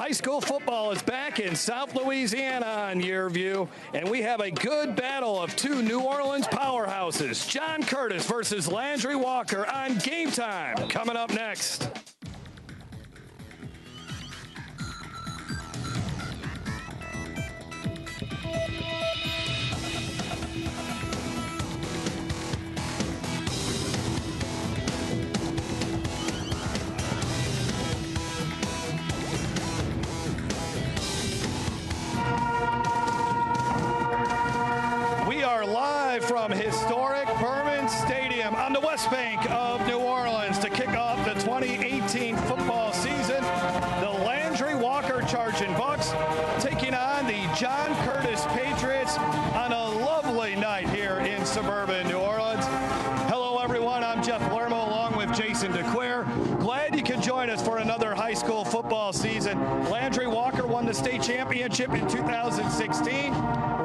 High school football is back in South Louisiana on YurView, and we have a good battle of two New Orleans powerhouses, John Curtis versus Landry Walker on Game Time, coming up next. Live from historic Behrman Stadium on the West Bank of New Orleans to kick off the 2018 football season. The Landry Walker Charging Bucks taking on the John Curtis Patriots on a lovely night here in suburban New Orleans. Hello everyone, I'm Jeff Lermo along with Jason DeQuare. Glad you could join us for another high school football season. Landry Walker won the state championship in 2016.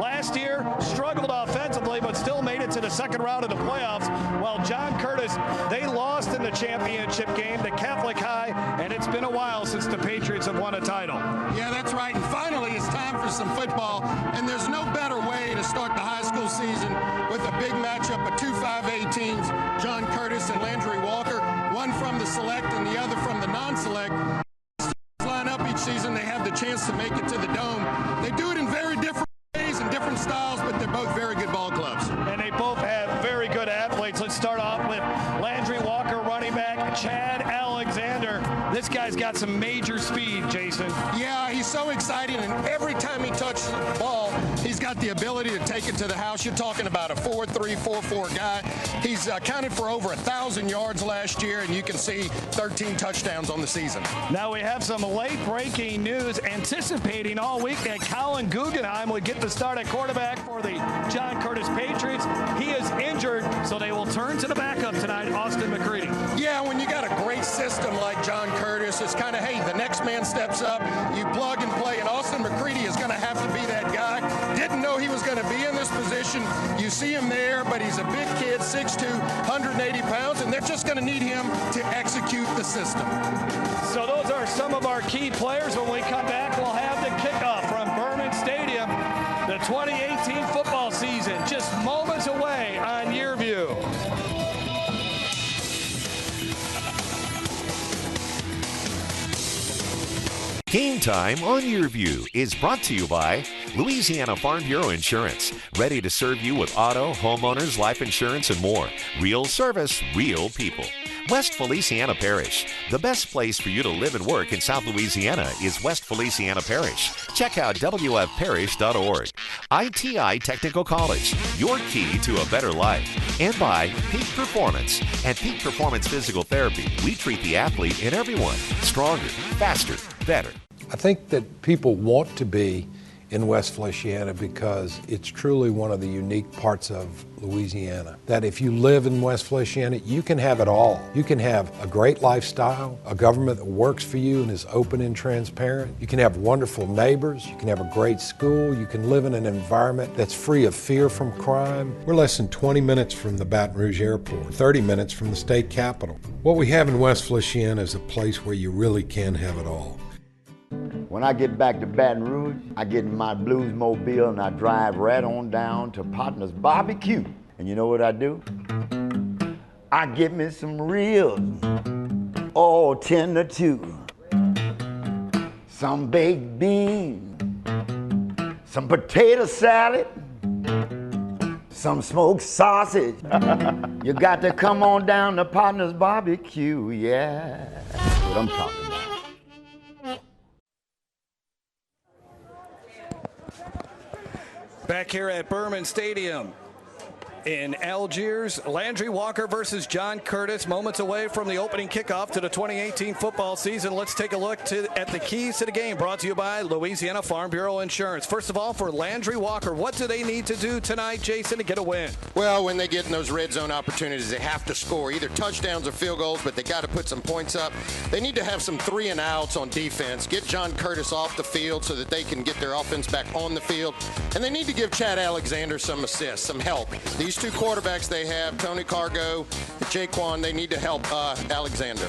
Last year, struggled offensively, but still made it to the second round of the playoffs, while John Curtis, they lost in the championship game to Catholic High, and it's been a while since the Patriots have won a title. Yeah, that's right, and finally it's time for some football, and there's no better way to start the high school season with a big matchup of two 5A teams, John Curtis and Landry Walker, one from the select and the other from the non-select. Line up each season, they have the chance to make it to the Dome. They do it in very different ways and different styles, but they're both very good ball clubs. And they both have very good athletes. Let's start off with Landry Walker, running back, Chad Alexander. This guy's got some major speed, Jason. Yeah, he's so exciting, and every time he touches the ball, he's got the ability to take it to the house. You're talking about a 4.3, 4.4 guy. He's counted for over 1,000 yards last year, and you can see 13 touchdowns on the season. Now we have some late-breaking news anticipating all week that Colin Guggenheim would get the start at quarterback for the John Curtis Patriots. He is injured, so they will turn to the backup tonight, Austin McCready. Yeah, when you got a great system like John Curtis, it's kind of, hey, the next man steps up, you plug and play, and Austin McCready is going to have to be that guy. Didn't know he was going to be in this position. You see him there, but he's a big kid, 6'2", 180 pounds, and they're just going to need him to execute the system. So those are some of our key players. When we come back, we'll have the kickoff from Behrman Stadium. The 2018 football season just moments away on YurView. Game Time on YurView is brought to you by Louisiana Farm Bureau Insurance. Ready to serve you with auto, homeowners, life insurance, and more. Real service, real people. West Feliciana Parish. The best place for you to live and work in South Louisiana is West Feliciana Parish. Check out wfparish.org. ITI Technical College, your key to a better life. And by Peak Performance. At Peak Performance Physical Therapy, we treat the athlete and everyone stronger, faster, better. I think that people want to be in West Feliciana because it's truly one of the unique parts of Louisiana. That if you live in West Feliciana, you can have it all. You can have a great lifestyle, a government that works for you and is open and transparent. You can have wonderful neighbors. You can have a great school. You can live in an environment that's free of fear from crime. We're less than 20 minutes from the Baton Rouge Airport, 30 minutes from the state capitol. What we have in West Feliciana is a place where you really can have it all. When I get back to Baton Rouge, I get in my blues mobile and I drive right on down to Partner's Barbecue. And you know what I do? I get me some ribs, all 10 to 2. Some baked beans, some potato salad, some smoked sausage. You got to come on down to Partner's Barbecue, yeah. That's what I'm talking about. Back here at Behrman Stadium in Algiers, Landry Walker versus John Curtis, moments away from the opening kickoff to the 2018 football season. Let's take a look at the keys to the game, brought to you by Louisiana Farm Bureau Insurance. First of all, for Landry Walker, what do they need to do tonight, Jason, to get a win? Well, when they get in those red zone opportunities, they have to score either touchdowns or field goals, but they got to put some points up. They need to have some 3-and-outs on defense, get John Curtis off the field so that they can get their offense back on the field, and they need to give Chad Alexander some assists, some help. These two quarterbacks they have, Tony Cargo and Jaquan, they need to help Alexander.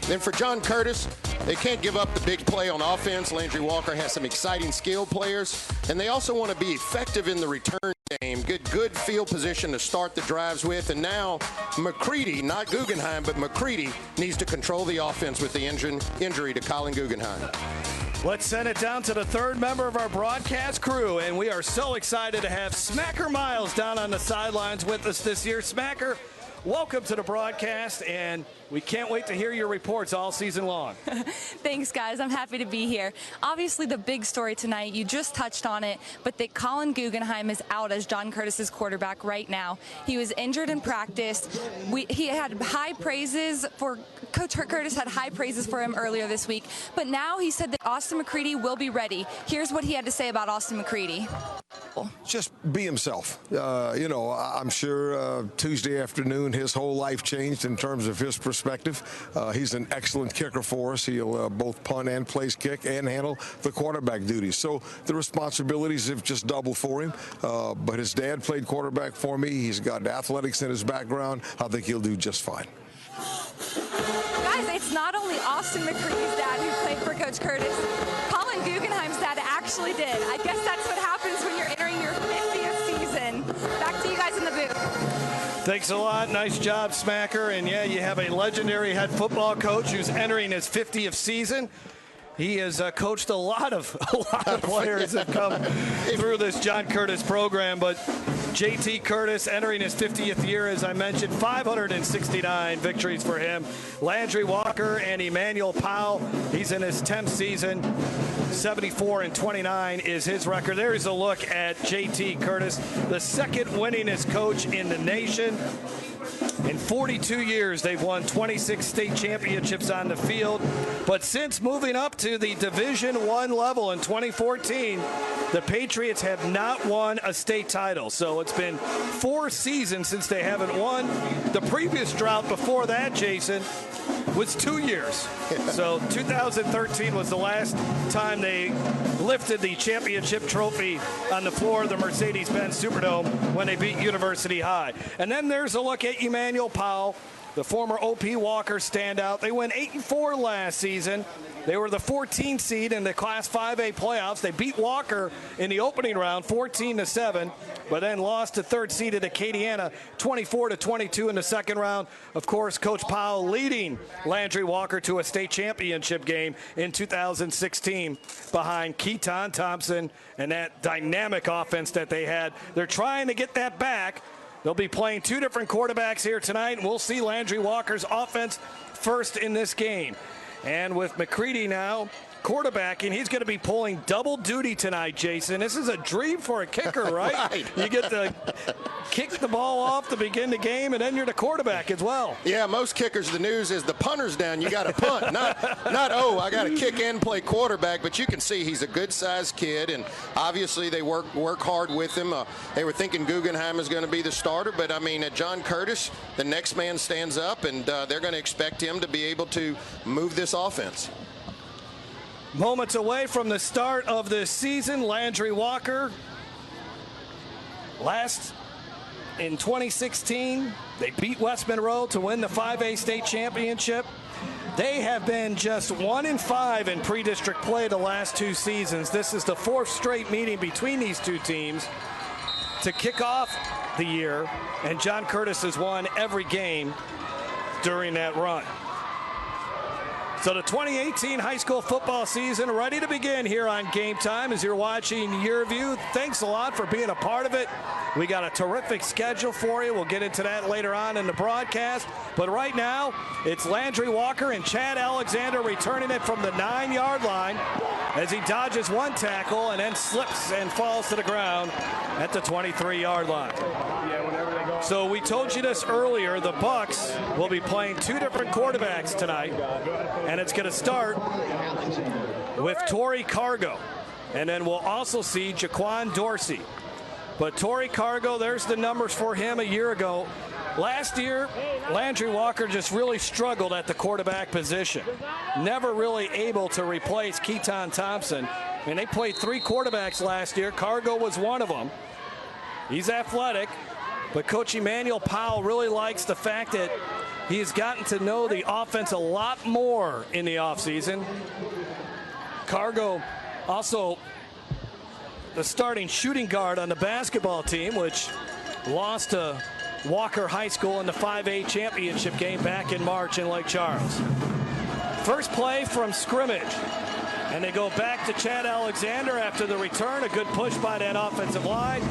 Then for John Curtis, they can't give up the big play on offense. Landry Walker has some exciting skill players, and they also want to be effective in the return game. Good field position to start the drives with. And now McCready, not Guggenheim, but McCready needs to control the offense with the injury to Colin Guggenheim. Let's send it down to the third member of our broadcast crew, and we are so excited to have Smacker Miles down on the sidelines with us this year. Smacker, welcome to the broadcast, and we can't wait to hear your reports all season long. Thanks, guys. I'm happy to be here. Obviously, the big story tonight, you just touched on it, but that Colin Guggenheim is out as John Curtis's quarterback right now. He was injured in practice. He had high praises for Coach Curtis had high praises for him earlier this week, but now he said that Austin McCready will be ready. Here's what he had to say about Austin McCready. Just be himself. I'm sure Tuesday afternoon his whole life changed in terms of his perspective. He's an excellent kicker for us. He'll both punt and place kick and handle the quarterback duties. So the responsibilities have just doubled for him. But his dad played quarterback for me. He's got athletics in his background. I think he'll do just fine. Guys, it's not only Austin McCready's dad who played for Coach Curtis. Colin Guggenheim's dad actually did. I guess that's what happens when you're entering your 50th season. Back to you guys in the booth. Thanks a lot. Nice job, Smacker. And yeah, you have a legendary head football coach who's entering his 50th season. He has coached a lot of players that come through this John Curtis program, but JT Curtis entering his 50th year, as I mentioned, 569 victories for him. Landry Walker and Emmanuel Powell, he's in his 10th season. 74-29 is his record. There's a look at JT Curtis, the second winningest coach in the nation. In 42 years, they've won 26 state championships on the field. But since moving up to the Division I level in 2014, the Patriots have not won a state title. So it's been 4 seasons since they haven't won. The previous drought before that, Jason, was 2 years. So 2013 was the last time they lifted the championship trophy on the floor of the Mercedes-Benz Superdome when they beat University High. And then there's a look at Emmanuel Powell, the former O.P. Walker standout. They went 8-4 last season. They were the 14th seed in the Class 5A playoffs. They beat Walker in the opening round 14-7, but then lost to third seeded Acadiana 24-22 in the second round. Of course, Coach Powell leading Landry Walker to a state championship game in 2016 behind Keaton Thompson and that dynamic offense that they had. They're trying to get that back. They'll be playing 2 different quarterbacks here tonight, and we'll see Landry Walker's offense first in this game. And with McCready now quarterbacking, he's going to be pulling double duty tonight, Jason. This is a dream for a kicker, right? Right. You get to kick the ball off to begin the game, and then you're the quarterback as well. Yeah, most kickers, the news is the punter's down. You got to punt. not I got to kick and play quarterback. But you can see he's a good-sized kid, and obviously they work hard with him. They were thinking Guggenheim is going to be the starter, but, I mean, at John Curtis, the next man stands up, and they're going to expect him to be able to move this offense. Moments away from the start of this season, Landry Walker, last in 2016, they beat West Monroe to win the 5A state championship. They have been just 1-5 in pre-district play the last 2 seasons. This is the 4th straight meeting between these 2 teams to kick off the year, and John Curtis has won every game during that run. So the 2018 high school football season ready to begin here on Game Time as you're watching YurView. Thanks a lot for being a part of it. We got a terrific schedule for you. We'll get into that later on in the broadcast. But right now, it's Landry Walker and Chad Alexander returning it from the 9-yard line as he dodges 1 tackle and then slips and falls to the ground at the 23-yard line. So we told you this earlier, the Bucks will be playing 2 different quarterbacks tonight, and it's going to start with Torrey Cargo, and then we'll also see Jaquan Dorsey. But Torrey Cargo, there's the numbers for him a year ago. Last year, Landry Walker just really struggled at the quarterback position. Never really able to replace Keaton Thompson. And they played 3 quarterbacks last year. Cargo was one of them. He's athletic. But Coach Emmanuel Powell really likes the fact that He has gotten to know the offense a lot more in the offseason. Cargo also the starting shooting guard on the basketball team, which lost to Walker High School in the 5A championship game back in March in Lake Charles. First play from scrimmage. And they go back to Chad Alexander after the return. A good push by that offensive line.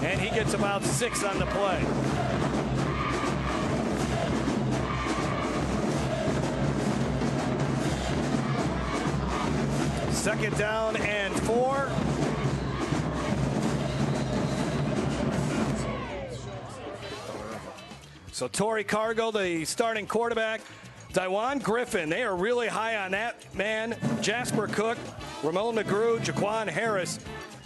And he gets about 6 on the play. Second down and 4. So Torrey Cargo, the starting quarterback. Dywan Griffin, they are really high on that man. Jasper Cook, Ramon McGrew, Jaquan Harris.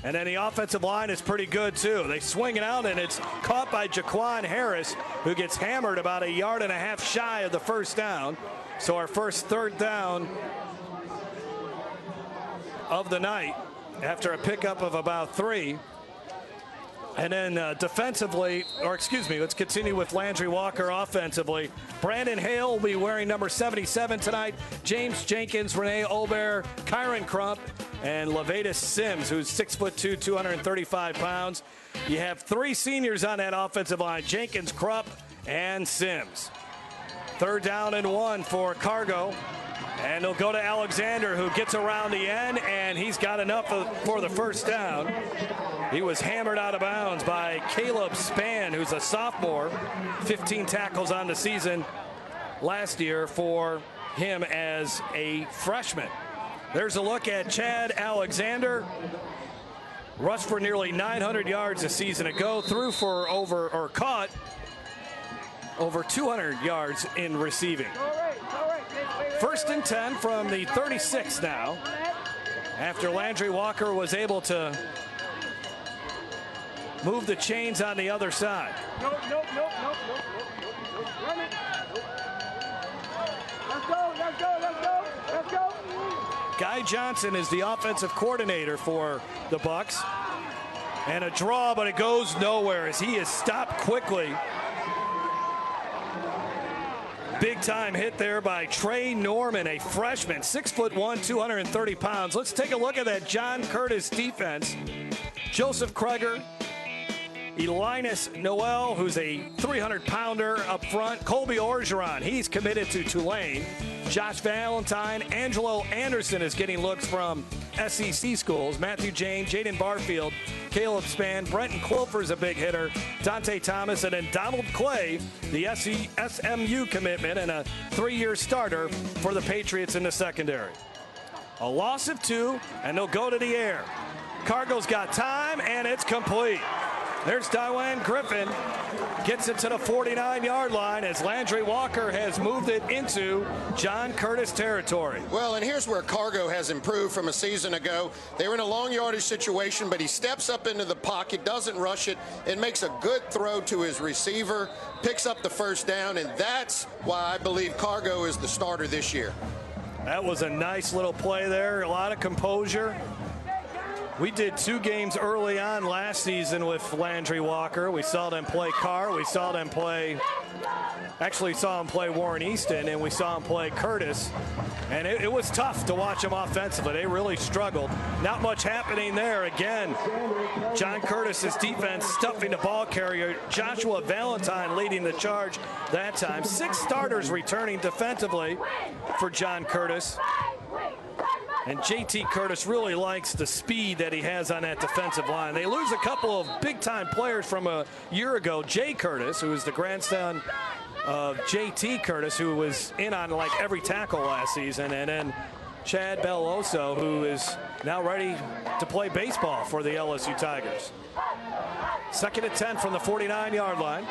And then the offensive line is pretty good, too. They swing it out, and it's caught by Jaquan Harris, who gets hammered about 1.5 yards shy of the first down. So our first third down of the night after a pickup of about 3. And then defensively, or excuse me, let's continue with Landry Walker offensively. Brandon Hale will be wearing number 77 tonight. James Jenkins, Renee Obear, Kyron Crump, and Levatus Sims, who's 6'2", 235 pounds. You have 3 seniors on that offensive line, Jenkins, Crump, and Sims. Third down and 1 for Cargo. And they'll go to Alexander, who gets around the end, and he's got enough for the first down. He was hammered out of bounds by Caleb Spann, who's a sophomore. 15 tackles on the season last year for him as a freshman. There's a look at Chad Alexander. Rushed for nearly 900 yards a season ago, threw for caught over 200 yards in receiving. First and 10 from the 36 now, after Landry Walker was able to move the chains on the other side. Nope. Run it. Let's go. Guy Johnson is the offensive coordinator for the Bucks. And a draw, but it goes nowhere as he is stopped quickly. Big time hit there by Trey Norman, a freshman, 6'1", 230 pounds. Let's take a look at that John Curtis defense. Joseph Kreger, Elinus Noel, who's a 300-pounder up front. Colby Orgeron, he's committed to Tulane. Josh Valentine, Angelo Anderson is getting looks from SEC schools. Matthew Jane, Jaden Barfield, Caleb Spann, Brenton Quilfer's a big hitter, Dante Thomas, and then Donald Clay, the SMU commitment and a 3-year starter for the Patriots in the secondary. A loss of 2, and they'll go to the air. Cargo's got time, and it's complete. There's Dywan Griffin, gets it to the 49-yard line as Landry Walker has moved it into John Curtis territory. Well, and here's where Cargo has improved from a season ago. They were in a long yardage situation, but he steps up into the pocket, doesn't rush it, and makes a good throw to his receiver, picks up the first down, and that's why I believe Cargo is the starter this year. That was a nice little play there, a lot of composure. We did 2 games early on last season with Landry Walker. We saw them play Carr. We saw them play, actually saw him play Warren Easton, and we saw him play Curtis. And it was tough to watch them offensively. They really struggled. Not much happening there. Again, John Curtis's defense stuffing the ball carrier. Joshua Valentine leading the charge that time. 6 starters returning defensively for John Curtis. And JT Curtis really likes the speed that he has on that defensive line. They lose a couple of big-time players from a year ago. Jay Curtis, who is the grandson of JT Curtis, who was in on like every tackle last season. And then Chad Belloso, who is now ready to play baseball for the LSU Tigers. Second and 10 from the 49-yard line.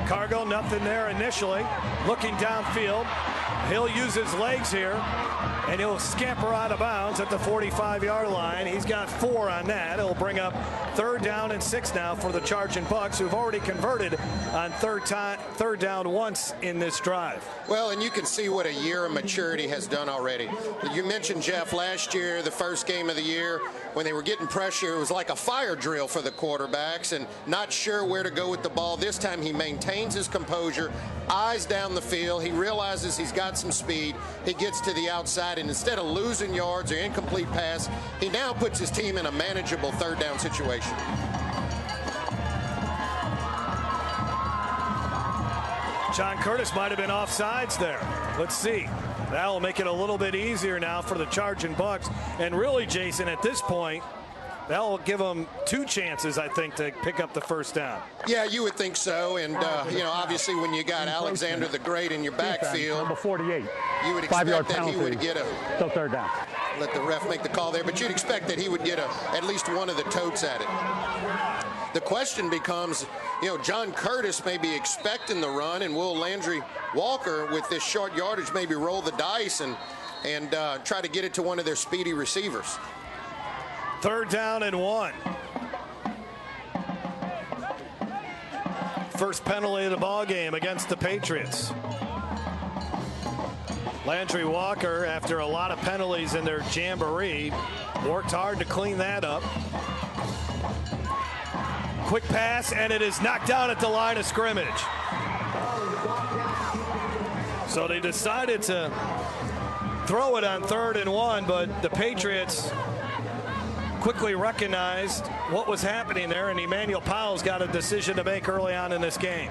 Cargo, nothing there initially. Looking downfield. He'll use his legs here. and he'll scamper out of bounds at the 45-yard line. He's got 4 on that. It'll bring up 3rd down and 6 now for the charging Bucks, who've already converted on third down once in this drive. Well, and you can see what a year of maturity has done already. You mentioned, Jeff, last year, the first game of the year, when they were getting pressure, it was like a fire drill for the quarterbacks and not sure where to go with the ball. This time he maintains his composure, eyes down the field. He realizes he's got some speed. He gets to the outside, and instead of losing yards or incomplete pass, he now puts his team in a manageable 3rd down situation. John Curtis might have been offsides there. Let's see. That'll make it a little bit easier now for the charging Bucks. And really, Jason, at this point, that'll give them 2 chances, I think, to pick up the 1st down. Yeah, you would think so. And, you know, obviously when you got Alexander the Great in your backfield, number 48, you would expect that penalty, he would get still 3rd down. Let the ref make the call there, but you'd expect that he would get at least one of the totes at it. The question becomes, you know, John Curtis may be expecting the run, and will Landry Walker, with this short yardage, maybe roll the dice and try to get it to one of their speedy receivers. 3rd down and 1. First penalty of the ball game against the Patriots. Landry Walker, after a lot of penalties in their jamboree, worked hard to clean that up. Quick pass, and it is knocked down at the line of scrimmage. So they decided to throw it on 3rd and 1, but the Patriots quickly recognized what was happening there, and Emmanuel Powell's got a decision to make early on in this game.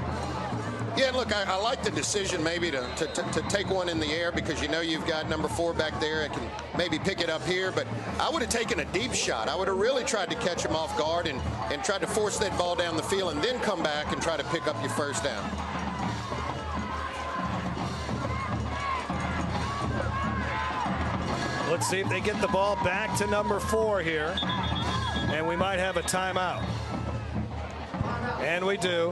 Yeah, look, I like the decision maybe to take one in the air, because you know you've got number 4 back there that can maybe pick it up here. But I would have taken a deep shot. I would have really tried to catch him off guard and tried to force that ball down the field and then come back and try to pick up your 1st down. Let's see if they get the ball back to number 4 here, and we might have a timeout. And we do.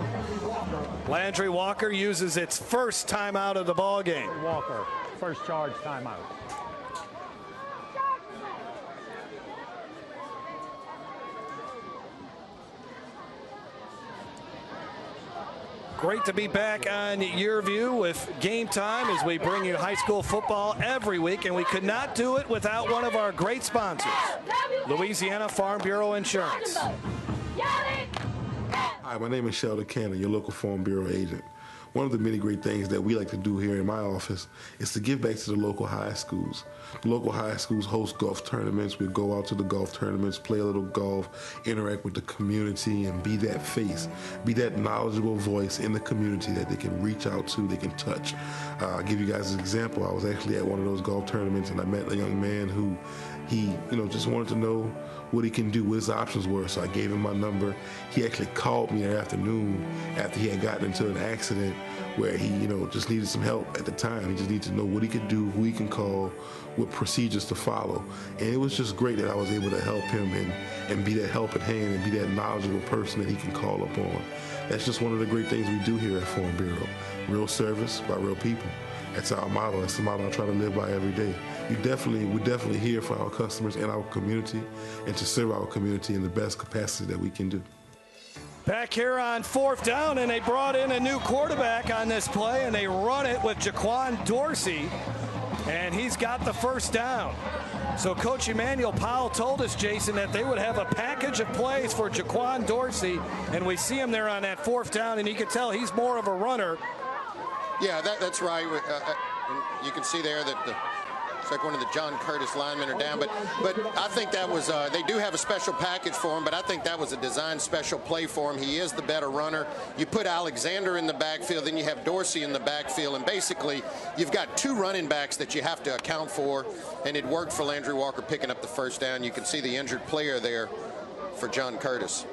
Landry Walker uses its 1st timeout of the ball game. Walker, 1st charge timeout. Great to be back on YurView with Game Time as we bring you high school football every week, and we could not do it without one of our great sponsors, Louisiana Farm Bureau Insurance. Hi, my name is Sheldon Cannon, your local Farm Bureau agent. One of the many great things that we like to do here in my office is to give back to the local high schools. The local high schools host golf tournaments. We go out to the golf tournaments, play a little golf, interact with the community, and be that face, be that knowledgeable voice in the community that they can reach out to, they can touch. I'll give you guys an example. I was actually at one of those golf tournaments, and I met a young man who just wanted to know what he can do, what his options were. So I gave him my number. He actually called me that afternoon after he had gotten into an accident where he, just needed some help at the time. He just needed to know what he could do, who he can call, what procedures to follow. And it was just great that I was able to help him and be that helping hand and be that knowledgeable person that he can call upon. That's just one of the great things we do here at Farm Bureau. Real service by real people. That's our motto. That's the motto I try to live by every day. We're definitely here for our customers and our community, and to serve our community in the best capacity that we can do. Back here on 4th down, and they brought in a new quarterback on this play, and they run it with Jaquan Dorsey, and he's got the 1st down. So Coach Emmanuel Powell told us, Jason, that they would have a package of plays for Jaquan Dorsey, and we see him there on that 4th down, and you can tell he's more of a runner. Yeah, that's right. You can see there that it's like one of the John Curtis linemen are down. But I think that was, they do have a special package for him, but I think that was a designed special play for him. He is the better runner. You put Alexander in the backfield, then you have Dorsey in the backfield, and basically you've got 2 running backs that you have to account for, and it worked for Landry Walker picking up the 1st down. You can see the injured player there for John Curtis.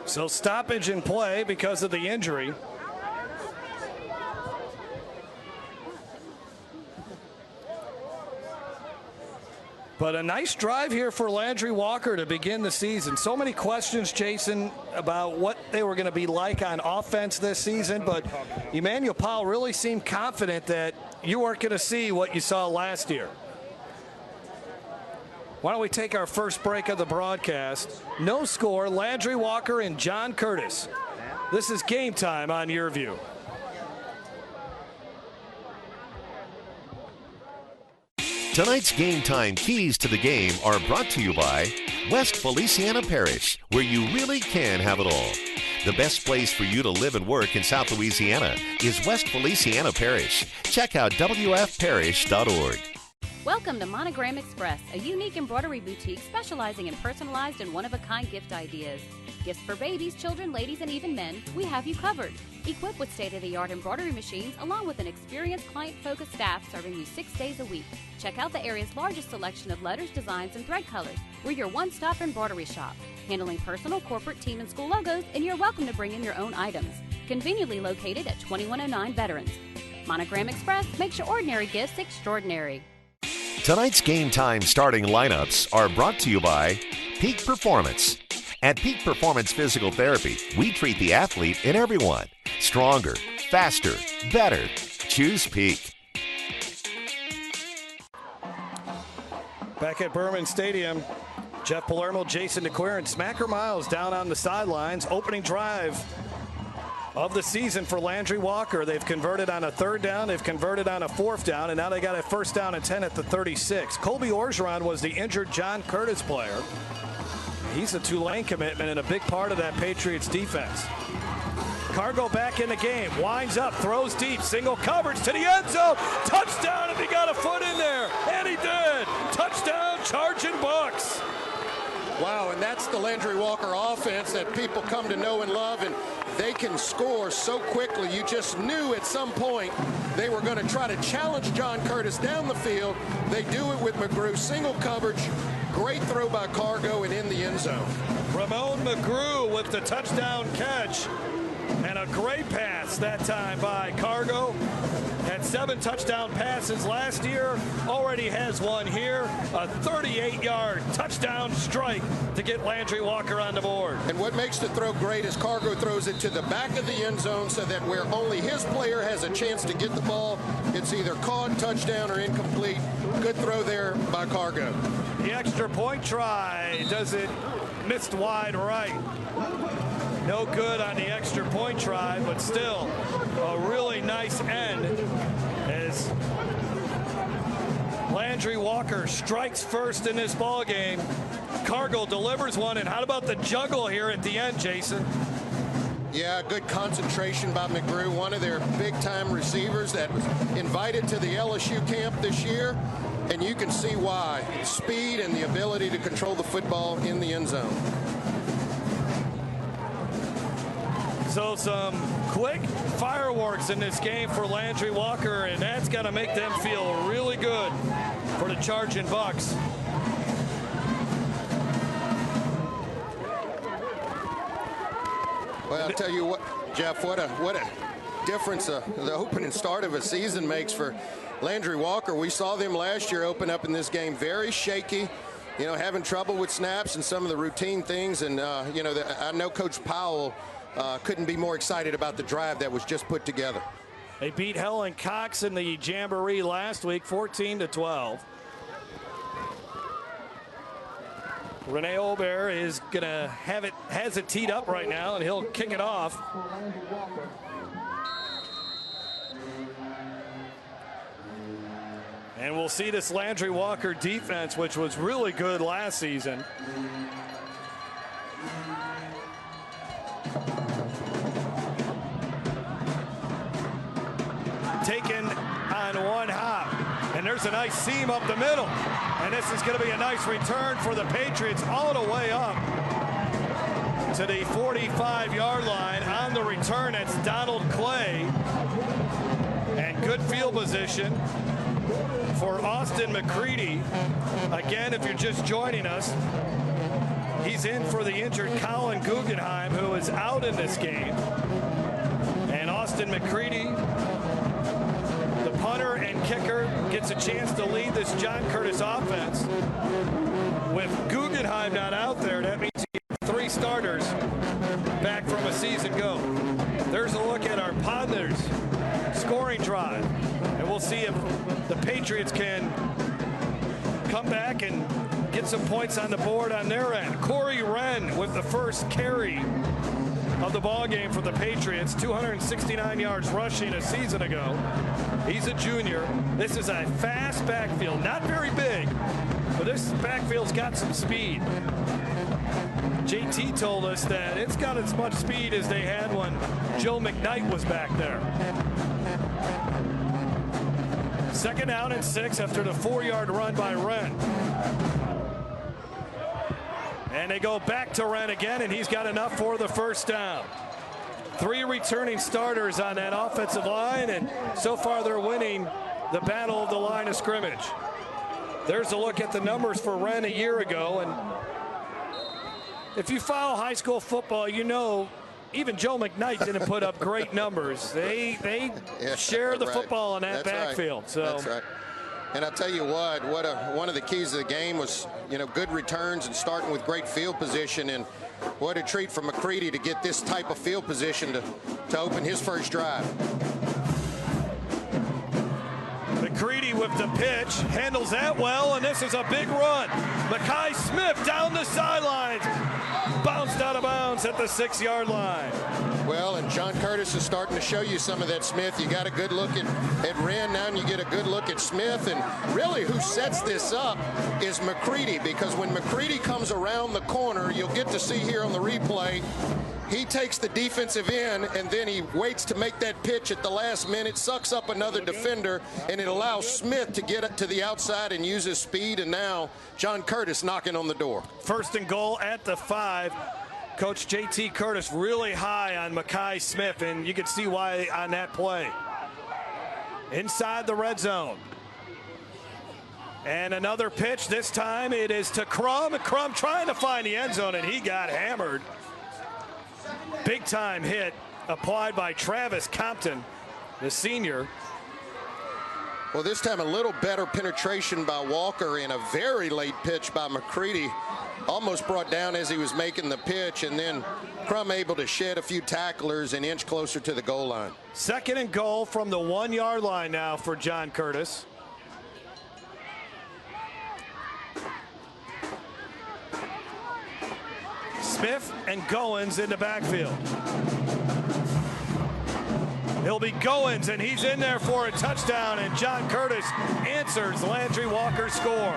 So stoppage in play because of the injury. But a nice drive here for Landry Walker to begin the season. So many questions, Jason, about what they were going to be like on offense this season. But Emmanuel Powell really seemed confident that you weren't going to see what you saw last year. Why don't we take our first break of the broadcast? No score, Landry Walker and John Curtis. This is Game Time on YurView. Tonight's Game Time keys to the game are brought to you by West Feliciana Parish, where you really can have it all. The best place for you to live and work in South Louisiana is West Feliciana Parish. Check out wfparish.org. Welcome to Monogram Express, a unique embroidery boutique specializing in personalized and one-of-a-kind gift ideas. Gifts for babies, children, ladies, and even men, we have you covered. Equipped with state-of-the-art embroidery machines, along with an experienced client-focused staff serving you 6 days a week. Check out the area's largest selection of letters, designs, and thread colors. We're your one-stop embroidery shop, handling personal, corporate, team, and school logos, and you're welcome to bring in your own items. Conveniently located at 2109 Veterans. Monogram Express makes your ordinary gifts extraordinary. Tonight's Game Time starting lineups are brought to you by Peak Performance. At Peak Performance Physical Therapy, we treat the athlete and everyone. Stronger, faster, better. Choose Peak. Back at Behrman Stadium, Jeff Palermo, Jason DeQuire, and Smacker Miles down on the sidelines. Opening drive of the season for Landry Walker. They've converted on a 3rd down, they've converted on a 4th down, and now they got a 1st down and 10 at the 36. Colby Orgeron was the injured John Curtis player. He's a Tulane commitment and a big part of that Patriots defense. Cargo back in the game, winds up, throws deep, single coverage to the end zone. Touchdown if he got a foot in there, and he did. Touchdown, Charging Bucks. Wow, and that's the Landry Walker offense that people come to know and love, and they can score so quickly. You just knew at some point they were going to try to challenge John Curtis down the field. They do it with McGrew, single coverage, great throw by Cargo, and in the end zone. Ramon McGrew with the touchdown catch, and a great pass that time by Cargo. Had 7 touchdown passes last year, already has one here. A 38-yard touchdown strike to get Landry Walker on the board. And what makes the throw great is Cargo throws it to the back of the end zone so that where only his player has a chance to get the ball, it's either caught, touchdown, or incomplete. Good throw there by Cargo. The extra point try does it, missed wide right. No good on the extra point try, but still a really nice end as Landry Walker strikes first in this ball game. Cargo delivers one, and how about the juggle here at the end, Jason? Yeah, good concentration by McGrew, one of their big-time receivers that was invited to the LSU camp this year, and you can see why. Speed and the ability to control the football in the end zone. So some quick fireworks in this game for Landry Walker, and that's got to make them feel really good for the Charging Bucks. Well, I'll tell you what, Jeff, what a difference the opening start of a season makes for Landry Walker. We saw them last year open up in this game very shaky, you know, having trouble with snaps and some of the routine things. And, you know, I know Coach Powell couldn't be more excited about the drive that was just put together. They beat Helen Cox in the Jamboree last week, 14-12. Rene Aubert is going to has it teed up right now, and he'll kick it off. And we'll see this Landry Walker defense, which was really good last season. Taken on one hop, and there's a nice seam up the middle, and this is going to be a nice return for the Patriots all the way up to the 45-yard line. On the return, it's Donald Clay, and good field position for Austin McCready. Again, if you're just joining us, he's in for the injured Colin Guggenheim, who is out in this game. And Austin McCready, the punter and kicker, gets a chance to lead this John Curtis offense. With Guggenheim not out there, that means you have 3 starters back from a season ago. There's a look at our Ponders scoring drive, and we'll see if the Patriots can come back and get some points on the board on their end. Corey Wren with the first carry of the ball game for the Patriots, 269 yards rushing a season ago. He's a junior. This is a fast backfield, not very big, but this backfield's got some speed. JT told us that it's got as much speed as they had when Joe McKnight was back there. 2nd down and 6 after the 4-yard run by Wren. And they go back to Wren again, and he's got enough for the first down. 3 returning starters on that offensive line, and so far they're winning the battle of the line of scrimmage. There's a look at the numbers for Wren a year ago, and if you follow high school football, you know even Joe McKnight didn't put up great numbers. They share the football in that backfield. Right. So that's right. And I'll tell you what one of the keys of the game was, good returns and starting with great field position. And what a treat for McCready to get this type of field position to open his first drive. McCready with the pitch, handles that well, and this is a big run. Mekhi Smith down the sidelines, bounced out of bounds at the 6-yard line. Well, and John Curtis is starting to show you some of that Smith. You got a good look at Wren now, and you get a good look at Smith. And really who sets this up is McCready, because when McCready comes around the corner, you'll get to see here on the replay, he takes the defensive end, and then he waits to make that pitch at the last minute, sucks up another defender, and it allows Smith to get it to the outside and use his speed. And now John Curtis knocking on the door. 1st and goal at the 5. Coach JT Curtis really high on Mekhi Smith, and you can see why on that play. Inside the red zone. And another pitch. This time it is to Crum. Crum trying to find the end zone, and he got hammered. Big time hit applied by Travis Compton, the senior. Well, this time a little better penetration by Walker, and a very late pitch by McCready. Almost brought down as he was making the pitch, and then Crum able to shed a few tacklers and inch closer to the goal line. 2nd and goal from the 1-yard line now for John Curtis. Smith and Goins in the backfield. He'll be Goins, and he's in there for a touchdown, and John Curtis answers Landry Walker's score.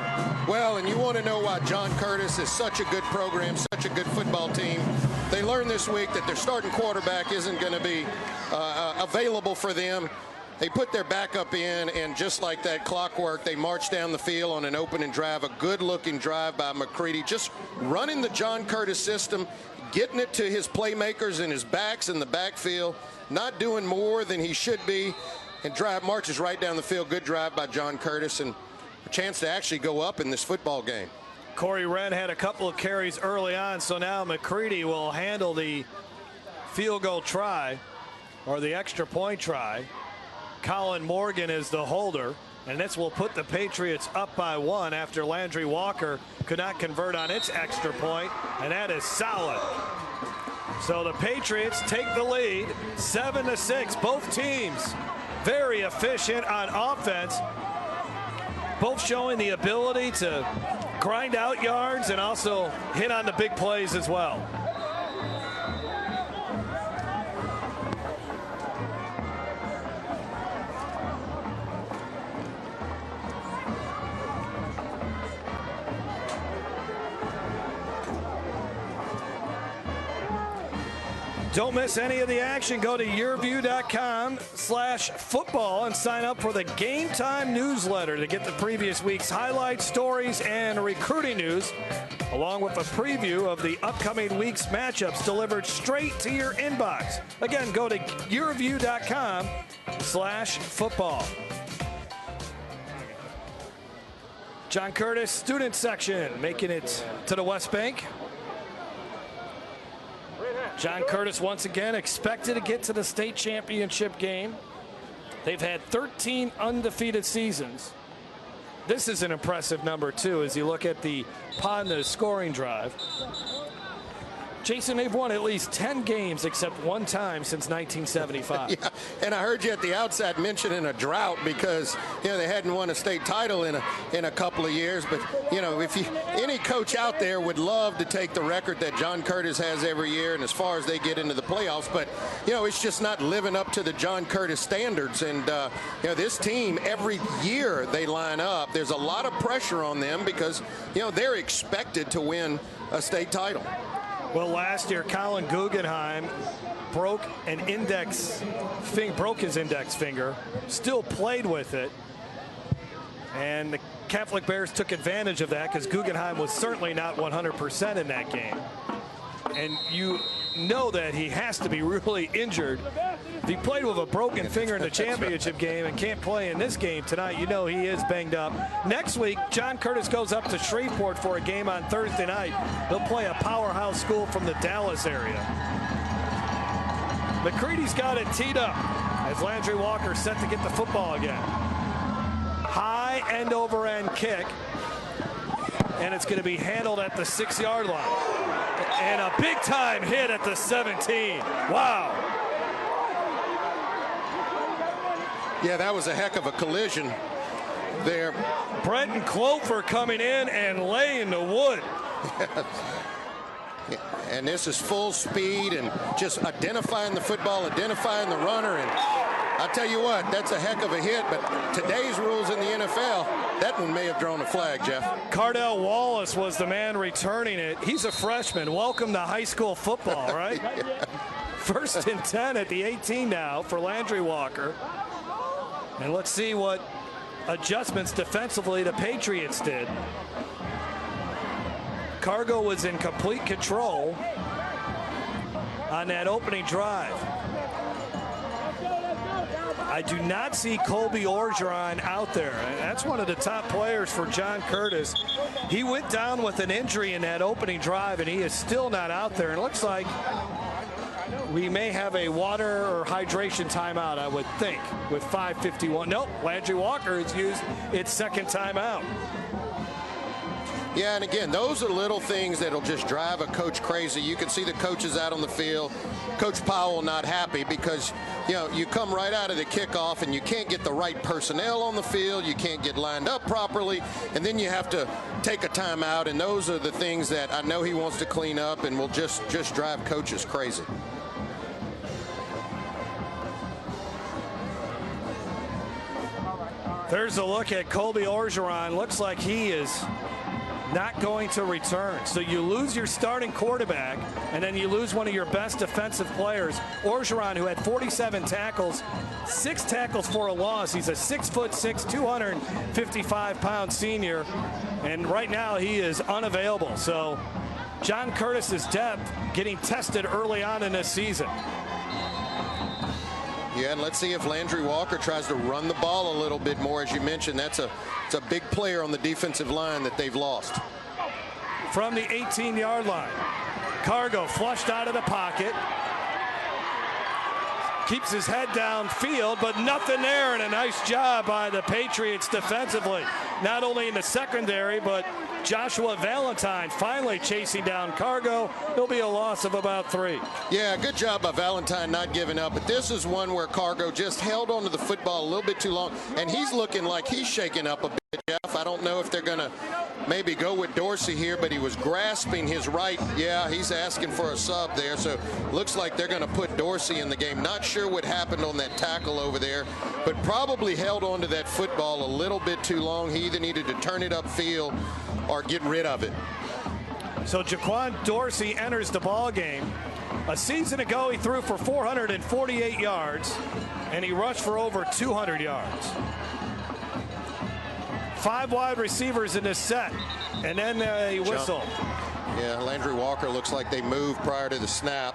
Well, and you want to know why John Curtis is such a good program, such a good football team. They learned this week that their starting quarterback isn't going to be available for them. They put their backup in, and just like that clockwork, they marched down the field on an opening drive, a good-looking drive by McCready, just running the John Curtis system, getting it to his playmakers and his backs in the backfield, not doing more than he should be, and drive marches right down the field. Good drive by John Curtis, and a chance to actually go up in this football game. Corey Wren had a couple of carries early on, so now McCready will handle the field goal try, or the extra point try. Colin Morgan is the holder, and this will put the Patriots up by 1 after Landry Walker could not convert on its extra point, and that is solid. So the Patriots take the lead 7-6. Both teams very efficient on offense, both showing the ability to grind out yards and also hit on the big plays as well. Don't miss any of the action. Go to YurView.com/football and sign up for the Game Time newsletter to get the previous week's highlights, stories, and recruiting news, along with a preview of the upcoming week's matchups delivered straight to your inbox. Again, go to YurView.com/football. John Curtis student section making it to the West Bank. John Curtis once again expected to get to the state championship game. They've had 13 undefeated seasons. This is an impressive number, too, as you look at the Podna scoring drive. Jason, they've won at least 10 games except one time since 1975. Yeah, and I heard you at the outset mentioning a drought because, you know, they hadn't won a state title in a couple of years. But, you know, if any coach out there would love to take the record that John Curtis has every year and as far as they get into the playoffs, but, you know, it's just not living up to the John Curtis standards. And, you know, this team, every year they line up, there's a lot of pressure on them because, you know, they're expected to win a state title. Well, last year, Colin Guggenheim broke his index finger, still played with it, and the Catholic Bears took advantage of that because Guggenheim was certainly not 100% in that game. And you know that he has to be really injured. If he played with a broken finger in the championship game and can't play in this game tonight, you know he is banged up. Next week, John Curtis goes up to Shreveport for a game on Thursday night. They'll play a powerhouse school from the Dallas area. McCready's got it teed up as Landry Walker set to get the football again. High end over end kick, and it's going to be handled at the 6-yard line. And a big time hit at the 17. Wow. Yeah, that was a heck of a collision there. Brenton Clover coming in and laying the wood. Yeah, and this is full speed and just identifying the football, identifying the runner. And I'll tell you what, that's a heck of a hit. But today's rules in the NFL, that one may have drawn a flag, Jeff. Cardell Wallace was the man returning it. He's a freshman. Welcome to high school football, right? Yeah. 1st and 10 at the 18 now for Landry Walker. And let's see what adjustments defensively the Patriots did. Cargo was in complete control on that opening drive. I do not see Colby Orgeron out there. That's one of the top players for John Curtis. He went down with an injury in that opening drive, and he is still not out there. And it looks like we may have a water or hydration timeout, I would think, with 5:51. Nope, Landry Walker has used its second timeout. Yeah, and again, those are little things that'll just drive a coach crazy. You can see the coaches out on the field. Coach Powell not happy because, you know, you come right out of the kickoff and you can't get the right personnel on the field. You can't get lined up properly, and then you have to take a timeout. And those are the things that I know he wants to clean up and will just drive coaches crazy. There's a look at Colby Orgeron. Looks like he is not going to return. So you lose your starting quarterback, and then you lose one of your best defensive players. Orgeron, who had 47 tackles, 6 tackles for a loss. He's a 6'6", 255-pound senior, and right now he is unavailable. So John Curtis's depth getting tested early on in this season. Yeah, and let's see if Landry Walker tries to run the ball a little bit more. As you mentioned, it's a big player on the defensive line that they've lost. From the 18-yard line, Cargo flushed out of the pocket. Keeps his head downfield, but nothing there, and a nice job by the Patriots defensively. Not only in the secondary, but Joshua Valentine finally chasing down Cargo. There'll be a loss of about 3. Yeah, good job by Valentine not giving up. But this is one where Cargo just held onto the football a little bit too long, and he's looking like he's shaking up a bit, Jeff. I don't know if they're going to maybe go with Dorsey here, but he was grasping his right. Yeah, he's asking for a sub there, so looks like they're going to put Dorsey in the game. Not sure what happened on that tackle over there, but probably held onto that football a little bit too long. He either needed to turn it upfield or get rid of it. So Jaquan Dorsey enters the ball game. A season ago, he threw for 448 yards, and he rushed for over 200 yards. 5 wide receivers in this set, and then a whistle. Yeah, Landry Walker looks like they moved prior to the snap.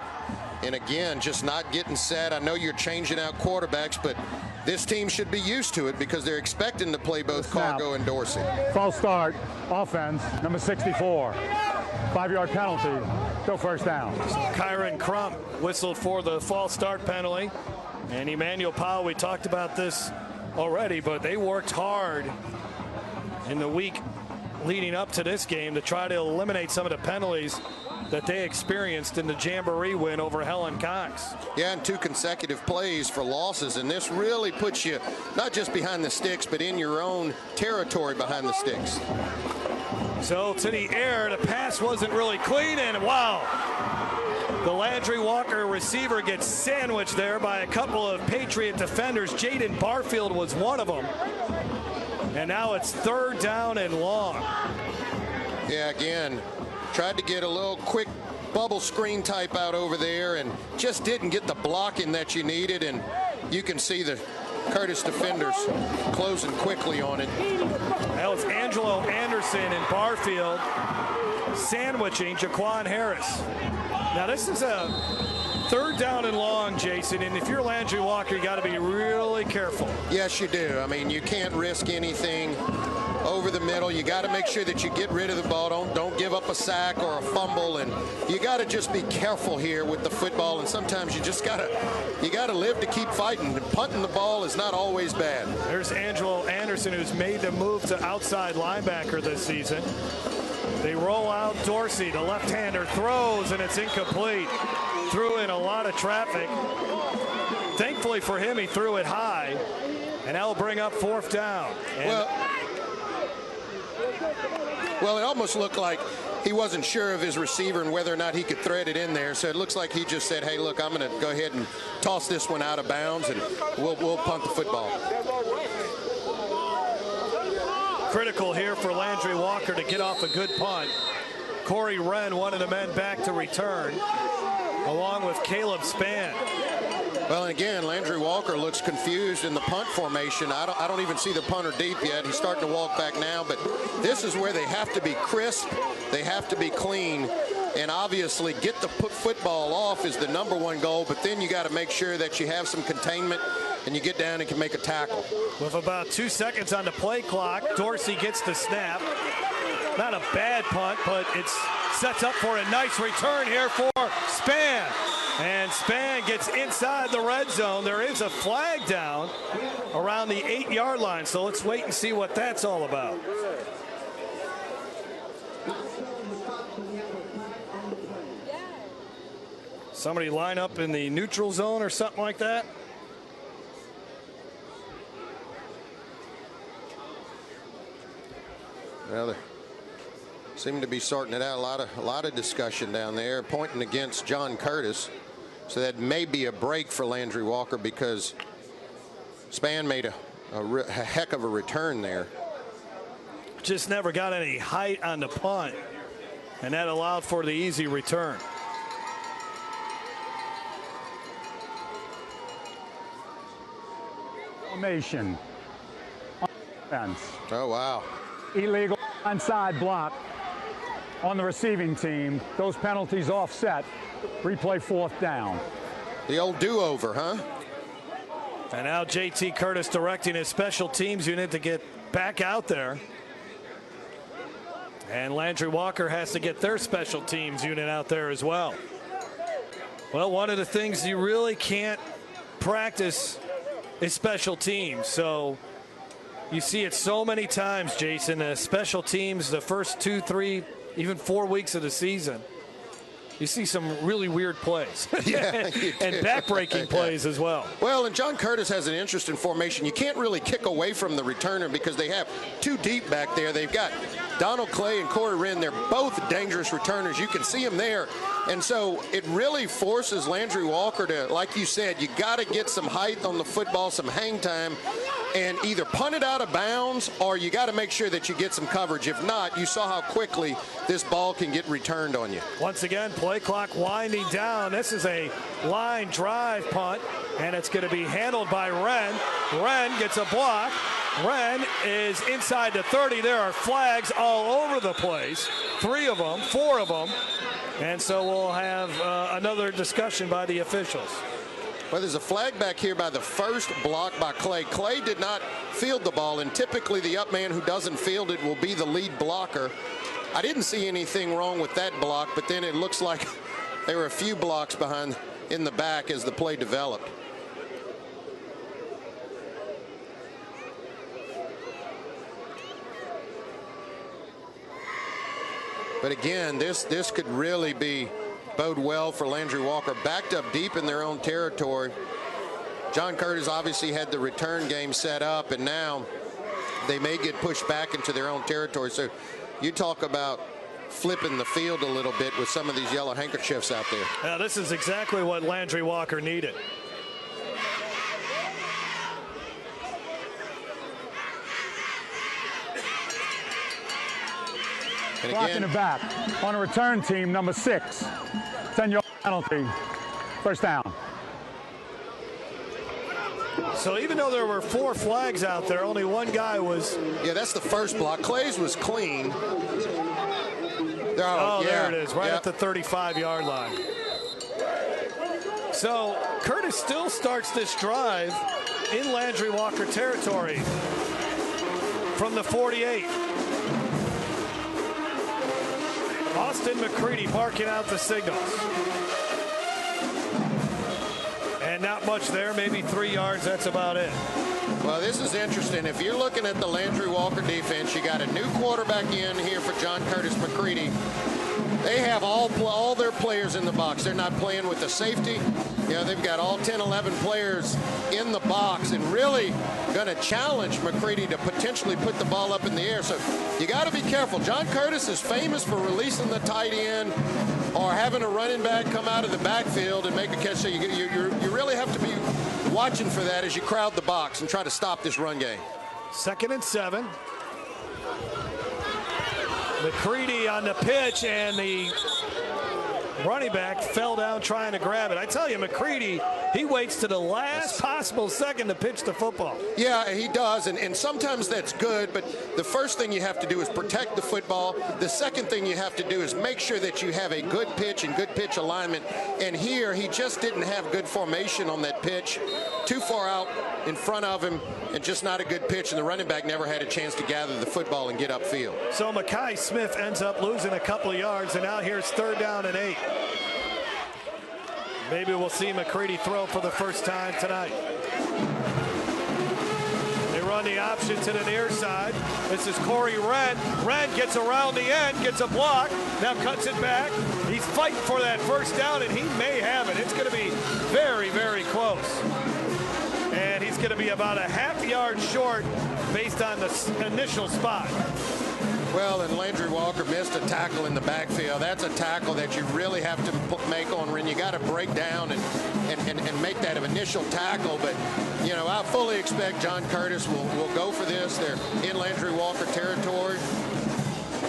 And again, just not getting set. I know you're changing out quarterbacks, but this team should be used to it because they're expecting to play both Cargo and Dorsey. False start, offense, number 64. 5-yard penalty, go first down. Kyron Crump whistled for the false start penalty. And Emmanuel Powell, we talked about this already, but they worked hard in the week leading up to this game to try to eliminate some of the penalties that they experienced in the Jamboree win over Helen Cox. Yeah, and 2 consecutive plays for losses, and this really puts you not just behind the sticks, but in your own territory behind the sticks. So to the air, the pass wasn't really clean, and wow, the Landry Walker receiver gets sandwiched there by a couple of Patriot defenders. Jaden Barfield was one of them. And now it's 3rd down and long. Yeah, again, tried to get a little quick bubble screen type out over there and just didn't get the blocking that you needed. And you can see the Curtis defenders closing quickly on it. That was Angelo Anderson and Barfield sandwiching Jaquan Harris. Now this is a 3rd down and long, Jason, and if you're Landry Walker, you got to be really careful. Yes, you do. I mean, you can't risk anything over the middle. You got to make sure that you get rid of the ball. Don't give up a sack or a fumble, and you got to just be careful here with the football. And sometimes you just got to live to keep fighting. And punting the ball is not always bad. There's Angelo Anderson, who's made the move to outside linebacker this season. They roll out Dorsey, the left-hander throws, and it's incomplete. Threw in a lot of traffic. Thankfully for him, he threw it high, and that'll bring up 4th down. Well, it almost looked like he wasn't sure of his receiver and whether or not he could thread it in there. So it looks like he just said, hey, look, I'm going to go ahead and toss this one out of bounds, and we'll punt the football. Critical here for Landry Walker to get off a good punt. Corey Wren, one of the men back to return, along with Caleb Spann. Well, and again, Landry Walker looks confused in the punt formation. I don't even see the punter deep yet. He's starting to walk back now, but this is where they have to be crisp. They have to be clean, and obviously get the football off is the #1 goal, but then you got to make sure that you have some containment and you get down and can make a tackle. With about 2 seconds on the play clock, Dorsey gets the snap. Not a bad punt, but it sets up for a nice return here for Spann. And Spann gets inside the red zone. There is a flag down around the 8-yard line, so let's wait and see what that's all about. Somebody line up in the neutral zone or something like that? Well, they seem to be sorting it out. A lot of discussion down there, pointing against John Curtis. So that may be a break for Landry Walker because Spann made a heck of a return there. Just never got any height on the punt, and that allowed for the easy return. Formation. Offense. Oh, wow. Illegal onside block on the receiving team. Those penalties offset. Replay 4th down. The old do-over, huh? And now JT Curtis directing his special teams unit to get back out there. And Landry Walker has to get their special teams unit out there as well. Well, one of the things you really can't practice is special teams. So you see it so many times, Jason, special teams the first 2, 3, even 4 weeks of the season. You see some really weird plays. Yeah, and back-breaking plays as well. Well, and John Curtis has an interesting formation. You can't really kick away from the returner because they have 2 deep back there. They've got Donald Clay and Corey Wren. They're both dangerous returners. You can see them there. And so it really forces Landry Walker to, like you said, you got to get some height on the football, some hang time, and either punt it out of bounds or you got to make sure that you get some coverage. If not, you saw how quickly this ball can get returned on you. Once again, play clock winding down. This is a line drive punt, and it's going to be handled by Wren. Wren gets a block. Wren is inside the 30. There are flags all over the place. 3 of them, 4 of them. And so we'll have another discussion by the officials. Well, there's a flag back here by the first block by Clay. Clay did not field the ball, and typically the up man who doesn't field it will be the lead blocker. I didn't see anything wrong with that block, but then it looks like there were a few blocks behind in the back as the play developed. But again, this could really bode well for Landry Walker. Backed up deep in their own territory. John Curtis obviously had the return game set up, and now they may get pushed back into their own territory. So you talk about flipping the field a little bit with some of these yellow handkerchiefs out there. Now, this is exactly what Landry Walker needed. And Blocking again, it back on a return team, number 6. 10-yard penalty. First down. So even though there were 4 flags out there, only one guy was. Yeah, that's the first block. Clay's was clean. There it is, right at the 35-yard line. So Curtis still starts this drive in Landry Walker territory from the 48. Austin McCready barking out the signals. And not much there, maybe 3 yards, that's about it. Well, this is interesting. If you're looking at the Landry Walker defense, you got a new quarterback in here for John Curtis McCready. They have all their players in the box. They're not playing with the safety. You know, they've got all 10, 11 players in the box and really going to challenge McCready to potentially put the ball up in the air. So you got to be careful. John Curtis is famous for releasing the tight end or having a running back come out of the backfield and make a catch. So you really have to be watching for that as you crowd the box and try to stop this run game. 2nd and 7. McCready on the pitch, and the running back fell down trying to grab it. I tell you, McCready, he waits to the last possible second to pitch the football. Yeah, he does, and sometimes that's good, but the first thing you have to do is protect the football. The second thing you have to do is make sure that you have a good pitch and good pitch alignment. And here, he just didn't have good formation on that pitch. Too far out in front of him, and just not a good pitch, and the running back never had a chance to gather the football and get upfield. So Mekhi Smith ends up losing a couple of yards, and now here's 3rd down and 8. Maybe we'll see McCready throw for the first time tonight. They run the option to the near side. This is Corey Wren. Wren gets around the end, gets a block, now cuts it back. He's fighting for that first down, and he may have it. It's going to be very, very close. And he's going to be about a half yard short based on the initial spot. Well, and Landry Walker missed a tackle in the backfield. That's a tackle that you really have to make on Wren. You got to break down and make that initial tackle. But, you know, I fully expect John Curtis will go for this. They're in Landry Walker territory.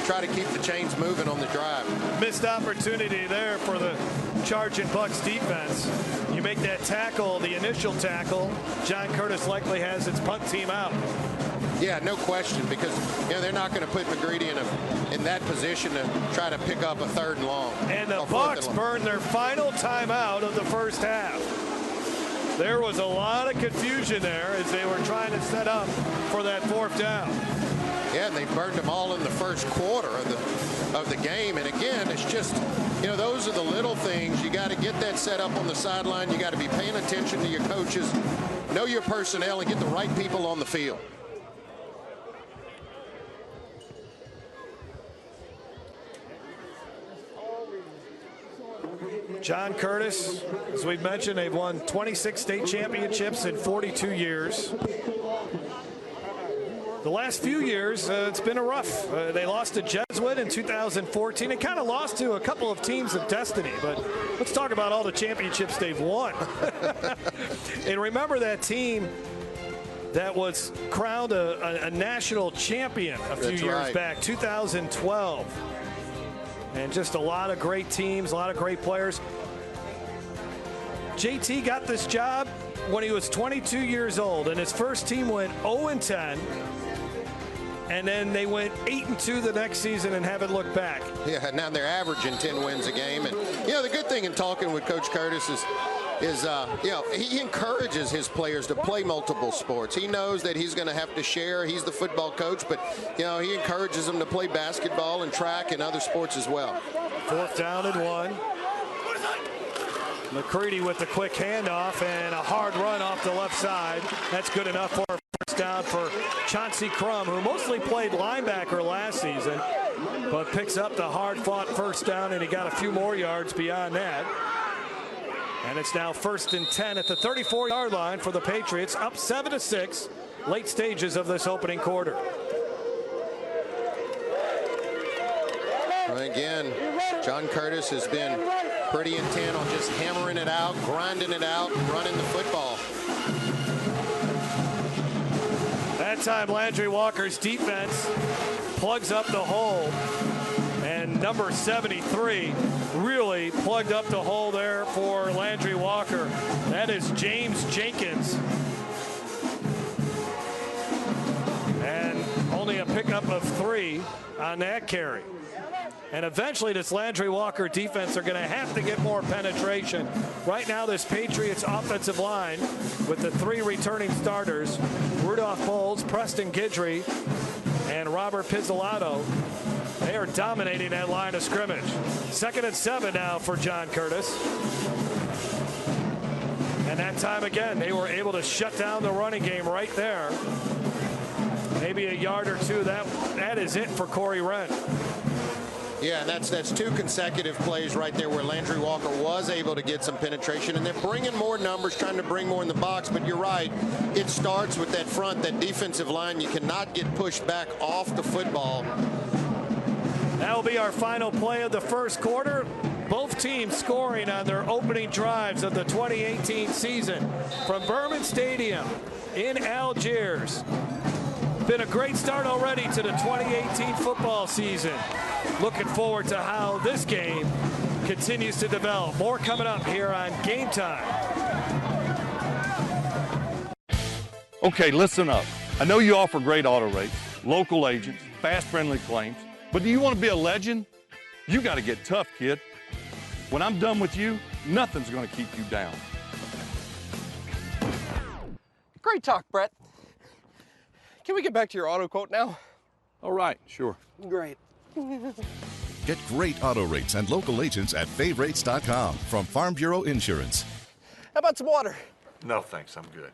Try to keep the chains moving on the drive. Missed opportunity there for the Charging Bucks defense. You make that tackle, the initial tackle, John Curtis likely has its punt team out. Yeah, no question, because they're not going to put McCready in that position to try to pick up a 3rd and long. And the Bucks burn their final timeout of the first half. There was a lot of confusion there as they were trying to set up for that 4th down. Yeah, and they burned them all in the first quarter of the game. And again, it's just, those are the little things. You got to get that set up on the sideline. You got to be paying attention to your coaches, know your personnel, and get the right people on the field. John Curtis, as we've mentioned, they've won 26 state championships in 42 years. The last few years, it's been a rough. They lost to Jesuit in 2014 and kind of lost to a couple of teams of destiny. But let's talk about all the championships they've won. And remember that team that was crowned a national champion a few years back, 2012. And just a lot of great teams, a lot of great players. JT got this job when he was 22 years old, and his first team went 0-10. And then they went 8-2 the next season and haven't looked back. Yeah, now they're averaging 10 wins a game. And, the good thing in talking with Coach Curtis is he encourages his players to play multiple sports. He knows that he's going to have to share. He's the football coach, but, he encourages them to play basketball and track and other sports as well. 4th down and 1. McCready with the quick handoff and a hard run off the left side. That's good enough for a first down for Chauncey Crum, who mostly played linebacker last season. but picks up the hard-fought first down, and he got a few more yards beyond that. And it's now 1st and 10 at the 34-yard line for the Patriots, up 7-6, late stages of this opening quarter. Again, John Curtis has been pretty intent on just hammering it out, grinding it out, running the football. That time, Landry Walker's defense plugs up the hole, and number 73 really plugged up the hole there for Landry Walker. That is James Jenkins. And only a pickup of 3 on that carry. And eventually this Landry Walker defense are going to have to get more penetration. Right now this Patriots offensive line with the 3 returning starters, Rudolph Bowles, Preston Guidry, and Robert Pizzolato, they are dominating that line of scrimmage. 2nd and 7 now for John Curtis. And that time again, they were able to shut down the running game right there. Maybe a yard or 2. That is it for Corey Wren. Yeah, that's 2 consecutive plays right there where Landry Walker was able to get some penetration, and they're bringing more numbers, trying to bring more in the box. But you're right, it starts with that front, that defensive line. You cannot get pushed back off the football. That will be our final play of the first quarter. Both teams scoring on their opening drives of the 2018 season from Behrman Stadium in Algiers. Been a great start already to the 2018 football season. Looking forward to how this game continues to develop. More coming up here on Game Time. Okay, listen up. I know you offer great auto rates, local agents, fast, friendly claims, but do you want to be a legend? You got to get tough, kid. When I'm done with you, nothing's going to keep you down. Great talk, Brett. Can we get back to your auto quote now? All right, sure. Great. Get great auto rates and local agents at favrates.com from Farm Bureau Insurance. How about some water? No, thanks. I'm good.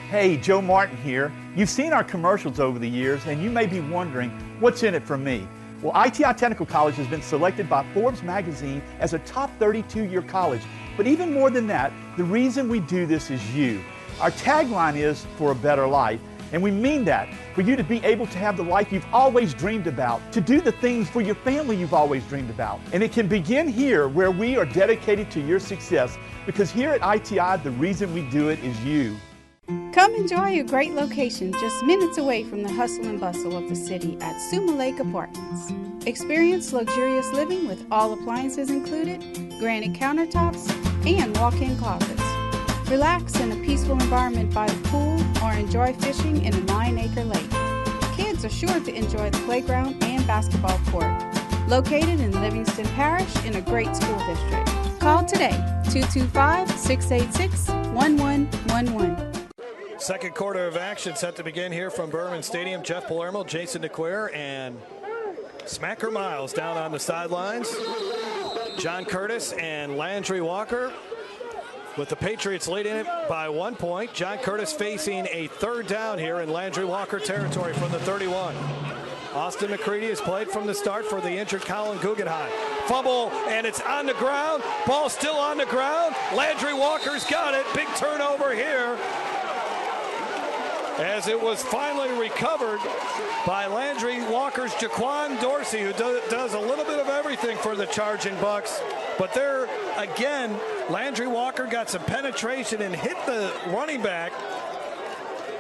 Hey, Joe Martin here. You've seen our commercials over the years, and you may be wondering, what's in it for me? Well, ITI Technical College has been selected by Forbes magazine as a top 32-year college. But even more than that, the reason we do this is you. Our tagline is for a better life. And we mean that, for you to be able to have the life you've always dreamed about, to do the things for your family you've always dreamed about. And it can begin here, where we are dedicated to your success, because here at ITI, the reason we do it is you. Come enjoy a great location just minutes away from the hustle and bustle of the city at Suma Lake Apartments. Experience luxurious living with all appliances included, granite countertops, and walk-in closets. Relax in a peaceful environment by the pool or enjoy fishing in a 9-acre lake. Kids are sure to enjoy the playground and basketball court. Located in Livingston Parish in a great school district. Call today, 225-686-1111. Second quarter of action set to begin here from Behrman Stadium. Jeff Palermo, Jason DeQuire, and Smacker Miles down on the sidelines. John Curtis and Landry Walker. With the Patriots leading it by 1 point, John Curtis facing a 3rd down here in Landry Walker territory from the 31. Austin McCready has played from the start for the injured Colin Guggenheim. Fumble, and it's on the ground. Ball still on the ground. Landry Walker's got it. Big turnover here, as it was finally recovered by Landry Walker's Jaquan Dorsey, who does a little bit of everything for the Charging Bucks. But there, again, Landry Walker got some penetration and hit the running back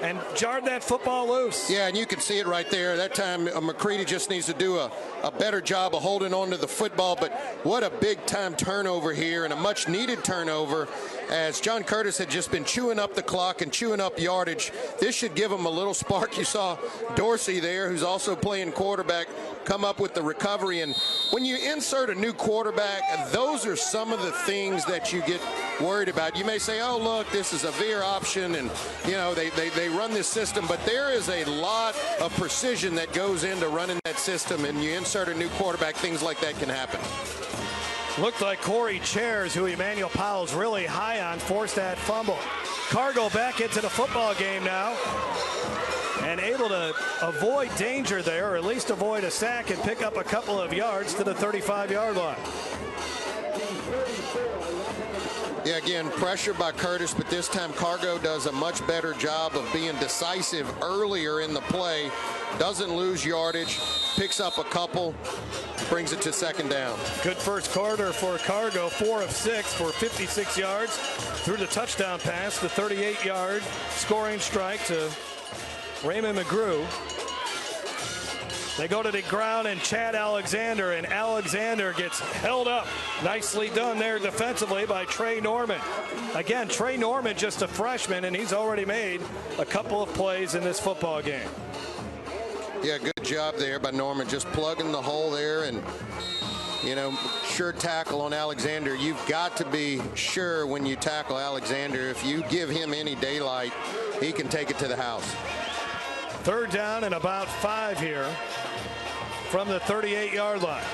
and jarred that football loose. Yeah, and you can see it right there. That time, McCready just needs to do a better job of holding on to the football. But what a big-time turnover here, and a much-needed turnover, as John Curtis had just been chewing up the clock and chewing up yardage. This should give him a little spark. You saw Dorsey there, who's also playing quarterback, come up with the recovery. And when you insert a new quarterback, those are some of the things that you get worried about. You may say, oh, look, this is a veer option, and, you know, they run this system. But there is a lot of precision that goes into running that system, and you insert a new quarterback, things like that can happen. Looked like Corey Chairs, who Emmanuel Powell's really high on, forced that fumble. Cargo back into the football game now. and able to avoid danger there, or at least avoid a sack and pick up a couple of yards to the 35-yard line. Yeah, again, pressure by Curtis, but this time Cargo does a much better job of being decisive earlier in the play. Doesn't lose yardage, picks up a couple, brings it to second down. Good first quarter for Cargo, 4 of 6 for 56 yards. Through the touchdown pass, the 38-yard scoring strike to Raymond McGrew. They go to the ground and Chad Alexander, and Alexander gets held up. Nicely done there defensively by Trey Norman. Again, Trey Norman just a freshman, and he's already made a couple of plays in this football game. Yeah, good job there by Norman, just plugging the hole there, and you know, sure tackle on Alexander. You've got to be sure when you tackle Alexander. If you give him any daylight, he can take it to the house. Third down and about 5 here from the 38-yard line.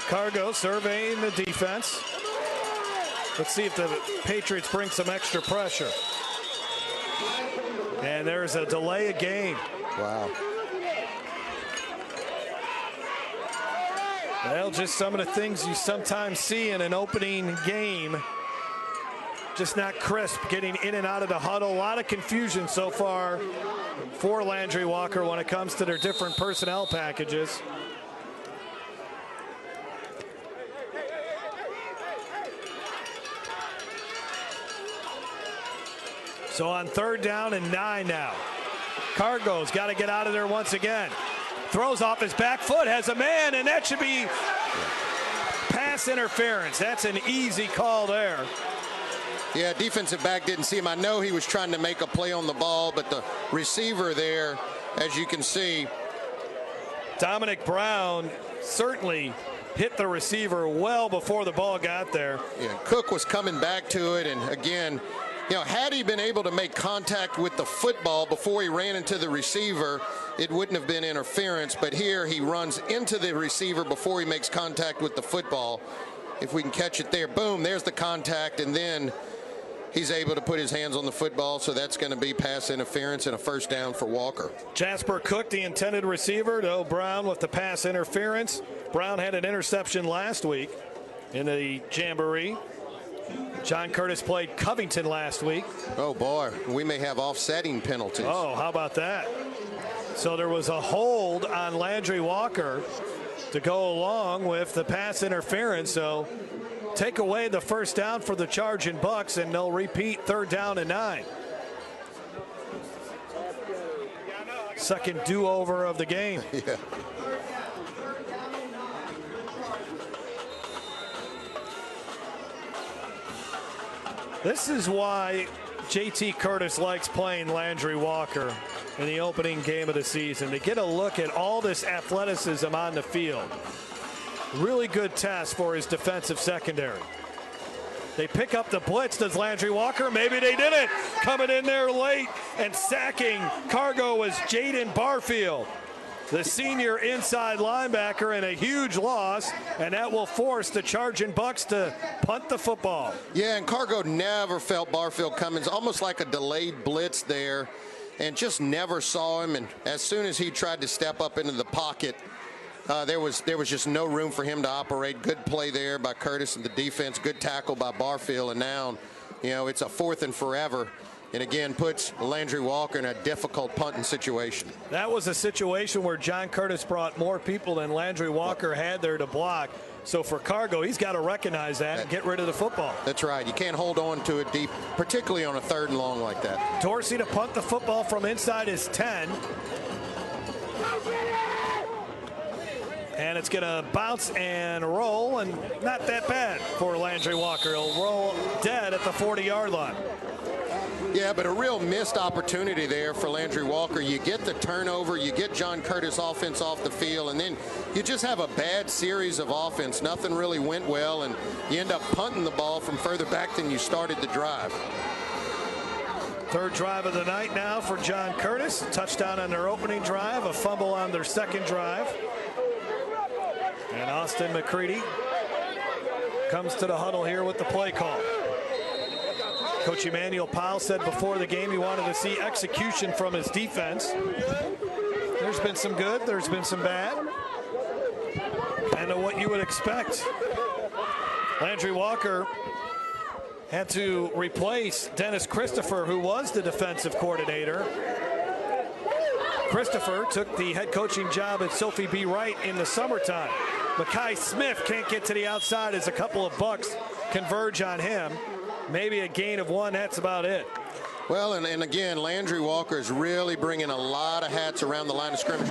Cargo surveying the defense. Let's see if the Patriots bring some extra pressure. And there's a delay of game. Wow. Well, just some of the things you sometimes see in an opening game. Just not crisp, getting in and out of the huddle. A lot of confusion so far for Landry Walker when it comes to their different personnel packages. So on third down and 9 now. Cargo's got to get out of there once again. Throws off his back foot, has a man, and that should be pass interference. That's an easy call there. Yeah, defensive back didn't see him. I know he was trying to make a play on the ball, but the receiver there, as you can see. Dominic Brown certainly hit the receiver well before the ball got there. Yeah, Cook was coming back to it, and again, you know, had he been able to make contact with the football before he ran into the receiver, it wouldn't have been interference. But here he runs into the receiver before he makes contact with the football. If we can catch it there, boom, there's the contact, and then he's able to put his hands on the football, so that's going to be pass interference and a first down for Walker. Jasper Cook, the intended receiver, to Brown with the pass interference. Brown had an interception last week in the Jamboree. John Curtis played Covington last week. Oh, boy, we may have offsetting penalties. Oh, how about that? So there was a hold on Landry Walker to go along with the pass interference. So take away the first down for the Charging Bucks, and they'll repeat third down and 9. Second do-over of the game. Yeah. This is why JT Curtis likes playing Landry Walker in the opening game of the season, to get a look at all this athleticism on the field. Really good test for his defensive secondary. They pick up the blitz. Does Landry Walker? Maybe they didn't. Coming in there late and sacking Cargo was Jaden Barfield, the senior inside linebacker, and a huge loss, and that will force the Charging Bucks to punt the football. Yeah, and Cargo never felt Barfield coming. It's almost like a delayed blitz there, and just never saw him. And as soon as he tried to step up into the pocket, there was just no room for him to operate. Good play there by Curtis and the defense. Good tackle by Barfield, and now, you know, it's a 4th and forever. And again, puts Landry Walker in a difficult punting situation. That was a situation where John Curtis brought more people than Landry Walker had there to block. So for Cargo, he's got to recognize that and get rid of the football. That's right. You can't hold on to it deep, particularly on a 3rd and long like that. Dorsey to punt the football from inside his 10. And it's going to bounce and roll, and not that bad for Landry Walker. He'll roll dead at the 40-yard line. Yeah, but a real missed opportunity there for Landry Walker. You get the turnover, you get John Curtis offense off the field, and then you just have a bad series of offense. Nothing really went well, and you end up punting the ball from further back than you started the drive. Third drive of the night now for John Curtis. Touchdown on their opening drive, a fumble on their second drive. And Austin McCready comes to the huddle here with the play call. Coach Emmanuel Powell said before the game he wanted to see execution from his defense. There's been some good, there's been some bad. And what you would expect. Landry Walker had to replace Dennis Christopher, who was the defensive coordinator. Christopher took the head coaching job at Sophie B. Wright in the summertime. Mekhi Smith can't get to the outside as a couple of bucks converge on him. Maybe a gain of 1, that's about it. Well, and again, Landry Walker is really bringing a lot of hats around the line of scrimmage.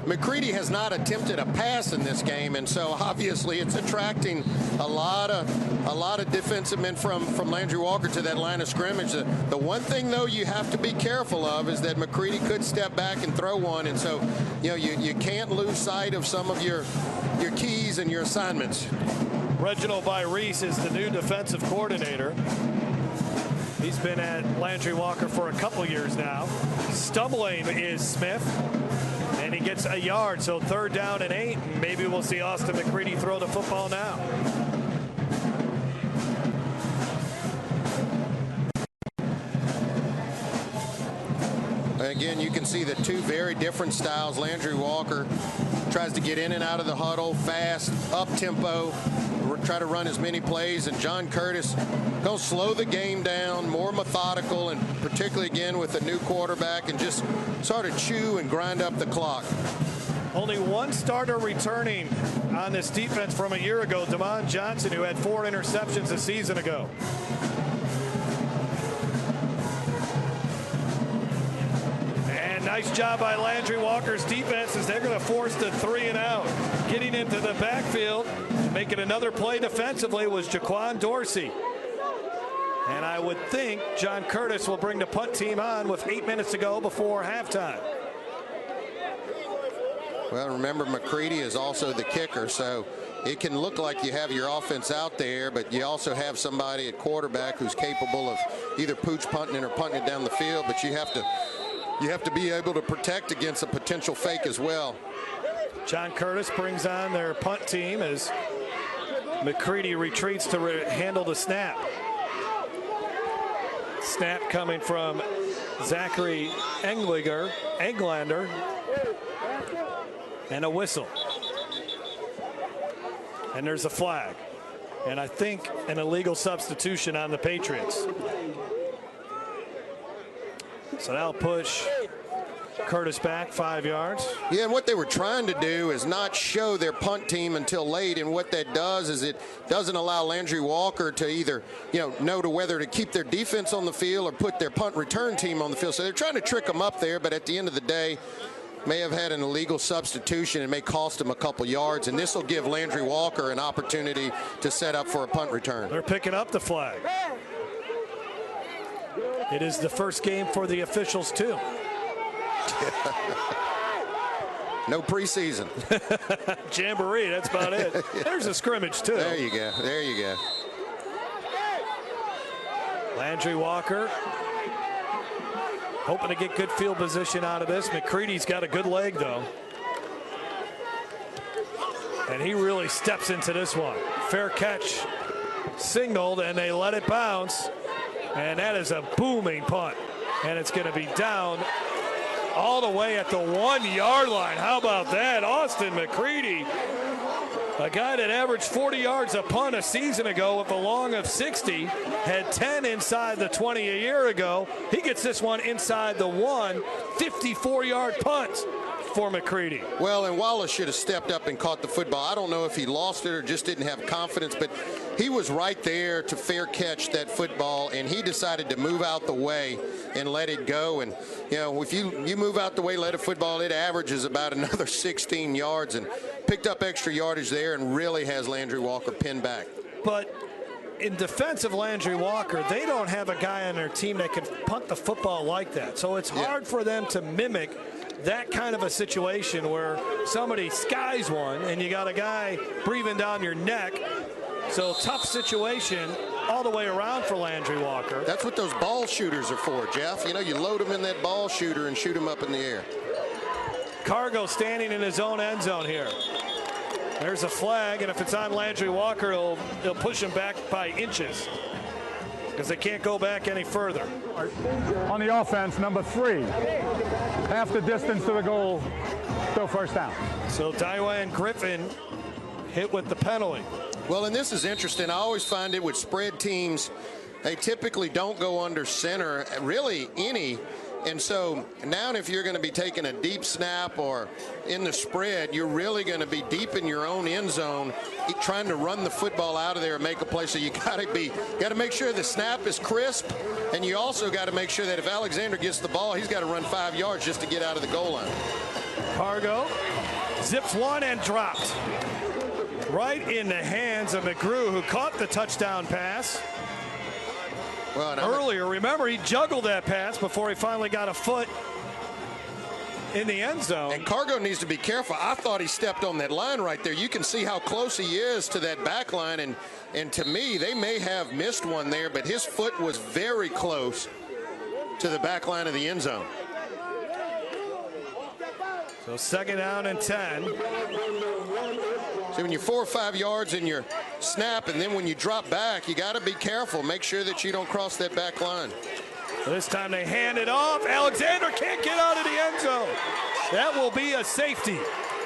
McCready has not attempted a pass in this game, and so obviously it's attracting a lot of defensive men from Landry Walker to that line of scrimmage. The one thing, though, you have to be careful of is that McCready could step back and throw one, and so you can't lose sight of some of your keys and your assignments. Reginald Byreese is the new defensive coordinator. He's been at Landry Walker for a couple years now. Stumbling is Smith, and he gets a yard, so 3rd down and 8. Maybe we'll see Austin McCready throw the football now. Again, you can see the two very different styles. Landry Walker tries to get in and out of the huddle fast, up-tempo, try to run as many plays, and John Curtis going to slow the game down, more methodical, and particularly again with a new quarterback, and just sort of chew and grind up the clock. Only one starter returning on this defense from a year ago, Damon Johnson, who had 4 interceptions a season ago. And nice job by Landry Walker's defense as they're going to force the 3 and out. Getting into the backfield, making another play defensively was Jaquan Dorsey. And I would think John Curtis will bring the punt team on with 8 minutes to go before halftime. Well, remember, McCready is also the kicker, so it can look like you have your offense out there, but you also have somebody at quarterback who's capable of either pooch punting it or punting it down the field, but you have to be able to protect against a potential fake as well. John Curtis brings on their punt team as McCready retreats to handle the snap. Snap coming from Zachary Englander. And a whistle. And there's a flag. And I think an illegal substitution on the Patriots. So that'll push Curtis back 5 yards. Yeah, and what they were trying to do is not show their punt team until late, and what that does is it doesn't allow Landry Walker to either, know to whether to keep their defense on the field or put their punt return team on the field. So they're trying to trick them up there, but at the end of the day, may have had an illegal substitution and may cost him a couple yards, and this will give Landry Walker an opportunity to set up for a punt return. They're picking up the flag. It is the first game for the officials too. No preseason. Jamboree, that's about it. Yeah. There's a scrimmage too. There you go. There you go. Landry Walker hoping to get good field position out of this. McCready's got a good leg, though. And he really steps into this one. Fair catch signaled, and they let it bounce. And that is a booming punt. And it's going to be down all the way at the 1 yard line. How about that? Austin McCready, a guy that averaged 40 yards a punt a season ago with a long of 60, had 10 inside the 20 a year ago. He gets this one inside the 1, 54-yard punt for McCready. Well, and Wallace should have stepped up and caught the football. I don't know if he lost it or just didn't have confidence, but he was right there to fair catch that football, and he decided to move out the way and let it go. And, if you move out the way, let a football, it averages about another 16 yards, and picked up extra yardage there and really has Landry Walker pinned back. But in defense of Landry Walker, they don't have a guy on their team that can punt the football like that. So it's hard for them to mimic that kind of a situation where somebody skies one and you got a guy breathing down your neck. So tough situation all the way around for Landry Walker. That's what those ball shooters are for, Jeff. You load them in that ball shooter and shoot them up in the air. Cargo standing in his own end zone here. There's a flag, and if it's on Landry Walker, it'll push him back by inches because they can't go back any further. On the offense, number 3. Half the distance to the goal, still first down. So Daiwan Griffin hit with the penalty. Well, and this is interesting. I always find it with spread teams, they typically don't go under center, really any. And so now if you're going to be taking a deep snap or in the spread, you're really going to be deep in your own end zone trying to run the football out of there and make a play. So you got to make sure the snap is crisp, and you also got to make sure that if Alexander gets the ball, he's got to run 5 yards just to get out of the goal line. Cargo zips one and dropped right in the hands of McGrew, who caught the touchdown pass. Well, earlier, remember, he juggled that pass before he finally got a foot in the end zone. And Cargo needs to be careful. I thought he stepped on that line right there. You can see how close he is to that back line. And to me, they may have missed one there, but his foot was very close to the back line of the end zone. So 2nd down and 10. See, when you're 4 or 5 yards in your snap, and then when you drop back, you got to be careful. Make sure that you don't cross that back line. This time they hand it off. Alexander can't get out of the end zone. That will be a safety.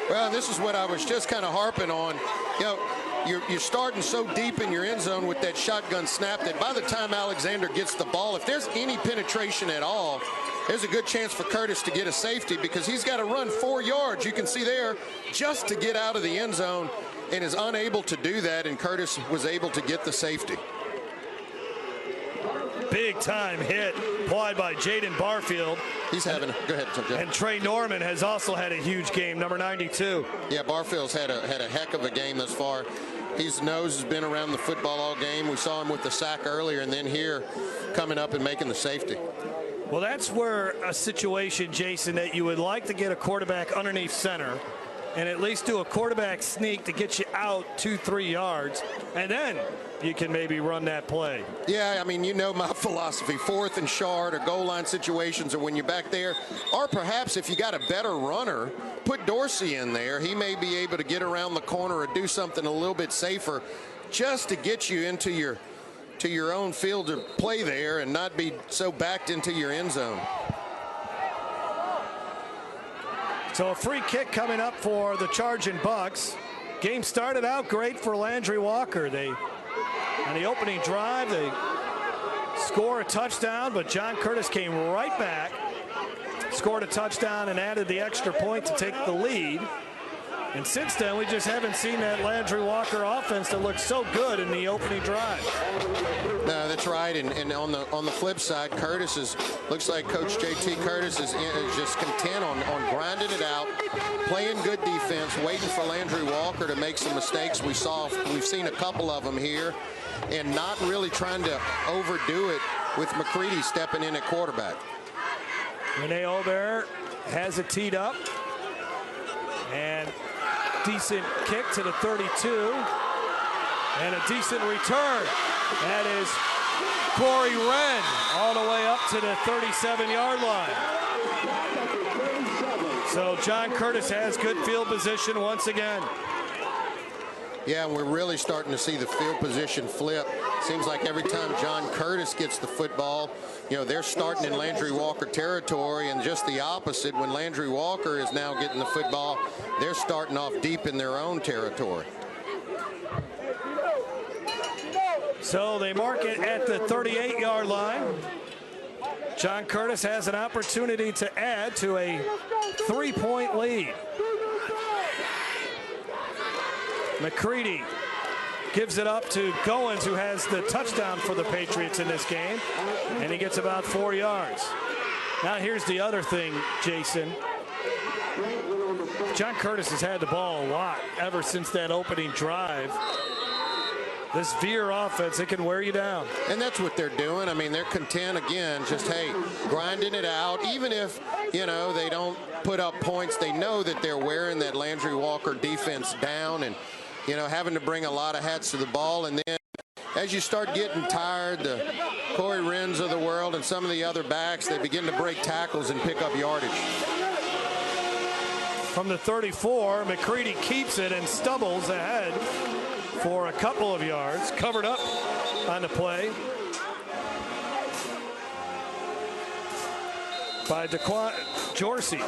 Well, this is what I was just kind of harping on. You know, you're starting so deep in your end zone with that shotgun snap that by the time Alexander gets the ball, if there's any penetration at all, there's a good chance for Curtis to get a safety because he's got to run 4 yards, you can see there, just to get out of the end zone, and is unable to do that, and Curtis was able to get the safety. Big time hit applied by Jaden Barfield. He's having go ahead, Jeff. And Trey Norman has also had a huge game, number 92. Yeah, Barfield's had a heck of a game thus far. His nose has been around the football all game. We saw him with the sack earlier, and then here coming up and making the safety. Well, that's where a situation, Jason, that you would like to get a quarterback underneath center and at least do a quarterback sneak to get you out 2-3 yards, and then you can maybe run that play. Yeah, I mean, you know my philosophy. 4th and short or goal line situations, or when you're back there, or perhaps if you got a better runner, put Dorsey in there. He may be able to get around the corner or do something a little bit safer just to get you into your own field to play there and not be so backed into your end zone. So a free kick coming up for the Charging Bucks. Game started out great for Landry Walker. On the opening drive, they score a touchdown, but John Curtis came right back, scored a touchdown, and added the extra point to take the lead. And since then, we just haven't seen that Landry Walker offense that looked so good in the opening drive. No, that's right. And on the flip side, looks like Coach J.T. Curtis is just content on grinding it out, playing good defense, waiting for Landry Walker to make some mistakes. We've seen a couple of them here, and not really trying to overdo it with McCready stepping in at quarterback. Rene Aubert has it teed up, and decent kick to the 32, and a decent return. That is Corey Wren all the way up to the 37-yard line. So John Curtis has good field position once again. Yeah, and we're really starting to see the field position flip. Seems like every time John Curtis gets the football, you know, they're starting in Landry Walker territory, and just the opposite, when Landry Walker is now getting the football, they're starting off deep in their own territory. So they mark it at the 38-yard line. John Curtis has an opportunity to add to a 3-point lead. McCready gives it up to Goins, who has the touchdown for the Patriots in this game, and he gets about 4 yards. Now here's the other thing, Jason. John Curtis has had the ball a lot ever since that opening drive. This Veer offense, it can wear you down. And that's what they're doing. I mean, they're content, again, just, hey, grinding it out. Even if, you know, they don't put up points, they know that they're wearing that Landry Walker defense down and, you know, having to bring a lot of hats to the ball. And then as you start getting tired, the Corey Wrens of the world and some of the other backs, they begin to break tackles and pick up yardage. from the 34. McCready keeps it and stumbles ahead for a couple of yards. Covered up on the play by Daquan Jorsey.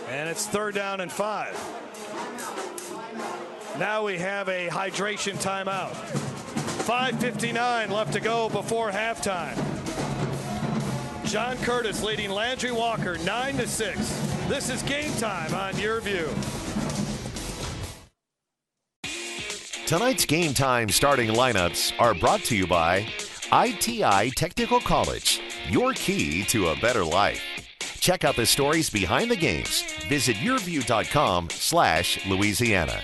And it's 3rd down and 5. Now we have a hydration timeout. 5:59 left to go before halftime. John Curtis leading Landry Walker 9-6. This is Game Time on YurView. Tonight's Game Time starting lineups are brought to you by ITI Technical College, your key to a better life. Check out the stories behind the games. Visit yourview.com/Louisiana.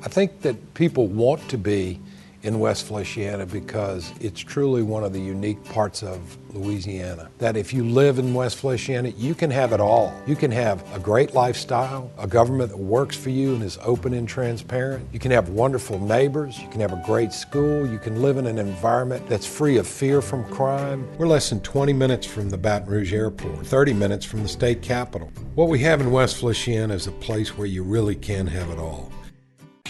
I think that people want to be in West Feliciana because it's truly one of the unique parts of Louisiana. That if you live in West Feliciana, you can have it all. You can have a great lifestyle, a government that works for you and is open and transparent. You can have wonderful neighbors. You can have a great school. You can live in an environment that's free of fear from crime. We're less than 20 minutes from the Baton Rouge Airport, 30 minutes from the state capitol. What we have in West Feliciana is a place where you really can have it all.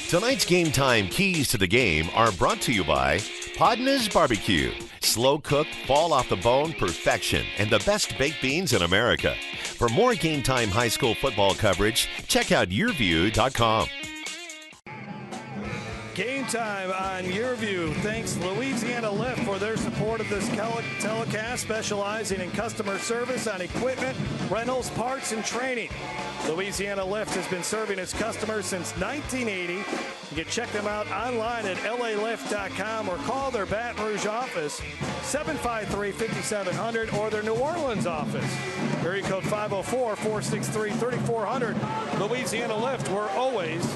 Tonight's Game Time keys to the game are brought to you by Podna's Barbecue. Slow cooked, fall off the bone perfection and the best baked beans in America. For more Game Time high school football coverage, check out yourview.com. Game Time on YurView. Thanks Louisiana Lift for their support of this telecast, specializing in customer service on equipment, rentals, parts, and training. Louisiana Lift has been serving its customers since 1980. You can check them out online at lalift.com or call their Baton Rouge office, 753-5700, or their New Orleans office, area code 504-463-3400. Louisiana Lift, we're always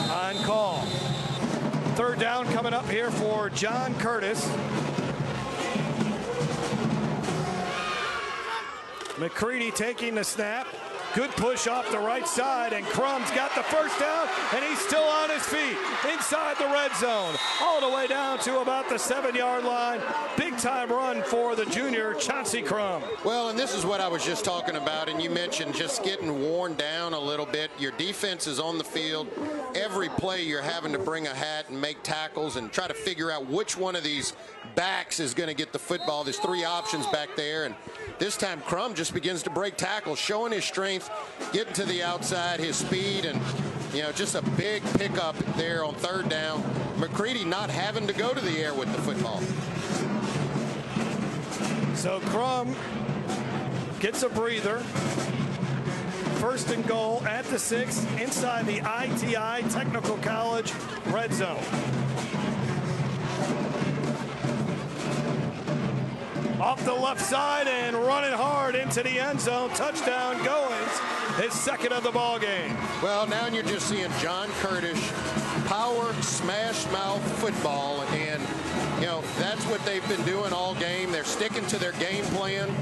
on call. 3rd down coming up here for John Curtis. McCready taking the snap. Good push off the right side, and Crum's got the 1st down, and he's still on his feet inside the red zone, all the way down to about the 7-yard line. Big time run for the junior, Chauncey Crum. Well, and this is what I was just talking about, and you mentioned just getting worn down a little bit. Your defense is on the field. Every play you're having to bring a hat and make tackles and try to figure out which one of these backs is going to get the football. There's 3 options back there, and this time Crum just begins to break tackles, showing his strength, getting to the outside, his speed, and just a big pickup there on 3rd down. McCready not having to go to the air with the football. So Crum gets a breather. 1st and goal at the 6 inside the ITI Technical College red zone. Off the left side and running hard into the end zone. Touchdown Goins, his 2nd of the ball game. Well, now you're just seeing John Curtis power smash mouth football, and that's what they've been doing all game. They're sticking to their game plan.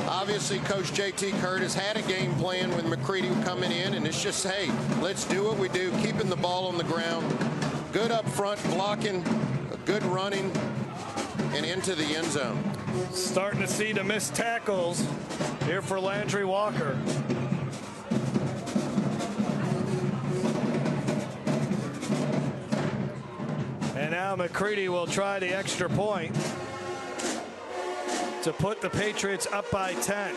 Obviously, Coach J.T. Curtis had a game plan with McCready coming in, and it's just, hey, let's do what we do, keeping the ball on the ground. Good up front blocking, good running, and into the end zone. Starting to see the missed tackles here for Landry Walker. And now McCready will try the extra point to put the Patriots up by 10.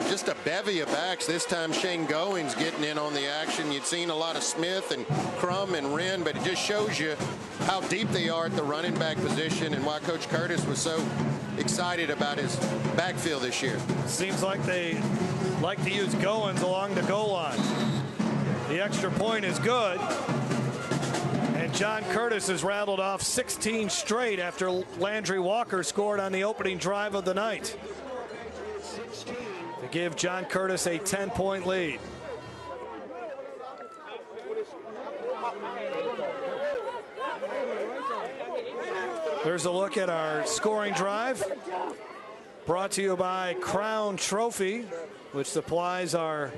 Just a bevy of backs. This time Shane Goins getting in on the action. You'd seen a lot of Smith and Crum and Wren, but it just shows you how deep they are at the running back position and why Coach Curtis was so excited about his backfield this year. Seems like they like to use Goins along the goal line. The extra point is good. And John Curtis has rattled off 16 straight after Landry Walker scored on the opening drive of the night to give John Curtis a 10-point lead. There's a look at our scoring drive, brought to you by Crown Trophy, which supplies our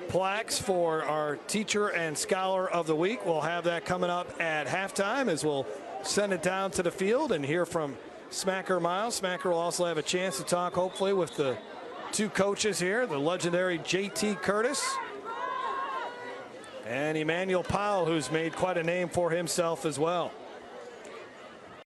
plaques for our Teacher and Scholar of the Week. We'll have that coming up at halftime as we'll send it down to the field and hear from Smacker Miles. Smacker will also have a chance to talk, hopefully, with the two coaches here, the legendary J.T. Curtis and Emmanuel Powell, who's made quite a name for himself as well.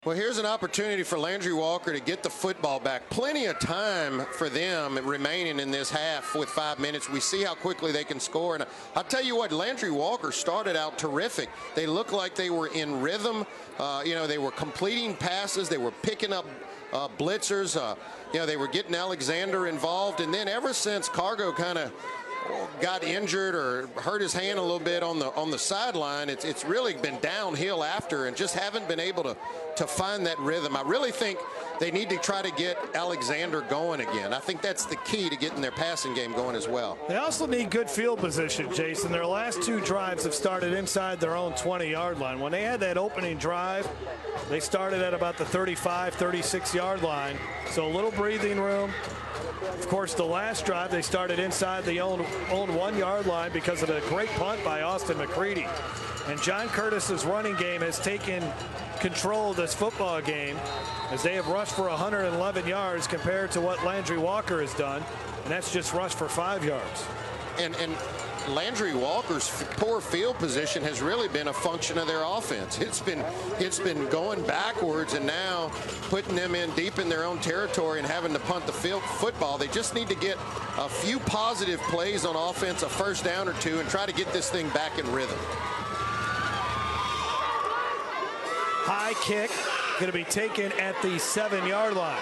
Well, here's an opportunity for Landry Walker to get the football back. Plenty of time for them remaining in this half with 5 minutes. We see how quickly they can score. And I'll tell you what, Landry Walker started out terrific. They looked like they were in rhythm. They were completing passes. They were picking up blitzers. They were getting Alexander involved. And then ever since Cargo kind of got injured or hurt his hand a little bit on the sideline, it's really been downhill after, and just haven't been able to find that rhythm. I really think they need to try to get Alexander going again. I think that's the key to getting their passing game going as well. They also need good field position, Jason. Their last two drives have started inside their own 20-yard line. When they had that opening drive, they started at about the 35, 36-yard line, so a little breathing room. Of course, the last drive, they started inside the own 1-yard line because of a great punt by Austin McCready. And John Curtis's running game has taken control of this football game, as they have rushed for 111 yards compared to what Landry Walker has done, and that's just rushed for 5 yards. And Landry Walker's poor field position has really been a function of their offense. It's been going backwards, and now putting them in deep in their own territory and having to punt the football. They just need to get a few positive plays on offense, a first down or two, and try to get this thing back in rhythm. High kick going to be taken at the 7-yard line.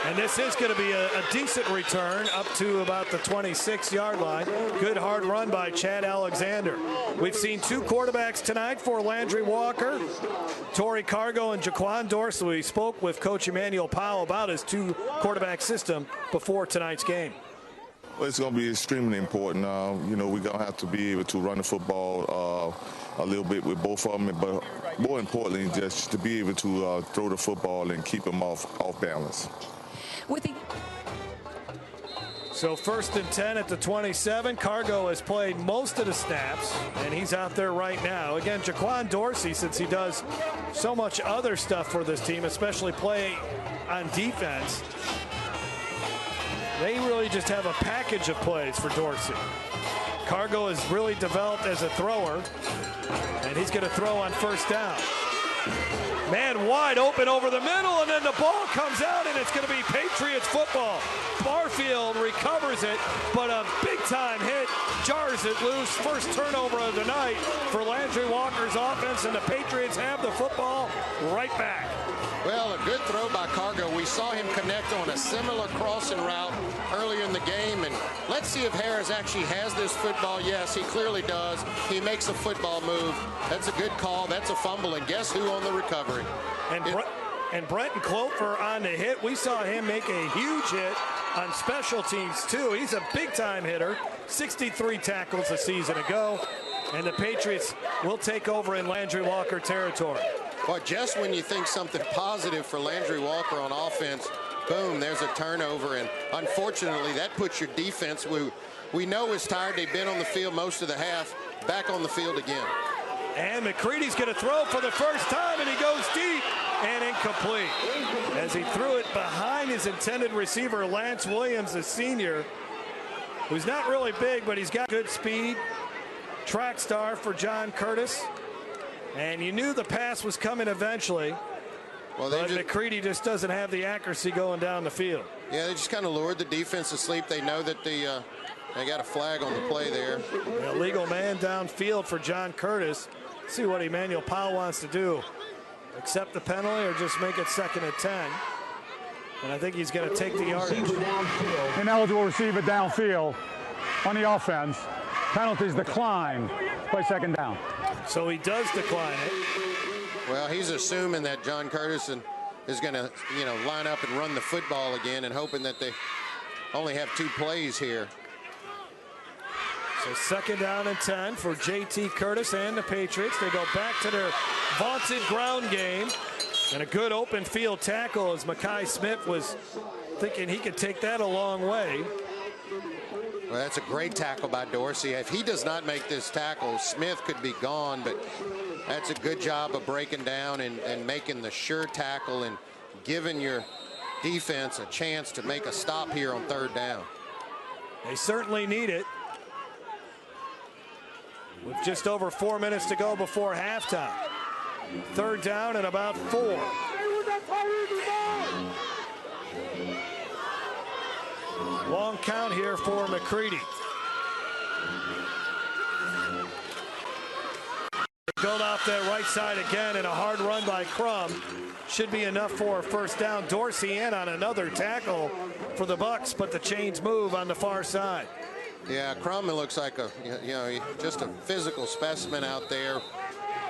And this is going to be a decent return up to about the 26-yard line. Good hard run by Chad Alexander. We've seen two quarterbacks tonight for Landry Walker, Torrey Cargo and Jaquan Dorsey. We spoke with Coach Emmanuel Powell about his two quarterback system before tonight's game. Well, it's going to be extremely important. We're going to have to be able to run the football a little bit with both of them, but more importantly, just to be able to throw the football and keep them off balance. So 1st and 10 at the 27. Cargo has played most of the snaps, and he's out there right now. Again, Jaquan Dorsey, since he does so much other stuff for this team, especially play on defense, they really just have a package of plays for Dorsey. Cargo has really developed as a thrower, and he's going to throw on first down. Man wide open over the middle, and then the ball comes out, and it's going to be Patriots football. Barfield recovers it, but a big-time hit jars it loose. First turnover of the night for Landry Walker's offense, and the Patriots have the football right back. Well, a good throw by Cargo. We saw him connect on a similar crossing route earlier in the game, and let's see if Harris actually has this football. Yes, he clearly does. He makes a football move. That's a good call. That's a fumble, and guess who on the recovery? And Brenton Clover on the hit. We saw him make a huge hit on special teams, too. He's a big-time hitter. 63 tackles a season ago, and the Patriots will take over in Landry Walker territory. Well, just when you think something positive for Landry Walker on offense, boom, there's a turnover. And unfortunately, that puts your defense, we know is tired. They've been on the field most of the half, back on the field again. And McCready's going to throw for the first time, and he goes deep and incomplete. As he threw it behind his intended receiver, Lance Williams, the senior, who's not really big, but he's got good speed. Track star for John Curtis. And you knew the pass was coming eventually. Well, but McCready just doesn't have the accuracy going down the field. Yeah, they just kind of lured the defense to sleep. They know that they got a flag on the play there. Illegal man downfield for John Curtis. Let's see what Emmanuel Powell wants to do. Accept the penalty or just make it 2nd and 10. And I think he's going to take the yardage. Ineligible receiver downfield on the offense. Penalties declined. Play 2nd down. So he does decline it. Well, he's assuming that John Curtis is going to, line up and run the football again, and hoping that they only have 2 plays here. So 2nd down and 10 for J.T. Curtis and the Patriots. They go back to their vaunted ground game, and a good open field tackle as Mekhi Smith was thinking he could take that a long way. Well, that's a great tackle by Dorsey. If he does not make this tackle, Smith could be gone, but That's a good job of breaking down and making the sure tackle and giving your defense a chance to make a stop here on 3rd down. They certainly need it. With just over 4 minutes to go before halftime. 3rd down and about 4. Long count here for McCready. Build off that right side again, and a hard run by Crum should be enough for a 1st down. Dorsey in on another tackle for the Bucks, but the chains move on the far side. Yeah, Crum looks like just a physical specimen out there.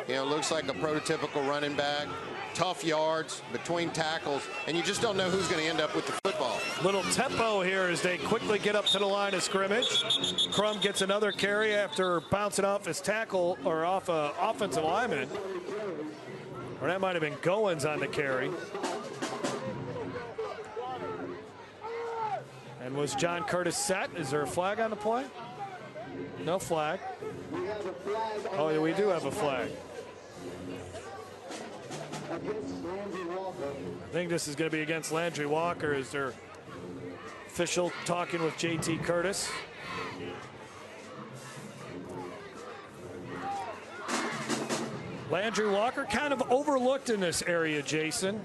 Looks like a prototypical running back. Tough yards between tackles, and you just don't know who's going to end up with the football. Little tempo here as they quickly get up to the line of scrimmage. Crum gets another carry after bouncing off his tackle or off an offensive lineman. Or that might have been Goins on the carry. And was John Curtis set? Is there a flag on the play? No flag. Oh, yeah, we do have a flag. I think this is going to be against Landry Walker as their official talking with JT Curtis. Landry Walker kind of overlooked in this area, Jason.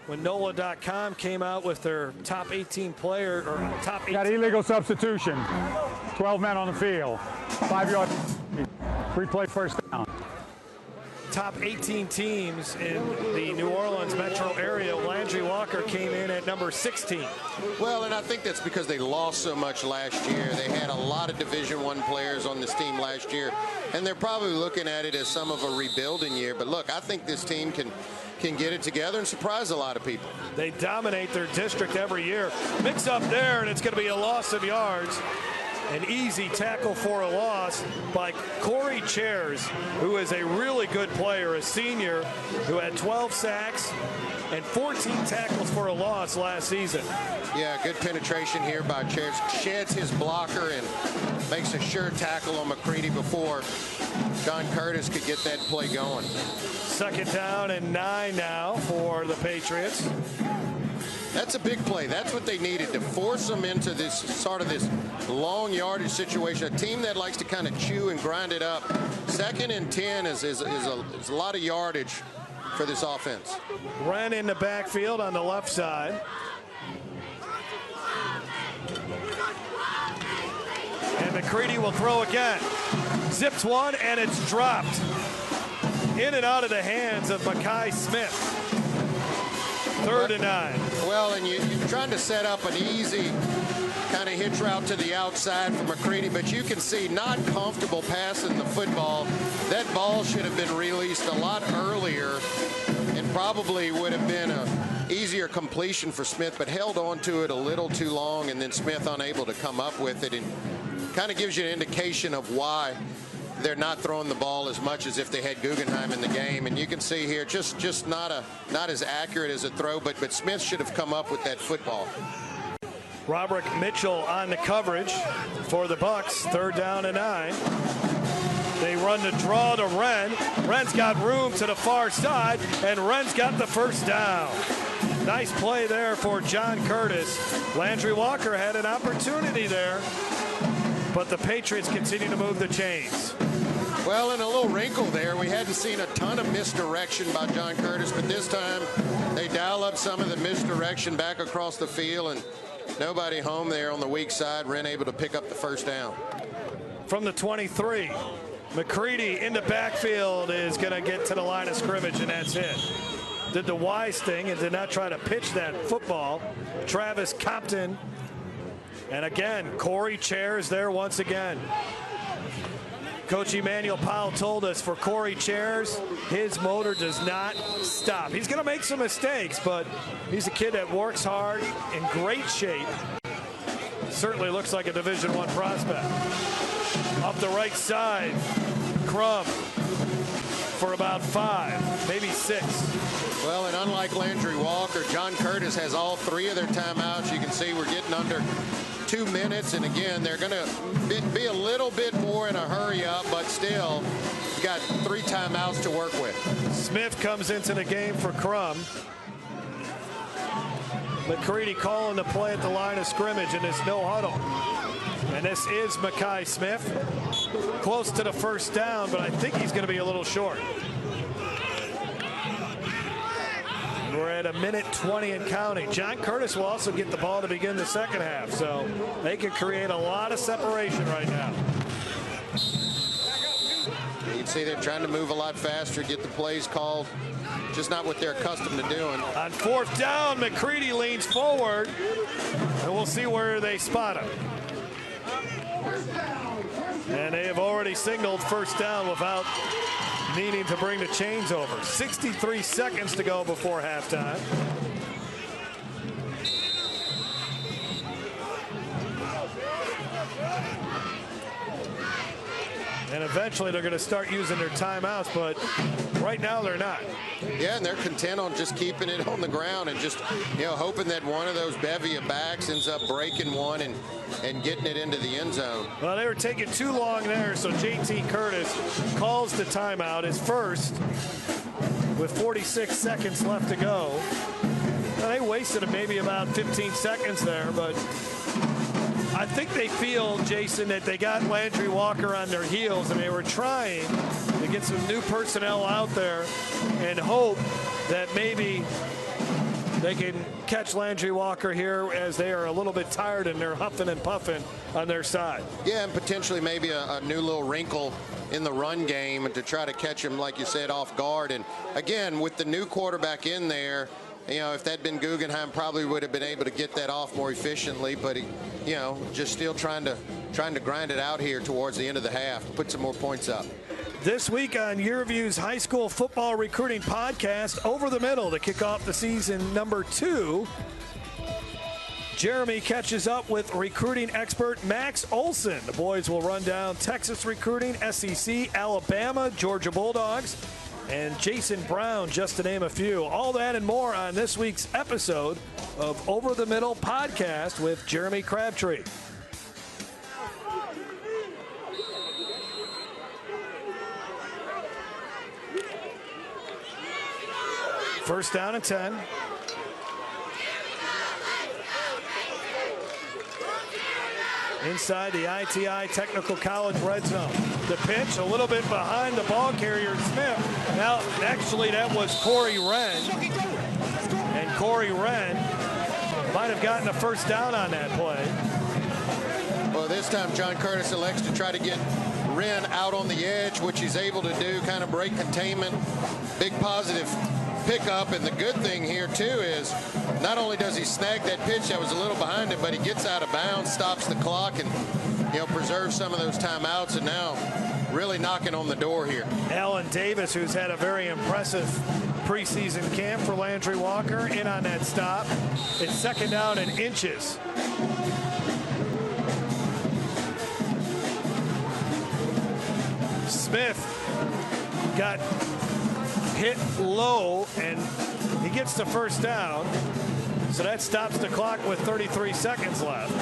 When NOLA.com came out with their top 18 player or top 18. Got illegal substitution. 12 men on the field. 5-yard. Replay 1st down. Top 18 teams in the New Orleans metro area. Landry Walker came in at number 16. Well, and I think that's because they lost so much last year. They had a lot of Division I players on this team last year, and they're probably looking at it as some of a rebuilding year. But look, I think this team can get it together and surprise a lot of people. They dominate their district every year. Mix up there, and it's going to be a loss of yards. An easy tackle for a loss by Corey Chairs, who is a really good player, a senior who had 12 sacks and 14 tackles for a loss last season. Yeah, good penetration here by Chairs. Sheds his blocker and makes a sure tackle on McCready before John Curtis could get that play going. 2nd down and 9 now for the Patriots. That's a big play. That's what they needed to force them into this sort of this long yardage situation. A team that likes to kind of chew and grind it up. 2nd and 10 is a lot of yardage for this offense. Ran in the backfield on the left side. And McCready will throw again. Zips one, and it's dropped. In and out of the hands of Mekhi Smith. 3rd and 9. Well, and you're trying to set up an easy kind of hitch route to the outside for McCready, but you can see not comfortable passing the football. That ball should have been released a lot earlier and probably would have been a easier completion for Smith, but held on to it a little too long, and then Smith unable to come up with it, and kind of gives you an indication of why they're not throwing the ball as much as if they had Guggenheim in the game. And you can see here just not as accurate as a throw, but Smith should have come up with that football. Roderick Mitchell on the coverage for the Bucks. 3rd down and 9. They run the draw to Wren. Wren's got room to the far side, and Wren's got the 1st down. Nice play there for John Curtis. Landry Walker had an opportunity there, but the Patriots continue to move the chains. Well, in a little wrinkle there, we hadn't seen a ton of misdirection by John Curtis, but this time they dial up some of the misdirection back across the field, and nobody home there on the weak side. Wren able to pick up the 1st down. From the 23, McCready in the backfield is going to get to the line of scrimmage, and that's it. Did the wise thing and did not try to pitch that football. Travis Compton. And again, Corey Chairs there once again. Coach Emmanuel Powell told us for Corey Chairs, his motor does not stop. He's going to make some mistakes, but he's a kid that works hard, in great shape. Certainly looks like a Division I prospect. Up the right side, Crum for about 5, maybe 6. Well, and unlike Landry Walker, John Curtis has all 3 of their timeouts. You can see we're getting under 2 minutes, and again, they're going to be a little bit more in a hurry up, but still got 3 timeouts to work with. Smith comes into the game for Crum. McCready calling the play at the line of scrimmage in this no huddle. And this is Mekhi Smith. Close to the first down, but I think he's going to be a little short. We're at 1:20 and counting. John Curtis will also get the ball to begin the second half, so they can create a lot of separation right now. You can see they're trying to move a lot faster, get the plays called, just not what they're accustomed to doing. On 4th down, McCready leans forward, and we'll see where they spot him. And they have already signaled first down without needing to bring the chains over. 63 seconds to go before halftime. And eventually they're going to start using their timeouts, but right now they're not. Yeah, and they're content on just keeping it on the ground and just, hoping that one of those bevy of backs ends up breaking one and getting it into the end zone. Well, they were taking too long there, so JT Curtis calls the timeout, his first, with 46 seconds left to go. Well, they wasted maybe about 15 seconds there, but I think they feel, Jason, that they got Landry Walker on their heels, and they were trying to get some new personnel out there and hope that maybe they can catch Landry Walker here as they are a little bit tired and they're huffing and puffing on their side. Yeah, and potentially maybe a new little wrinkle in the run game to try to catch him, like you said, off guard. And again, with the new quarterback in there, if that'd been Guggenheim, probably would have been able to get that off more efficiently, but he, just still trying to grind it out here towards the end of the half, put some more points up. This week on YurView's high school football recruiting podcast, Over the Middle, to kick off the season number 2. Jeremy catches up with recruiting expert Max Olson. The boys will run down Texas recruiting, SEC, Alabama, Georgia Bulldogs, and Jason Brown, just to name a few. All that and more on this week's episode of Over the Middle podcast with Jeremy Crabtree. First down and 10. Inside the ITI Technical College red zone. The pitch a little bit behind the ball carrier, Smith. Now, actually, that was Corey Wren. And Corey Wren might have gotten a first down on that play. Well, this time John Curtis elects to try to get Wren out on the edge, which he's able to do, kind of break containment. Big positive pickup, and the good thing here too is not only does he snag that pitch that was a little behind him, but he gets out of bounds, stops the clock, and preserves some of those timeouts, and now really knocking on the door here. Alan Davis, who's had a very impressive preseason camp for Landry Walker, in on that stop. It's second down and inches. Smith got hit low, and he gets the first down. So that stops the clock with 33 seconds left.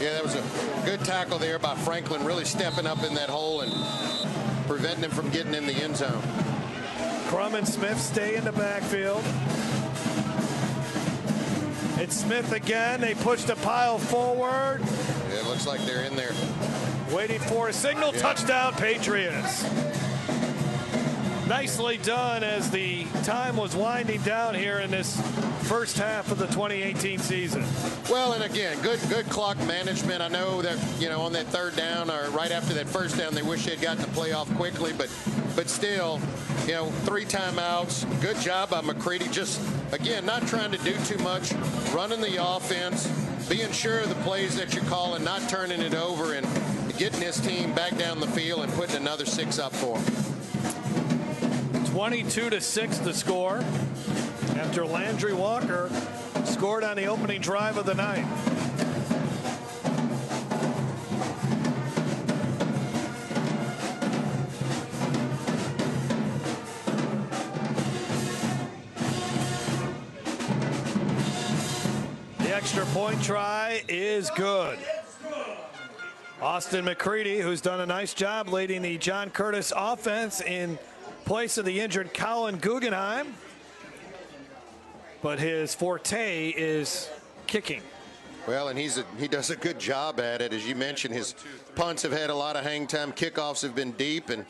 Yeah, that was a good tackle there by Franklin, really stepping up in that hole and preventing him from getting in the end zone. Crum and Smith stay in the backfield. It's Smith again. They push the pile forward. Yeah, it looks like they're in there. Waiting for a signal. Yeah. Touchdown, Patriots. Nicely done as the time was winding down here in this first half of the 2018 season. Well, and again, good clock management. I know that, on that third down or right after that first down, they wish they'd gotten the play off quickly, but still, 3 timeouts. Good job by McCready. Just, again, not trying to do too much, running the offense, being sure of the plays that you're calling, not turning it over, and getting his team back down the field and putting another 6 up for him. 22-6 the score after Landry Walker scored on the opening drive of the night. The extra point try is good. Austin McCready, who's done a nice job leading the John Curtis offense in place of the injured Colin Guggenheim. But his forte is kicking. Well, and he does a good job at it. As you mentioned, his punts have had a lot of hang time. Kickoffs have been deep, and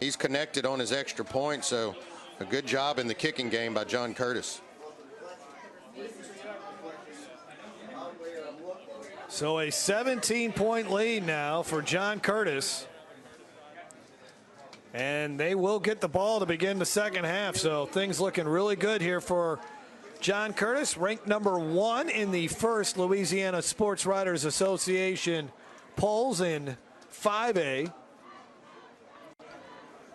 he's connected on his extra point. So a good job in the kicking game by John Curtis. So a 17-point lead now for John Curtis. And they will get the ball to begin the second half. So things looking really good here for John Curtis, ranked number 1 in the first Louisiana Sports Writers Association polls in 5A. I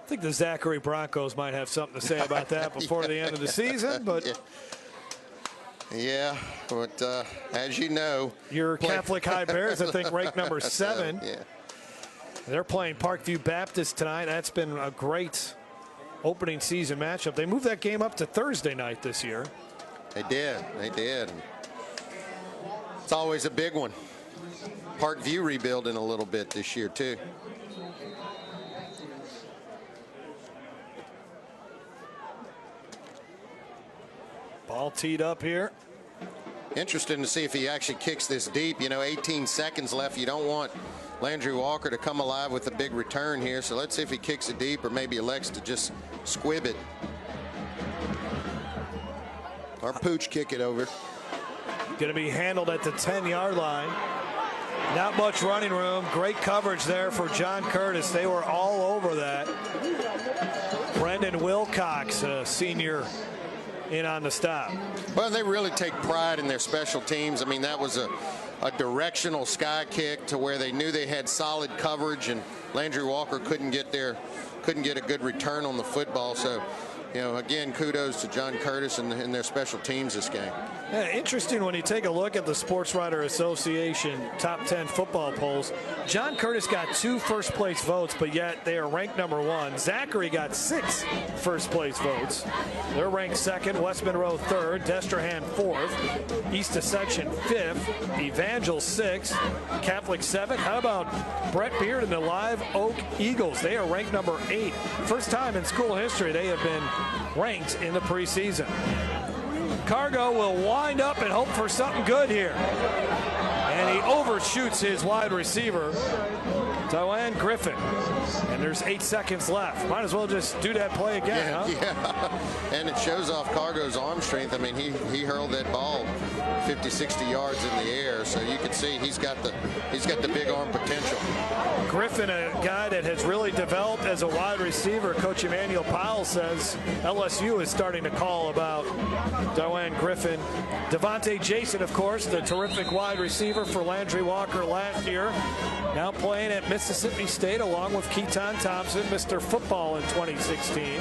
think the Zachary Broncos might have something to say about that before the end of the season, but yeah, but as you know, your Catholic High Bears, I think, ranked number 7. Yeah. They're playing Parkview Baptist tonight. That's been a great opening season matchup. They moved that game up to Thursday night this year. They did. They did. It's always a big one. Parkview rebuilding a little bit this year, too. Ball teed up here. Interesting to see if he actually kicks this deep. You know, 18 seconds left. You don't want Landry Walker to come alive with a big return here. So let's see if he kicks it deep or maybe elects to just squib it. Or pooch kick it over. Going to be handled at the 10-yard line. Not much running room. Great coverage there for John Curtis. They were all over that. Brendan Wilcox, a senior, in on the stop. Well, they really take pride in their special teams. I mean, that was a directional sky kick to where they knew they had solid coverage, and Landry Walker couldn't get a good return on the football. So, you know, again, kudos to John Curtis and their special teams this game. Yeah, interesting when you take a look at the Sports Writer Association top 10 football polls. John Curtis got 2 first-place votes, but yet they are ranked number 1. Zachary got 6 first-place votes. They're ranked 2nd. West Monroe 3rd. Destrehan 4th. East Ascension 5th. Evangel 6th. Catholic 7th. How about Brett Beard and the Live Oak Eagles? They are ranked number 8. First time in school history they have been ranked in the preseason. Cargo will wind up and hope for something good here. And he overshoots his wide receiver, Dwayne Griffin. And there's 8 seconds left. Might as well just do that play again, huh? Yeah, and it shows off Cargo's arm strength. I mean, he hurled that ball 50, 60 yards in the air, so you can see he's got the big arm potential. Griffin, a guy that has really developed as a wide receiver. Coach Emmanuel Powell says LSU is starting to call about Dwayne Griffin. Devontae Jason, of course, the terrific wide receiver for Landry Walker last year. Now playing at Mississippi State along with Keaton Thompson, Mr. Football in 2016.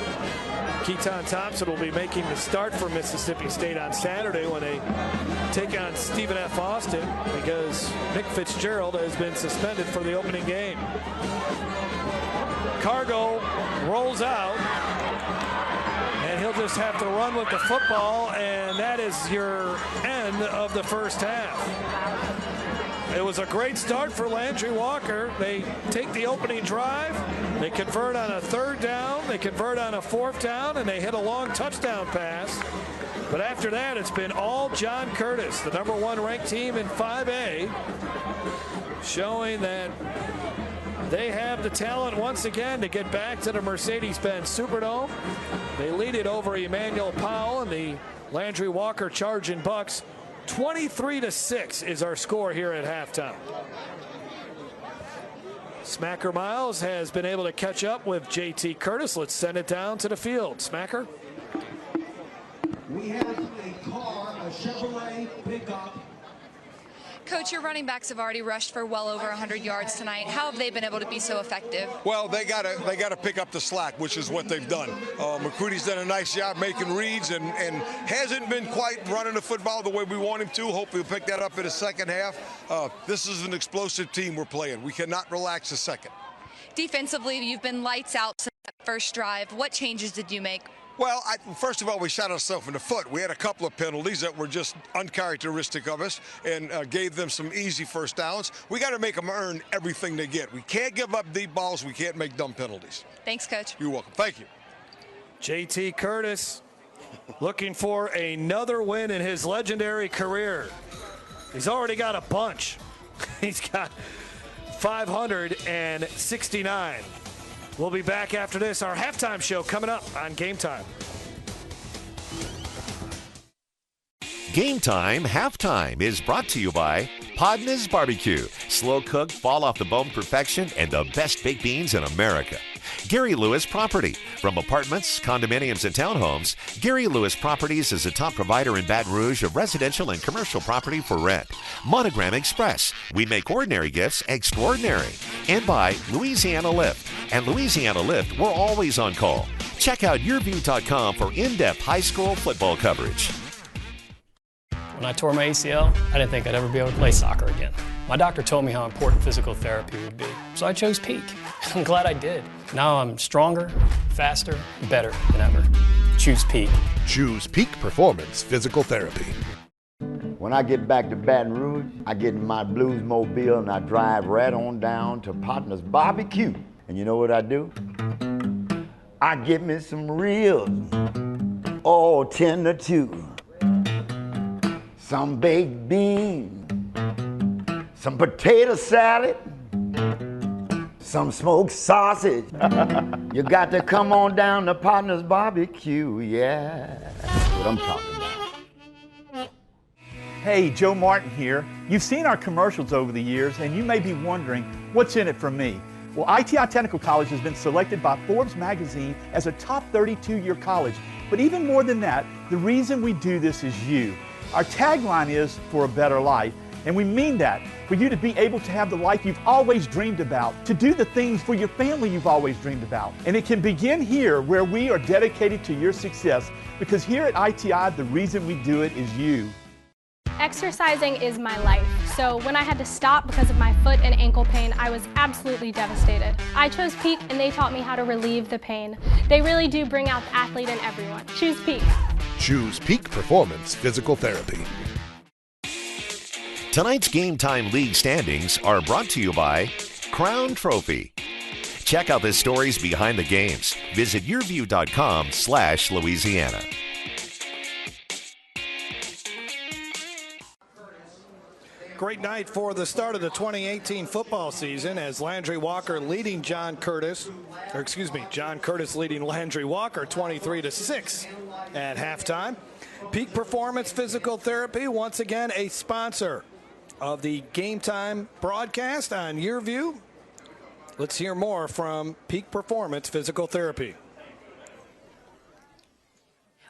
Keaton Thompson will be making the start for Mississippi State on Saturday when they take on Stephen F. Austin because Nick Fitzgerald has been suspended for the opening game. Cargo rolls out, and he'll just have to run with the football, and that is your end of the first half. It was a great start for Landry Walker. They take the opening drive, they convert on a 3rd down, they convert on a 4th down, and they hit a long touchdown pass. But after that, it's been all John Curtis, the number 1 ranked team in 5A, showing that they have the talent once again to get back to the Mercedes-Benz Superdome. They lead it over Emmanuel Powell and the Landry Walker Charging Bucks. 23-6 is our score here at halftime. Smacker Miles has been able to catch up with JT Curtis. Let's send it down to the field. Smacker. We have a car, a Chevrolet pickup. Coach, your running backs have already rushed for well over 100 yards tonight. How have they been able to be so effective? Well, they gotta pick up the slack, which is what they've done. McCready's done a nice job making reads and hasn't been quite running the football the way we want him to. Hope he'll pick that up in the second half. This is an explosive team we're playing. We cannot relax a second. Defensively, you've been lights out since that first drive. What changes did you make? Well, first of all, we shot ourselves in the foot. We had a couple of penalties that were just uncharacteristic of us and gave them some easy first downs. We got to make them earn everything they get. We can't give up deep balls. We can't make dumb penalties. Thanks, Coach. You're welcome. Thank you. JT Curtis looking for another win in his legendary career. He's already got a bunch. He's got 569. We'll be back after this. Our halftime show coming up on Game Time. Game Time Halftime is brought to you by Podna's Barbecue. Slow cooked, fall off the bone perfection, and the best baked beans in America. Gary Lewis Property. From apartments, condominiums, and townhomes, Gary Lewis Properties is a top provider in Baton Rouge of residential and commercial property for rent. Monogram Express. We make ordinary gifts extraordinary. And by Louisiana Lift. And Louisiana Lift, we're always on call. Check out YurView.com for in-depth high school football coverage. When I tore my ACL, I didn't think I'd ever be able to play soccer again. My doctor told me how important physical therapy would be, so I chose Peak. I'm glad I did. Now I'm stronger, faster, better than ever. Choose Peak. Choose Peak Performance Physical Therapy. When I get back to Baton Rouge, I get in my Blues Mobile and I drive right on down to Partner's Barbecue. And you know what I do? I get me some ribs, all tender too. Some baked beans, some potato salad, some smoked sausage. You got to come on down to Partner's Barbecue, yeah. That's what I'm talking about. Hey, Joe Martin here. You've seen our commercials over the years, and you may be wondering, what's in it for me? Well, ITI Technical College has been selected by Forbes magazine as a top 32-year college. But even more than that, the reason we do this is you. Our tagline is for a better life, and we mean that, for you to be able to have the life you've always dreamed about, to do the things for your family you've always dreamed about. And it can begin here, where we are dedicated to your success, because here at ITI, the reason we do it is you. Exercising is my life, so when I had to stop because of my foot and ankle pain, I was absolutely devastated. I chose Peak, and they taught me how to relieve the pain. They really do bring out the athlete in everyone. Choose Peak. Choose Peak Performance Physical Therapy. Tonight's Game Time League standings are brought to you by Crown Trophy. Check out the stories behind the games. Visit yourview.com/Louisiana. Great night for the start of the 2018 football season as Landry Walker leading John Curtis leading Landry Walker 23-6 at halftime. Peak Performance Physical Therapy, once again a sponsor of the Game Time broadcast on YurView. Let's hear more from Peak Performance Physical Therapy.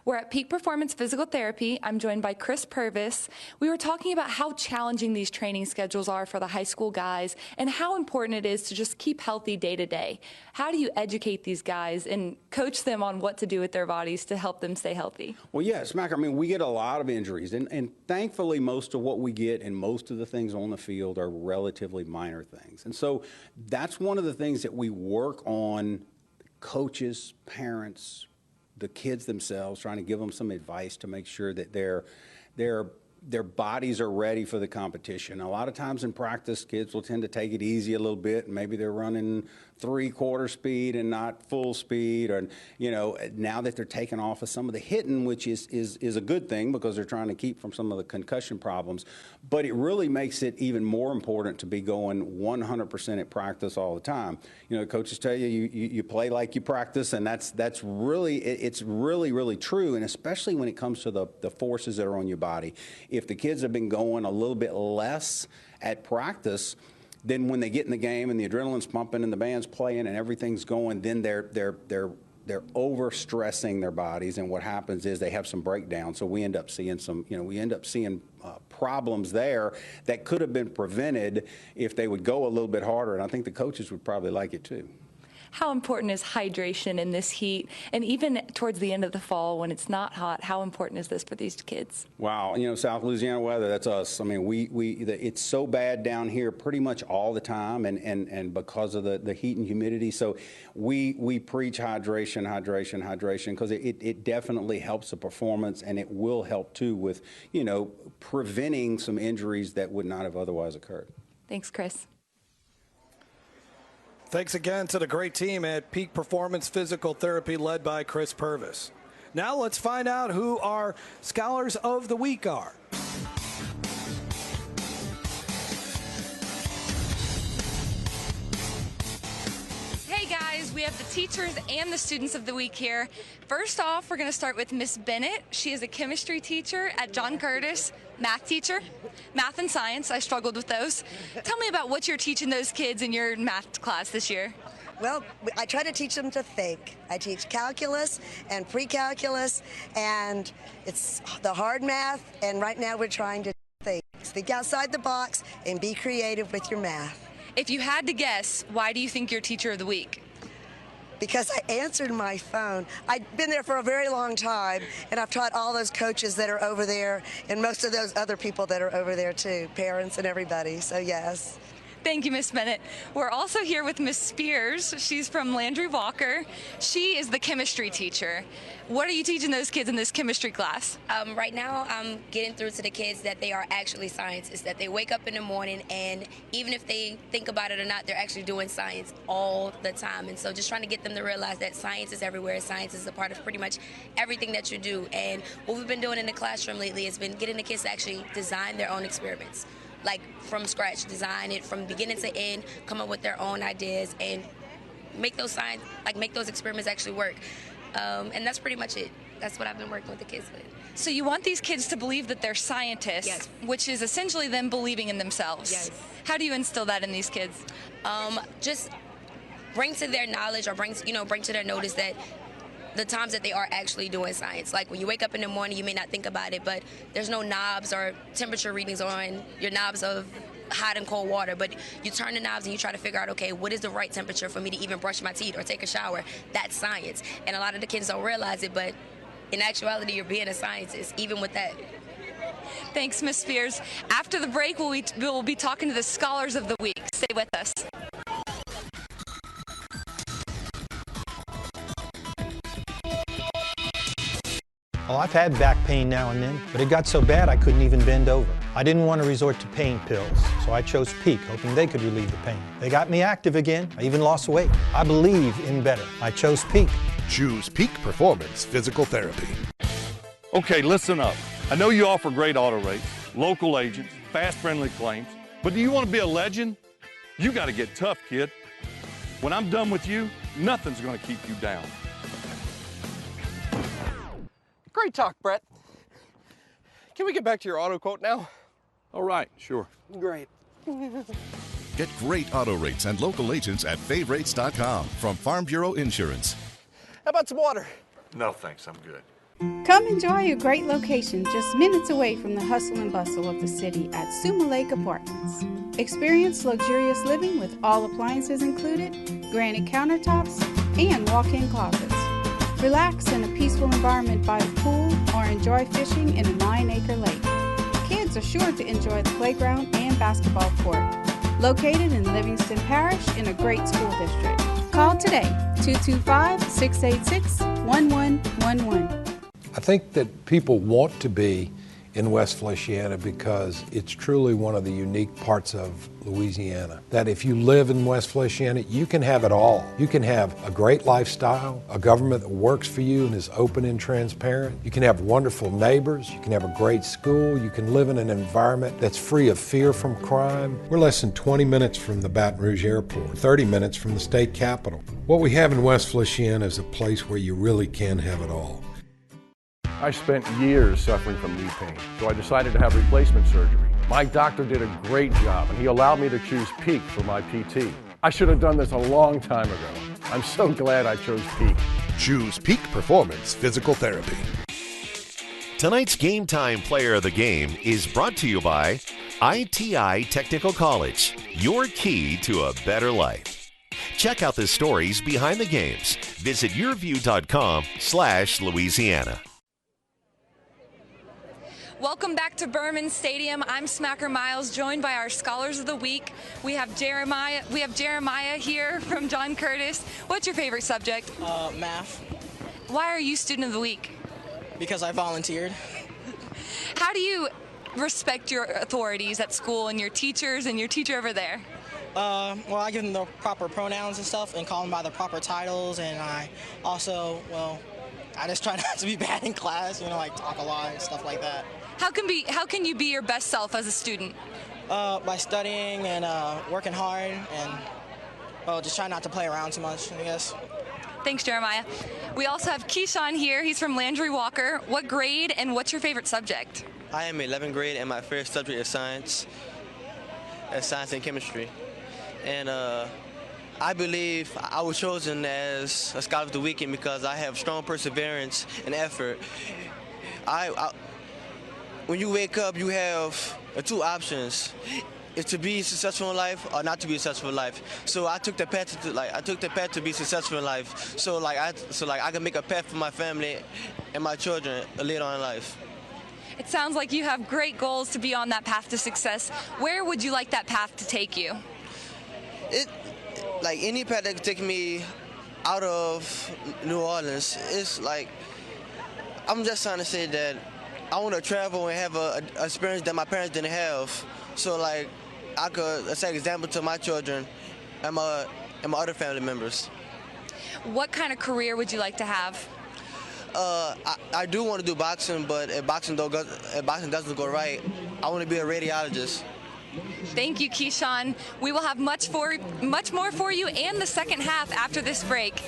We're at Peak Performance Physical Therapy. I'm joined by Chris Purvis. We were talking about how challenging these training schedules are for the high school guys and how important it is to just keep healthy day to day. How do you educate these guys and coach them on what to do with their bodies to help them stay healthy? Well, yes, Mac, I mean, we get a lot of injuries, and thankfully most of what we get and most of the things on the field are relatively minor things. And so that's one of the things that we work on, coaches, parents, the kids themselves, trying to give them some advice to make sure that their bodies are ready for the competition. A lot of times in practice, kids will tend to take it easy a little bit, and maybe they're running 3/4 speed and not full speed, or now that they're taking off of some of the hitting, which is a good thing because they're trying to keep from some of the concussion problems. But it really makes it even more important to be going 100% at practice all the time. Coaches tell you play like you practice, and that's really, it's really true, and especially when it comes to the forces that are on your body. If the kids have been going a little bit less at practice, then when they get in the game and the adrenaline's pumping and the band's playing and everything's going, then they're overstressing their bodies, and what happens is they have some breakdown. So we end up seeing problems there that could have been prevented if they would go a little bit harder, and I think the coaches would probably like it too. How important is hydration in this heat? And even towards the end of the fall when it's not hot, how important is this for these kids? Wow, South Louisiana weather, that's us. I mean, it's so bad down here pretty much all the time, and because of the heat and humidity. So we preach hydration, because it definitely helps the performance, and it will help too with, preventing some injuries that would not have otherwise occurred. Thanks, Chris. Thanks again to the great team at Peak Performance Physical Therapy led by Chris Purvis. Now let's find out who our Scholars of the Week are. Hey guys, we have the teachers and the students of the week here. First off, we're going to start with Miss Bennett. She is a chemistry teacher at John Curtis, math teacher, math and science. I struggled with those. Tell me about what you're teaching those kids in your math class this year. Well, I try to teach them to think. I teach calculus and pre-calculus, and it's the hard math, and right now we're trying to think. Think outside the box and be creative with your math. If you had to guess, why do you think you're Teacher of the Week? Because I answered my phone. I've been there for a very long time, and I've taught all those coaches that are over there and most of those other people that are over there too, parents and everybody, so yes. Thank you, Miss Bennett. We're also here with Miss Spears. She's from Landry Walker. She is the chemistry teacher. What are you teaching those kids in this chemistry class? Right now, I'm getting through to the kids that they are actually scientists, that they wake up in the morning, and even if they think about it or not, they're actually doing science all the time. And so just trying to get them to realize that science is everywhere. Science is a part of pretty much everything that you do. And what we've been doing in the classroom lately has been getting the kids to actually design their own experiments. Like from scratch, design it from beginning to end, come up with their own ideas, and make those experiments actually work. And that's pretty much it. That's what I've been working with the kids with. So you want these kids to believe that they're scientists, yes, which is essentially them believing in themselves. Yes. How do you instill that in these kids? Just bring to their knowledge, or bring to their notice that the times that they are actually doing science. Like when you wake up in the morning, you may not think about it, but there's no knobs or temperature readings on your knobs of hot and cold water, but you turn the knobs and you try to figure out, okay, what is the right temperature for me to even brush my teeth or take a shower? That's science. And a lot of the kids don't realize it, but in actuality, you're being a scientist, even with that. Thanks, Ms. Spears. After the break, we'll be talking to the Scholars of the Week. Stay with us. Well, I've had back pain now and then, but it got so bad I couldn't even bend over. I didn't want to resort to pain pills, so I chose Peak, hoping they could relieve the pain. They got me active again. I even lost weight. I believe in better. I chose Peak. Choose Peak Performance Physical Therapy. Okay, listen up. I know you offer great auto rates, local agents, fast, friendly claims, but do you want to be a legend? You got to get tough, kid. When I'm done with you, nothing's going to keep you down. Great talk, Brett. Can we get back to your auto quote now? All right, sure. Great. Get great auto rates and local agents at favrates.com from Farm Bureau Insurance. How about some water? No, thanks. I'm good. Come enjoy a great location just minutes away from the hustle and bustle of the city at Suma Lake Apartments. Experience luxurious living with all appliances included, granite countertops, and walk-in closets. Relax in a peaceful environment by the pool or enjoy fishing in a 9-acre lake. Kids are sure to enjoy the playground and basketball court. Located in Livingston Parish in a great school district. Call today, 225-686-1111. I think that people want to be in West Feliciana because it's truly one of the unique parts of Louisiana. That if you live in West Feliciana, you can have it all. You can have a great lifestyle, a government that works for you and is open and transparent. You can have wonderful neighbors. You can have a great school. You can live in an environment that's free of fear from crime. We're less than 20 minutes from the Baton Rouge Airport, 30 minutes from the state capitol. What we have in West Feliciana is a place where you really can have it all. I spent years suffering from knee pain, so I decided to have replacement surgery. My doctor did a great job, and he allowed me to choose Peak for my PT. I should have done this a long time ago. I'm so glad I chose Peak. Choose Peak Performance Physical Therapy. Tonight's Game Time Player of the Game is brought to you by ITI Technical College, your key to a better life. Check out the stories behind the games. Visit yourview.com/Louisiana. Welcome back to Behrman Stadium. I'm Smacker Miles, joined by our Scholars of the Week. We have Jeremiah here from John Curtis. What's your favorite subject? Math. Why are you Student of the Week? Because I volunteered. How do you respect your authorities at school and your teachers and your teacher over there? Well, I give them the proper pronouns and stuff and call them by the proper titles, and I also, I just try not to be bad in class, like talk a lot and stuff like that. How can you be your best self as a student? By studying and working hard and, just try not to play around too much, I guess. Thanks, Jeremiah. We also have Keyshawn here. He's from Landry Walker. What grade and what's your favorite subject? I am 11th grade and my favorite subject is science and chemistry. And I believe I was chosen as a Scholar of the Weekend because I have strong perseverance and effort. When you wake up, you have two options: it's to be successful in life or not to be successful in life. So I took the path to be successful in life. So I can make a path for my family and my children later on in life. It sounds like you have great goals to be on that path to success. Where would you like that path to take you? Any path that could take me out of New Orleans, it's I'm just trying to say that I want to travel and have an experience that my parents didn't have. So I could set an example to my children and my other family members. What kind of career would you like to have? I do want to do boxing, but if boxing doesn't go right, I want to be a radiologist. Thank you, Keyshawn. We will have much more for you and the second half after this break.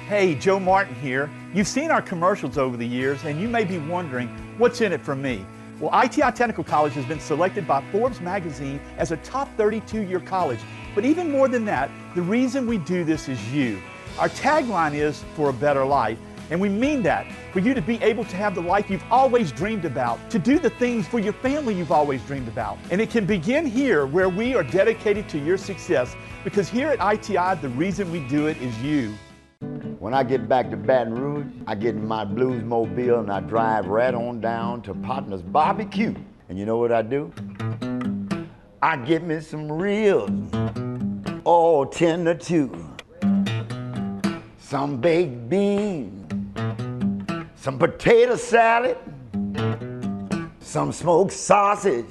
Hey, Joe Martin here. You've seen our commercials over the years, and you may be wondering, what's in it for me? Well, ITI Technical College has been selected by Forbes magazine as a top 32-year college. But even more than that, the reason we do this is you. Our tagline is for a better life, and we mean that, for you to be able to have the life you've always dreamed about, to do the things for your family you've always dreamed about. And it can begin here, where we are dedicated to your success, because here at ITI, the reason we do it is you. When I get back to Baton Rouge, I get in my Bluesmobile and I drive right on down to Partner's Barbecue. And you know what I do? I get me some ribs, all tender too. Some baked beans, some potato salad, some smoked sausage.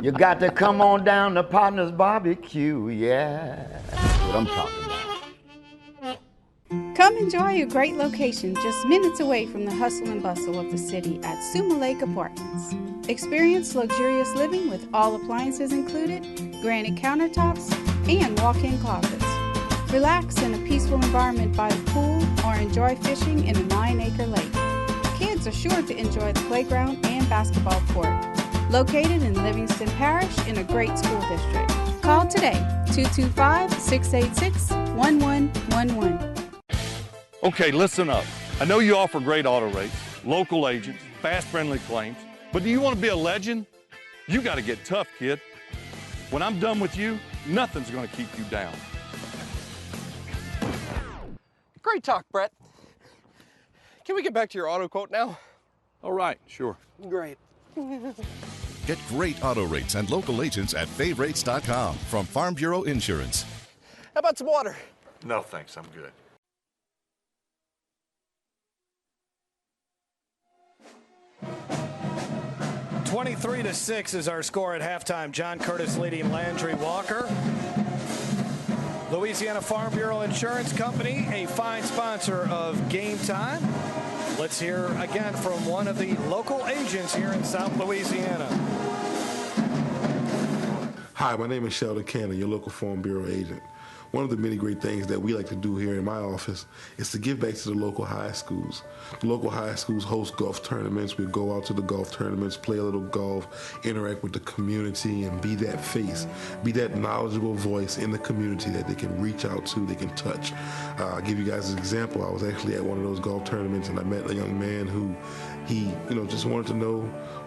You got to come on down to Partner's Barbecue, yeah. That's what I'm talking about. Come enjoy a great location just minutes away from the hustle and bustle of the city at Suma Lake Apartments. Experience luxurious living with all appliances included, granite countertops, and walk-in closets. Relax in a peaceful environment by the pool or enjoy fishing in a 9-acre lake. Kids are sure to enjoy the playground and basketball court. Located in Livingston Parish in a great school district. Call today, 225-686-1111. Okay, listen up. I know you offer great auto rates, local agents, fast, friendly claims, but do you want to be a legend? You got to get tough, kid. When I'm done with you, nothing's going to keep you down. Great talk, Brett. Can we get back to your auto quote now? All right, sure. Great. Get great auto rates and local agents at favrates.com from Farm Bureau Insurance. How about some water? No, thanks. I'm good. (23-6) is our score at halftime. John Curtis leading Landry Walker. Louisiana Farm Bureau Insurance Company, a fine sponsor of Game Time. Let's hear again from one of the local agents here in South Louisiana. Hi, my name is Sheldon Cannon, your local Farm Bureau agent. one of the many great things that we like to do here in my office is to give back to the local high schools. The local high schools host golf tournaments. We go out to the golf tournaments, play a little golf, interact with the community, and be that face, be that knowledgeable voice in the community that they can reach out to, they can touch. I'll give you guys an example. I was actually at one of those golf tournaments, and I met a young man who just wanted to know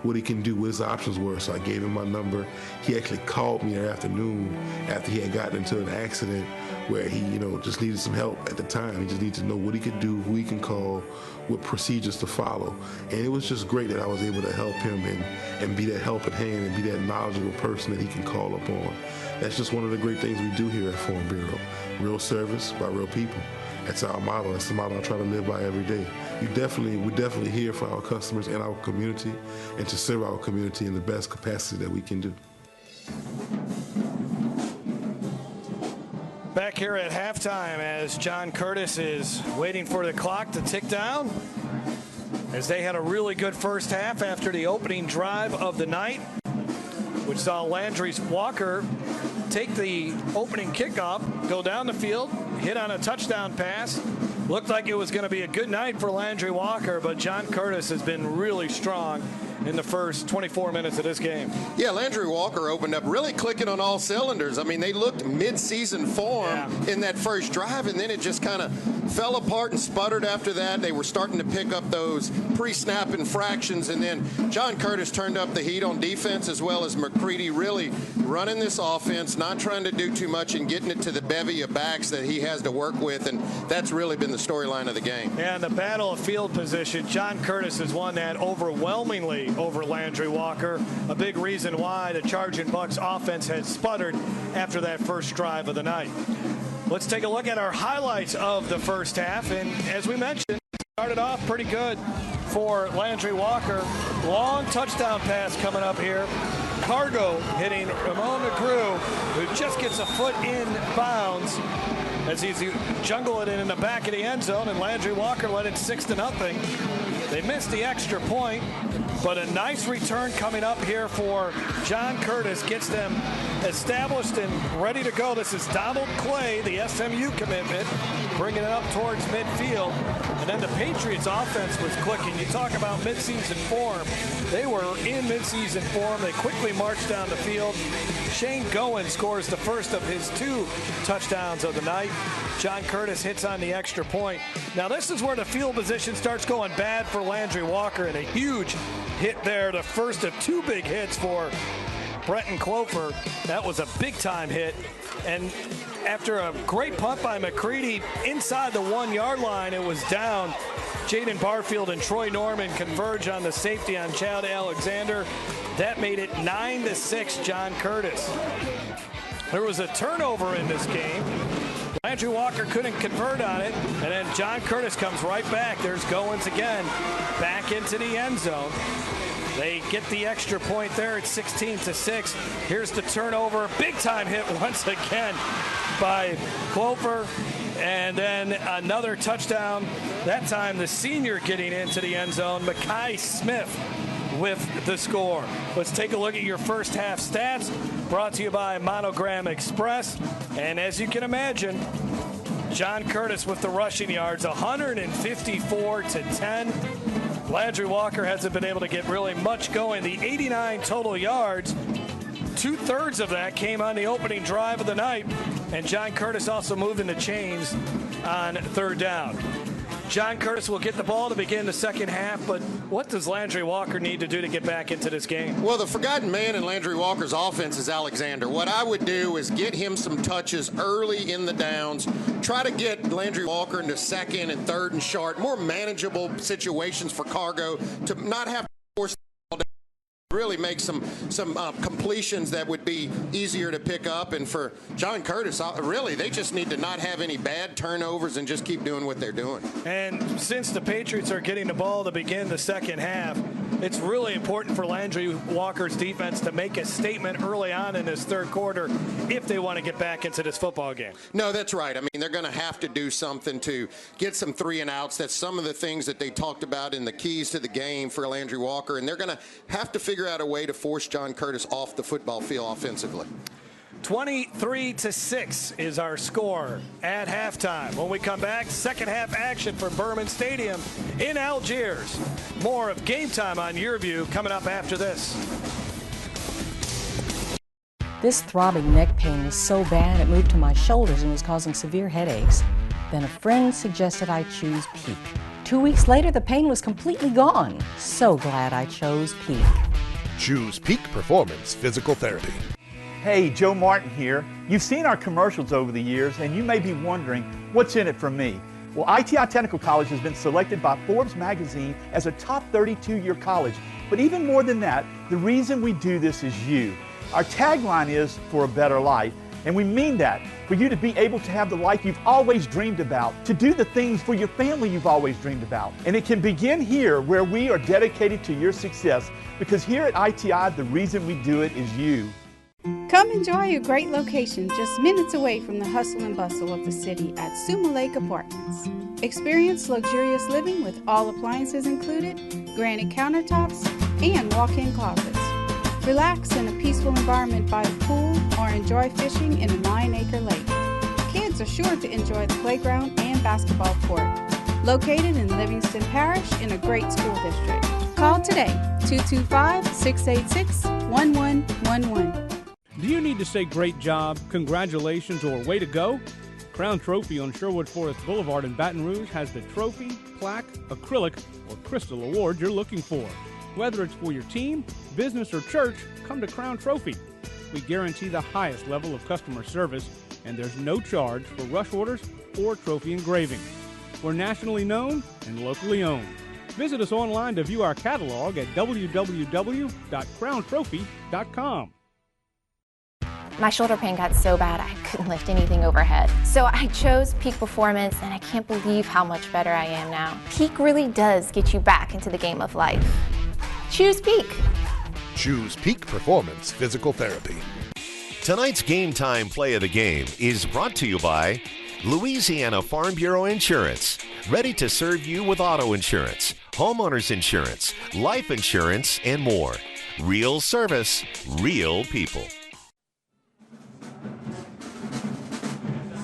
what he can do, what his options were. So I gave him my number. He actually called me that afternoon after he had gotten into an accident where he, just needed some help at the time. He just needed to know what he could do, who he can call, what procedures to follow. And it was just great that I was able to help him and be that helping hand and be that knowledgeable person that he can call upon. That's just one of the great things we do here at Farm Bureau. Real service by real people. That's our motto. That's the motto I try to live by every day. We're definitely here for our customers and our community, and to serve our community in the best capacity that we can do. Back here at halftime as John Curtis is waiting for the clock to tick down, as they had a really good first half after the opening drive of the night, which saw Landry Walker take the opening kickoff, go down the field, hit on a touchdown pass. Looked like it was going to be a good night for Landry Walker, but John Curtis has been really strong in the first 24 minutes of this game. Yeah, Landry Walker opened up really clicking on all cylinders. I mean, they looked mid-season form in that first drive, and then it just kind of fell apart and sputtered after that. They were starting to pick up those pre-snap infractions, and then John Curtis turned up the heat on defense, as well as McCready really running this offense, not trying to do too much and getting it to the bevy of backs that he has to work with, and that's really been the storyline of the game. And the battle of field position, John Curtis has won that overwhelmingly over Landry Walker. A big reason why the Charging Bucks offense had sputtered after that first drive of the night. Let's take a look at our highlights of the first half. And as we mentioned, started off pretty good for Landry Walker. Long touchdown pass coming up here. Cargo hitting Ramon McGrew, who just gets a foot in bounds as he's jungling it in the back of the end zone, and Landry Walker led it 6-0. They missed the extra point, but a nice return coming up here for John Curtis. Gets them established and ready to go. This is Donald Clay, the SMU commitment, bringing it up towards midfield. And then the Patriots offense was clicking. You talk about midseason form. They were in midseason form. They quickly marched down the field. Shane Gowen scores the first of his 2 touchdowns of the night. John Curtis hits on the extra point. Now this is where the field position starts going bad for Landry Walker, and a huge hit there, the first of 2 big hits for Bretton Clofer. That was a big-time hit. And after a great punt by McCready inside the 1-yard line, it was down. Jaden Barfield and Troy Norman converge on the safety on Chad Alexander. That made it 9-6, John Curtis. There was a turnover in this game. Landry Walker couldn't convert on it, and then John Curtis comes right back. There's Goins again, back into the end zone. They get the extra point there at 16-6. Here's the turnover. Big-time hit once again by Clover. And then another touchdown. That time the senior getting into the end zone, Mekhi Smith with the score. Let's take a look at your first half stats, brought to you by Monogram Express. And as you can imagine, John Curtis with the rushing yards, 154-10. Landry Walker hasn't been able to get really much going. The 89 total yards, 2/3 of that came on the opening drive of the night. And John Curtis also moving the chains on 3rd down. John Curtis will get the ball to begin the second half, but what does Landry Walker need to do to get back into this game? Well, the forgotten man in Landry Walker's offense is Alexander. What I would do is get him some touches early in the downs, try to get Landry Walker into 2nd and 3rd and short, more manageable situations for Cargo to not have to force the ball down. Really make some completions that would be easier to pick up. And for John Curtis, really, they just need to not have any bad turnovers and just keep doing what they're doing. And since the Patriots are getting the ball to begin the second half, it's really important for Landry Walker's defense to make a statement early on in this 3rd quarter if they want to get back into this football game. No, that's right. I mean, they're going to have to do something to get some 3-and-outs. That's some of the things that they talked about in the keys to the game for Landry Walker, and they're going to have to figure out a way to force John Curtis off the football field offensively. 23-6 is our score at halftime. When we come back, second half action for Behrman Stadium in Algiers. More of Game Time on YurView coming up after this. This throbbing neck pain was so bad it moved to my shoulders and was causing severe headaches. Then a friend suggested I choose Peak. 2 weeks later, the pain was completely gone. So glad I chose Peak. Choose Peak Performance Physical Therapy. Hey, Joe Martin here. You've seen our commercials over the years, and you may be wondering, what's in it for me? Well, ITI Technical College has been selected by Forbes magazine as a top 32-year college. But even more than that, the reason we do this is you. Our tagline is for a better life, and we mean that, for you to be able to have the life you've always dreamed about, to do the things for your family you've always dreamed about. And it can begin here, where we are dedicated to your success, because here at ITI, the reason we do it is you. Come enjoy a great location just minutes away from the hustle and bustle of the city at Suma Lake Apartments. Experience luxurious living with all appliances included, granite countertops, and walk-in closets. Relax in a peaceful environment by the pool or enjoy fishing in a 9-acre lake. Kids are sure to enjoy the playground and basketball court. Located in Livingston Parish in a great school district. Call today, 225-686-1111. Do you need to say great job, congratulations, or way to go? Crown Trophy on Sherwood Forest Boulevard in Baton Rouge has the trophy, plaque, acrylic, or crystal award you're looking for. Whether it's for your team, business, or church, come to Crown Trophy. We guarantee the highest level of customer service, and there's no charge for rush orders or trophy engraving. We're nationally known and locally owned. Visit us online to view our catalog at www.crowntrophy.com. My shoulder pain got so bad I couldn't lift anything overhead. So I chose Peak Performance, and I can't believe how much better I am now. Peak really does get you back into the game of life. Choose Peak. Choose Peak Performance Physical Therapy. Tonight's Game Time Play of the Game is brought to you by Louisiana Farm Bureau Insurance. Ready to serve you with auto insurance, homeowners insurance, life insurance, and more. Real service, real people.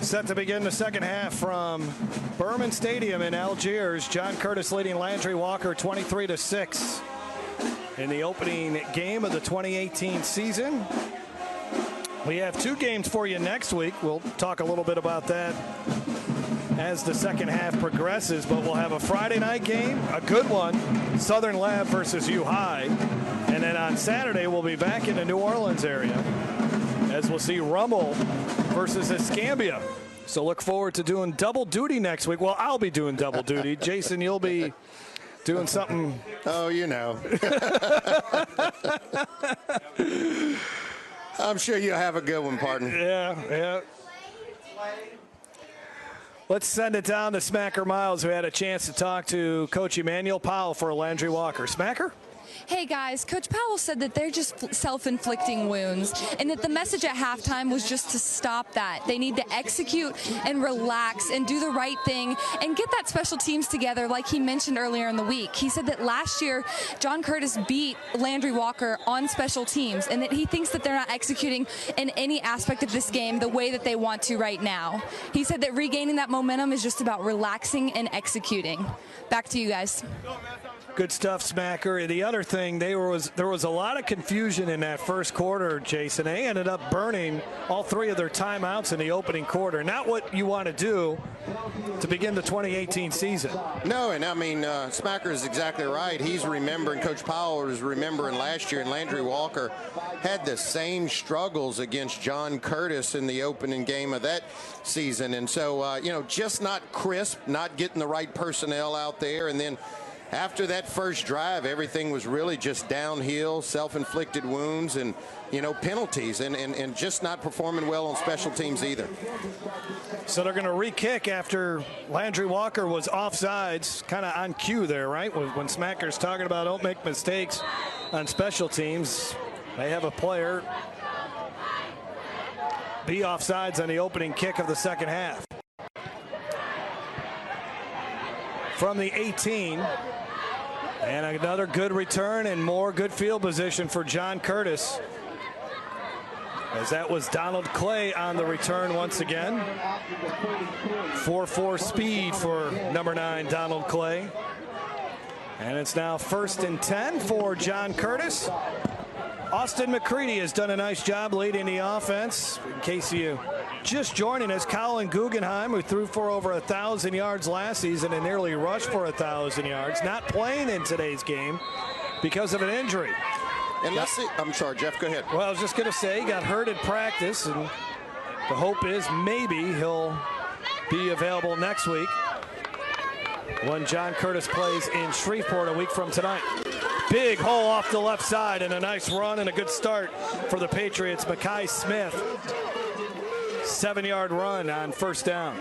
Set to begin the second half from Behrman Stadium in Algiers. John Curtis leading Landry Walker 23-6 in the opening game of the 2018 season. We have two games for you next week. We'll talk a little bit about that as the second half progresses, but we'll have a Friday night game, a good one, Southern Lab versus U High. And then on Saturday, we'll be back in the New Orleans area as we'll see Rummel versus Escambia. So look forward to doing double duty next week. Well, I'll be doing double duty. Jason, you'll be doing something. Oh, you know. I'm sure you'll have a good one, partner. Yeah. Let's send it down to Smacker Miles, who had a chance to talk to Coach Emmanuel Powell for Landry Walker. Smacker? Hey guys, Coach Powell said that they're just self-inflicting wounds and that the message at halftime was just to stop that. They need to execute and relax and do the right thing and get that special teams together like he mentioned earlier in the week. He said that last year John Curtis beat Landry Walker on special teams and that he thinks that they're not executing in any aspect of this game the way that they want to right now. He said that regaining that momentum is just about relaxing and executing. Back to you guys. Good stuff, Smacker. The other thing, there was a lot of confusion in that first quarter, Jason. They ended up burning all three of their timeouts in the opening quarter. Not what you want to do to begin the 2018 season. No, and I mean, Smacker is exactly right. He's remembering, Coach Powell is remembering last year, and Landry Walker had the same struggles against John Curtis in the opening game of that season. And so, just not crisp, not getting the right personnel out there, and then after that first drive, everything was really just downhill, self-inflicted wounds and, penalties and just not performing well on special teams either. So they're going to re-kick after Landry Walker was offsides, kind of on cue there, right? When Smacker's talking about don't make mistakes on special teams, they have a player be offsides on the opening kick of the second half. From the 18. And another good return and more good field position for John Curtis. as that was Donald Clay on the return once again. 4.4 speed for number 9, Donald Clay. And it's now 1st and 10 for John Curtis. Austin McCready has done a nice job leading the offense. In case you just joining us, Colin Guggenheim, who threw for over 1,000 yards last season and nearly rushed for 1,000 yards, not playing in today's game because of an injury. And let's see, I'm sorry, Jeff, go ahead. Well, I was just going to say, he got hurt in practice, and the hope is maybe he'll be available next week when John Curtis plays in Shreveport a week from tonight. Big hole off the left side and a nice run and a good start for the Patriots. Mekhi Smith, 7-yard run on 1st down.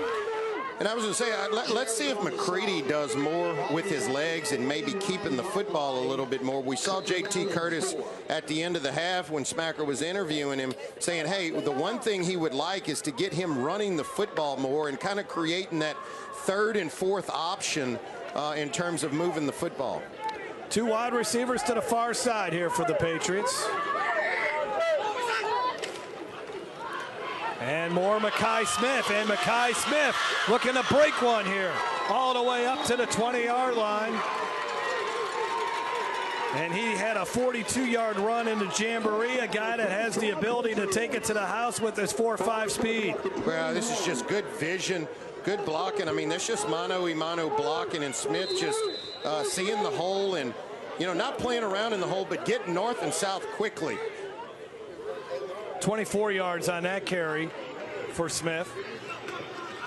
And I was going to say, let's see if McCready does more with his legs and maybe keeping the football a little bit more. We saw J.T. Curtis at the end of the half when Smacker was interviewing him saying, hey, the one thing he would like is to get him running the football more and kind of creating that 3rd and 4th option in terms of moving the football. 2 wide receivers to the far side here for the Patriots. And more Mekhi Smith, and Mekhi Smith looking to break one here, all the way up to the 20-yard line. And he had a 42-yard run into Jamboree, a guy that has the ability to take it to the house with his 4.5 speed. Well, this is just good vision, good blocking. I mean, that's just mano-a-mano blocking, and Smith just seeing the hole and, you know, not playing around in the hole, but getting north and south quickly. 24 yards on that carry for Smith.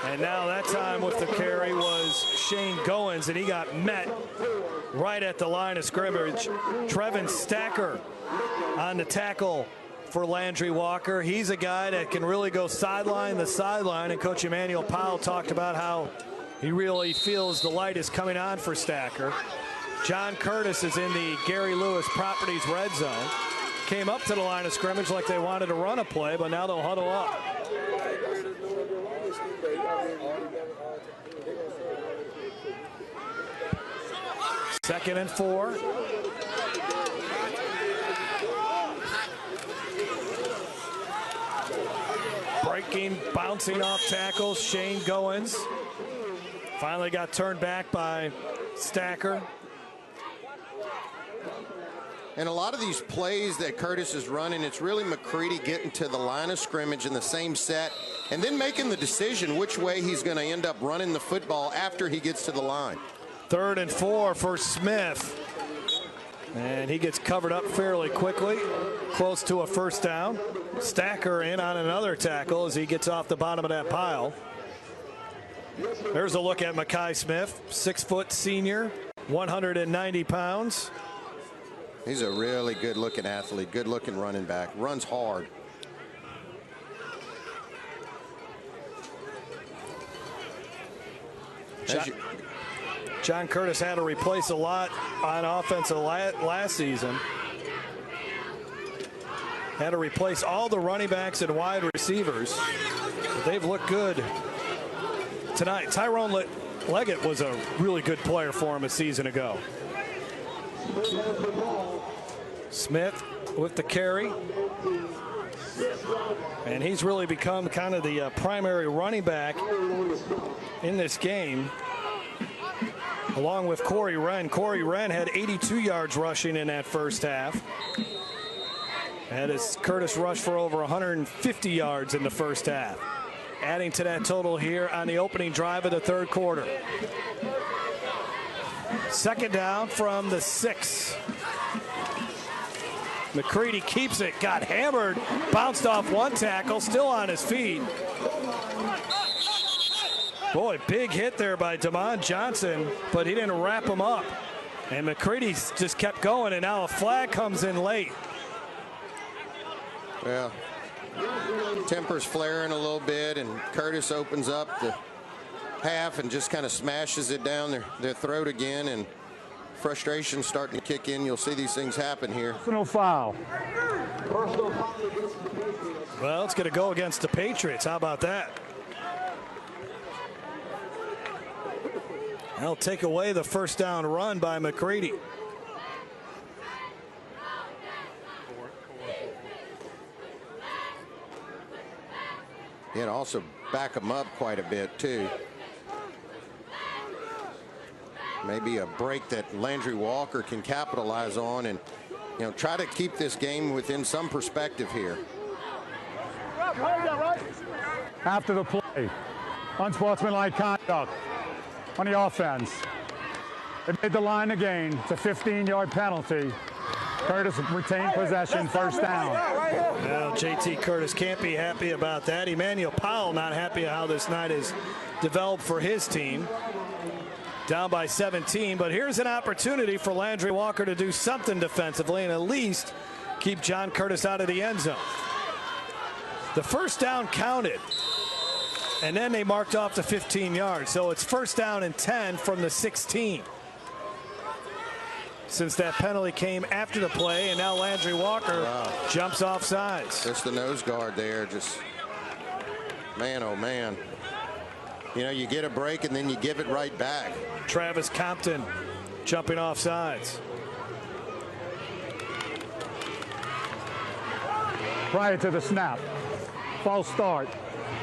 And now that time with the carry was Shane Goins, and he got met right at the line of scrimmage. Trevin Stacker on the tackle for Landry Walker. He's a guy that can really go sideline to sideline, and Coach Emmanuel Powell talked about how he really feels the light is coming on for Stacker. John Curtis is in the Gary Lewis Properties red zone. Came up to the line of scrimmage like they wanted to run a play, but now they'll huddle up. Second and 4. Breaking, bouncing off tackles, Shane Goins. Finally got turned back by Stacker. And a lot of these plays that Curtis is running, it's really McCready getting to the line of scrimmage in the same set and then making the decision which way he's going to end up running the football after he gets to the line. 3rd and 4 for Smith. And he gets covered up fairly quickly, close to a 1st down. Stacker in on another tackle as he gets off the bottom of that pile. There's a look at Mekhi Smith, 6-foot senior, 190 pounds. He's a really good-looking athlete, good-looking running back, runs hard. John Curtis had to replace a lot on offense last season. Had to replace all the running backs and wide receivers. They've looked good tonight. Tyrone Leggett was a really good player for him a season ago. Smith with the carry. And he's really become kind of the primary running back in this game, along with Corey Wren. Corey Wren had 82 yards rushing in that first half. And as Curtis rushed for over 150 yards in the first half, adding to that total here on the opening drive of the 3rd quarter. 2nd down from the 6. McCready keeps it, got hammered, bounced off one tackle, still on his feet. Boy, big hit there by Damon Johnson, but he didn't wrap him up. And McCready just kept going, and now a flag comes in late. Well, temper's flaring a little bit, and Curtis opens up the half and just kind of smashes it down their throat again, and frustration starting to kick in. You'll see these things happen here. Personal foul. Well, it's going to go against the Patriots. How about that? They'll take away the 1st down run by McCready. and also back them up quite a bit too. Maybe a break that Landry Walker can capitalize on and, you know, try to keep this game within some perspective here. After the play, unsportsmanlike conduct on the offense. They made the line again. It's a 15-yard penalty. Curtis retained possession, first down. Well, JT Curtis can't be happy about that. Emmanuel Powell not happy how this night has developed for his team. Down by 17, but here's an opportunity for Landry Walker to do something defensively and at least keep John Curtis out of the end zone. The first down counted, and then they marked off the 15 yards, so it's first down and 10 from the 16. Since that penalty came after the play, and now Landry Walker jumps off sides. Just the nose guard there, just man, oh man. You know, you get a break and then you give it right back. Travis Compton jumping off sides. Prior to the snap, false start,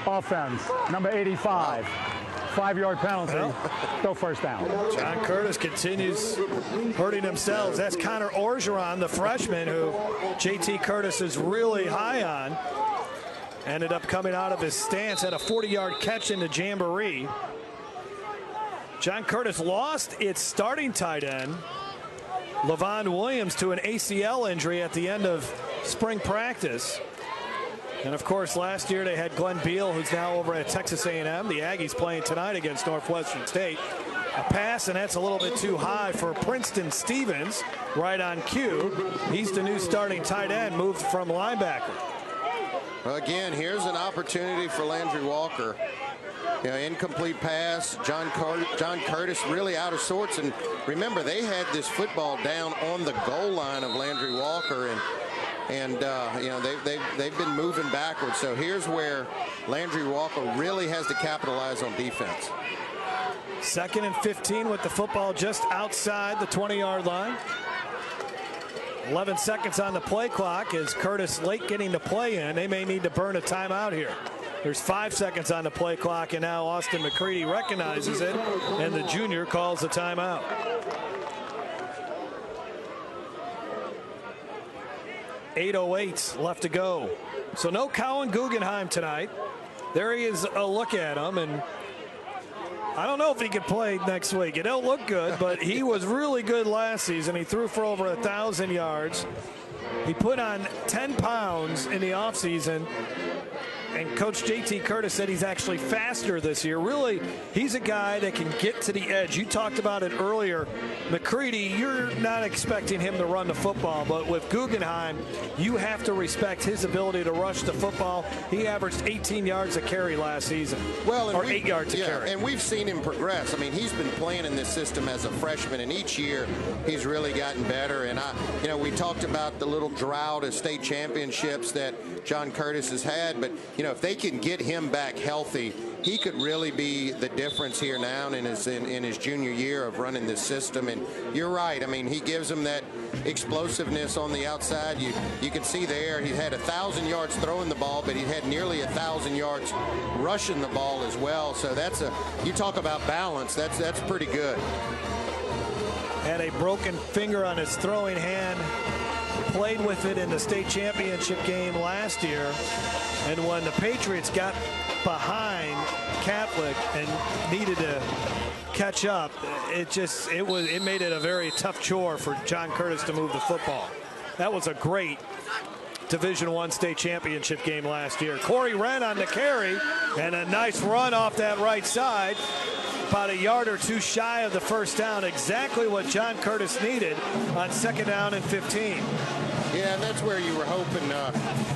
offense, number 85. 5-yard penalty, go first down. John Curtis continues hurting themselves. That's Connor Orgeron, the freshman, who JT Curtis is really high on. Ended up coming out of his stance, had a 40-yard catch in the jamboree. John Curtis lost its starting tight end, Levon Williams, to an ACL injury at the end of spring practice. And of course, last year they had Glenn Beal, who's now over at Texas A&M. The Aggies playing tonight against Northwestern State. A pass, and that's a little bit too high for Princeton Stevens, right on cue. He's the new starting tight end, moved from linebacker. Well, again, here's an opportunity for Landry Walker. You know, incomplete pass. John Curtis really out of sorts. And remember, they had this football down on the goal line of Landry Walker, and you know, they've been moving backwards. So here's where Landry Walker really has to capitalize on defense. 2nd and 15 with the football just outside the 20-yard line. 11 seconds on the play clock. Is Curtis late getting the play in? They may need to burn a timeout here. There's 5 seconds on the play clock, and now Austin McCready recognizes it, and the junior calls the timeout. .808 left to go. So no Colin Guggenheim tonight. There he is, a look at him, and I don't know if he could play next week. It don't look good, but he was really good last season. He threw for over 1,000 yards. He put on 10 pounds in the offseason. And Coach JT Curtis said he's actually faster this year. Really, he's a guy that can get to the edge. You talked about it earlier. McCready, you're not expecting him to run the football, but with Guggenheim, you have to respect his ability to rush the football. He averaged 18 yards a carry last season, or 8 yards a carry. And we've seen him progress. I mean, he's been playing in this system as a freshman, and each year he's really gotten better. And you know, we talked about the little drought of state championships that John Curtis has had, but you know, if they can get him back healthy, he could really be the difference here now in his junior year of running this system. And you're right. I mean, he gives them that explosiveness on the outside. You can see there he had 1,000 yards throwing the ball, but he had nearly 1,000 yards rushing the ball as well. So you talk about balance. That's pretty good. Had a broken finger on his throwing hand. Played with it in the state championship game last year, and when the Patriots got behind Catholic and needed to catch up, it made it a very tough chore for John Curtis to move the football. That was a great Division I state championship game last year. Corey Wren on the carry, and a nice run off that right side. About a yard or two shy of the first down, exactly what John Curtis needed on 2nd down and 15. Yeah, and that's where you were hoping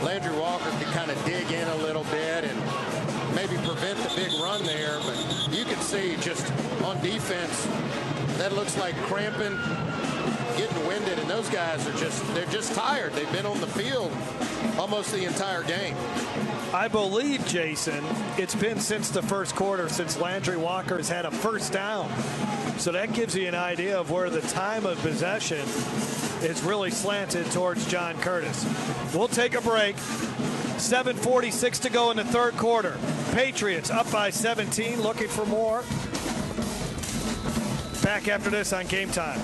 Landry Walker could kind of dig in a little bit and maybe prevent the big run there. But you can see just on defense, that looks like cramping, getting winded, and those guys they're just tired. They've been on the field almost the entire game. I believe, Jason, it's been since the first quarter since Landry Walker has had a first down. So that gives you an idea of where the time of possession is really slanted towards John Curtis. We'll take a break. 7:46 to go in the third quarter. Patriots up by 17, looking for more. Back after this on Game Time.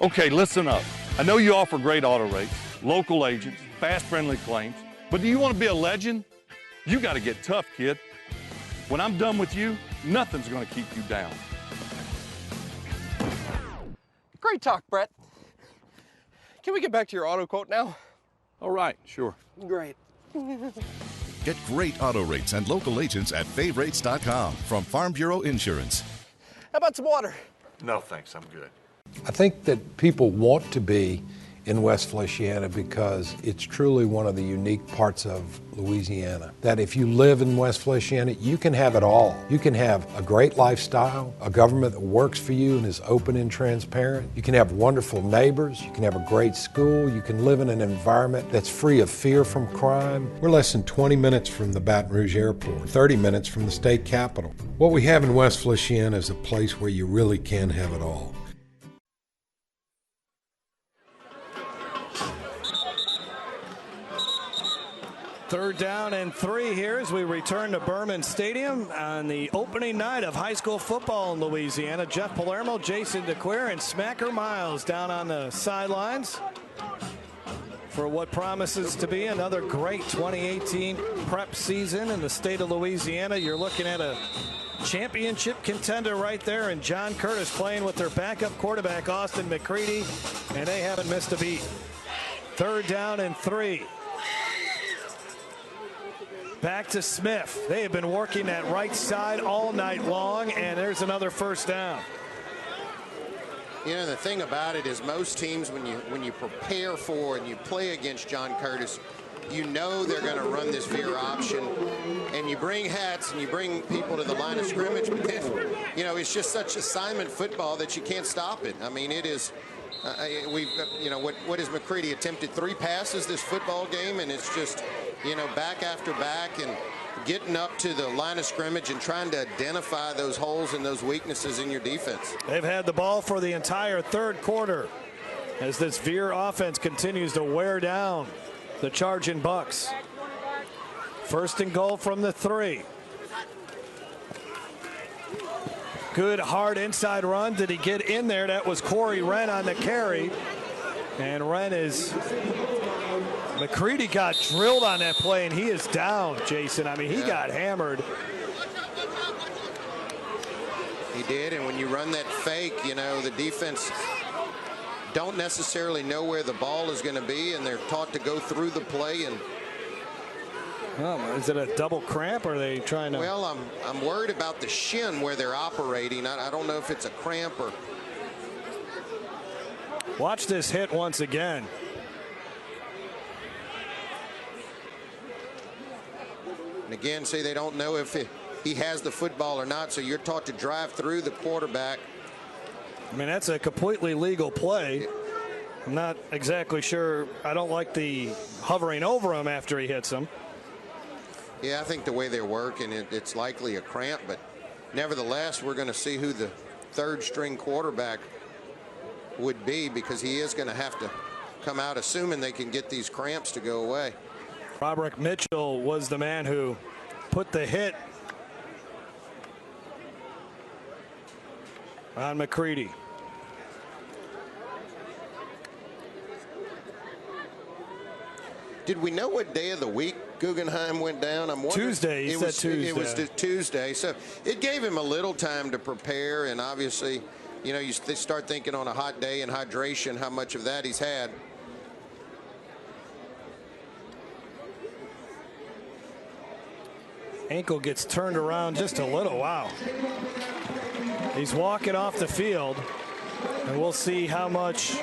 Okay, listen up. I know you offer great auto rates, local agents, fast, friendly claims, but do you want to be a legend? You got to get tough, kid. When I'm done with you, nothing's going to keep you down. Great talk, Brett. Can we get back to your auto quote now? All right, sure. Great. Get great auto rates and local agents at favrates.com from Farm Bureau Insurance. How about some water? No, thanks. I'm good. I think that people want to be in West Feliciana because it's truly one of the unique parts of Louisiana. That if you live in West Feliciana, you can have it all. You can have a great lifestyle, a government that works for you and is open and transparent. You can have wonderful neighbors. You can have a great school. You can live in an environment that's free of fear from crime. We're less than 20 minutes from the Baton Rouge Airport, 30 minutes from the state capitol. What we have in West Feliciana is a place where you really can have it all. Third down and 3 here as we return to Behrman Stadium on the opening night of high school football in Louisiana. Jeff Palermo, Jason DeQueer, and Smacker Miles down on the sidelines for what promises to be another great 2018 prep season in the state of Louisiana. You're looking at a championship contender right there, and John Curtis playing with their backup quarterback, Austin McCready, and they haven't missed a beat. Third down and 3. Back to Smith. They have been working that right side all night long, and there's another first down. You know, the thing about it is most teams, when you prepare for and you play against John Curtis, you know they're going to run this veer option, and you bring hats and you bring people to the line of scrimmage, but then, you know, it's just such assignment football that you can't stop it. I mean, it is. You know, what has McCready attempted 3 passes this football game, and it's just, you know, back after back and getting up to the line of scrimmage and trying to identify those holes and those weaknesses in your defense. They've had the ball for the entire third quarter as this veer offense continues to wear down the charging Bucks. First and goal from the 3. Good hard inside run. Did he get in there? That was Corey Wren on the carry. And Wren is... McCready got drilled on that play, and he is down, Jason. I mean, he got hammered. He did, and when you run that fake, you know, the defense don't necessarily know where the ball is going to be, and they're taught to go through the play. And is it a double cramp, or are they trying to... Well, I'm worried about the shin where they're operating. I don't know if it's a cramp or... Watch this hit once again. And again, see, they don't know if he has the football or not, so you're taught to drive through the quarterback. I mean, that's a completely legal play. I'm not exactly sure. I don't like the hovering over him after he hits him. Yeah, I think the way they're working, it's likely a cramp, but nevertheless, we're going to see who the third string quarterback would be, because he is going to have to come out, assuming they can get these cramps to go away. Robert Mitchell was the man who put the hit on McCready. Did we know what day of the week Guggenheim went down? I'm wondering. Tuesday. He said Tuesday. It was Tuesday, so it gave him a little time to prepare, and obviously, you know, you start thinking on a hot day and hydration, how much of that he's had. Ankle gets turned around just a little. Wow. He's walking off the field, and we'll see how much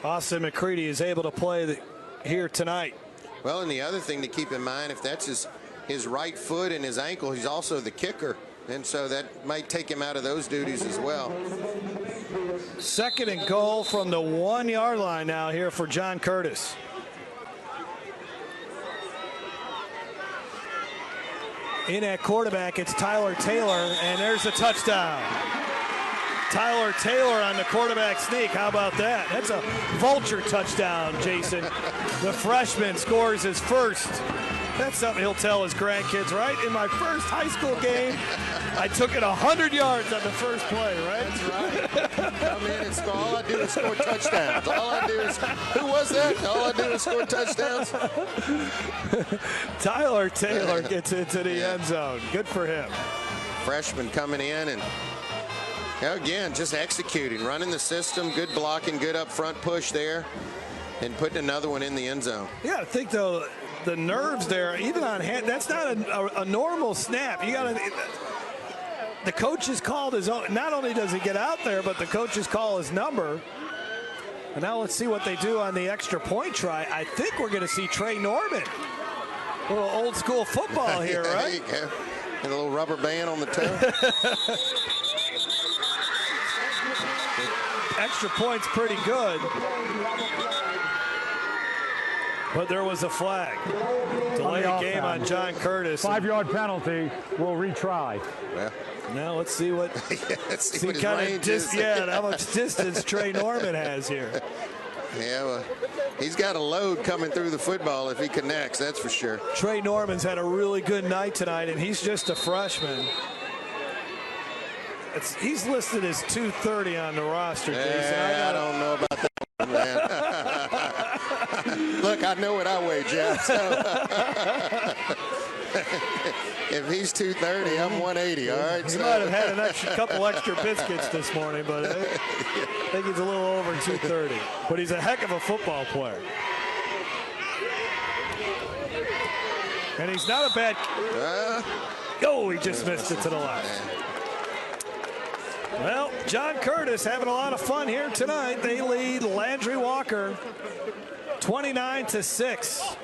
Austin McCready is able to play here tonight. Well, and the other thing to keep in mind, if that's his right foot and his ankle, he's also the kicker, and so that might take him out of those duties as well. Second and goal from the 1-yard line now here for John Curtis. In at quarterback, it's Tyler Taylor, and there's a touchdown. Tyler Taylor on the quarterback sneak. How about that? That's a vulture touchdown, Jason. The freshman scores his first. That's something he'll tell his grandkids, right? In my first high school game, I took it 100 yards on the first play, right? That's right. I mean, it's all I do is score touchdowns. All I do is, who was that? All I do is score touchdowns. Tyler Taylor gets into the end zone. Good for him. Freshman coming in and, again, just executing, running the system, good blocking, good up front push there, and putting another one in the end zone. Yeah, I think, though, the nerves there, even on hand, that's not a normal snap. You got to. The coach has called his own. Not only does he get out there, but the coaches call his number. And now let's see what they do on the extra point try. I think we're going to see Trey Norman. A little old school football here, yeah, right? There you go. And a little rubber band on the toe. Extra point's pretty good. But there was a flag. Delay a game on John Curtis. 5-yard penalty. We'll retry. Yeah. Now let's see what. see what his kind range of is. how much distance Trey Norman has here. Yeah, well, he's got a load coming through the football if he connects, that's for sure. Trey Norman's had a really good night tonight, and he's just a freshman. He's listed as 230 on the roster, Jason. I don't know about that one, man. Look, I know what I weigh, Jeff. So if he's 230, I'm 180, all right? He might have had a couple extra biscuits this morning, but I think he's a little over 230. But he's a heck of a football player. And he's not a bad. He just missed it to the left. Well, John Curtis having a lot of fun here tonight. They lead Landry Walker 29-6.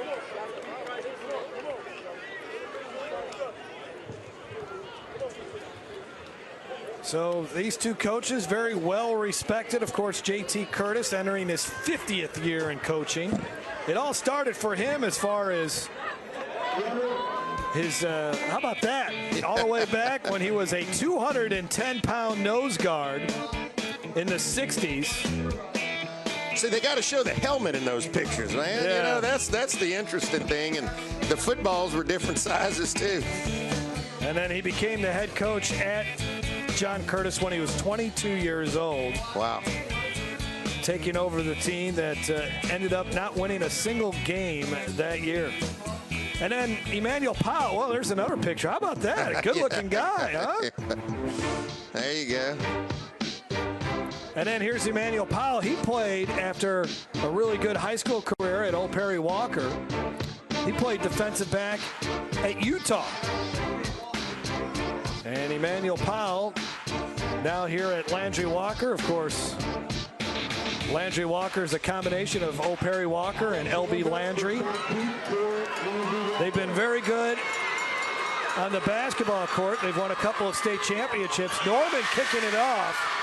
So these two coaches very well respected. Of course, JT Curtis entering his 50th year in coaching. It all started for him as far as his, how about that? All the way back when he was a 210-pound nose guard in the 60s. See, they got to show the helmet in those pictures, man. Yeah. You know, that's the interesting thing. And the footballs were different sizes, too. And then he became the head coach at John Curtis when he was 22 years old. Wow. Taking over the team that ended up not winning a single game that year. And then Emmanuel Powell, well, there's another picture. How about that? A good-looking guy, huh? There you go. And then here's Emmanuel Powell. He played after a really good high school career at Old Perry Walker. He played defensive back at Utah. And Emmanuel Powell now here at Landry Walker. Of course, Landry Walker is a combination of Old Perry Walker and LB Landry. They've been very good on the basketball court. They've won a couple of state championships. Norman kicking it off.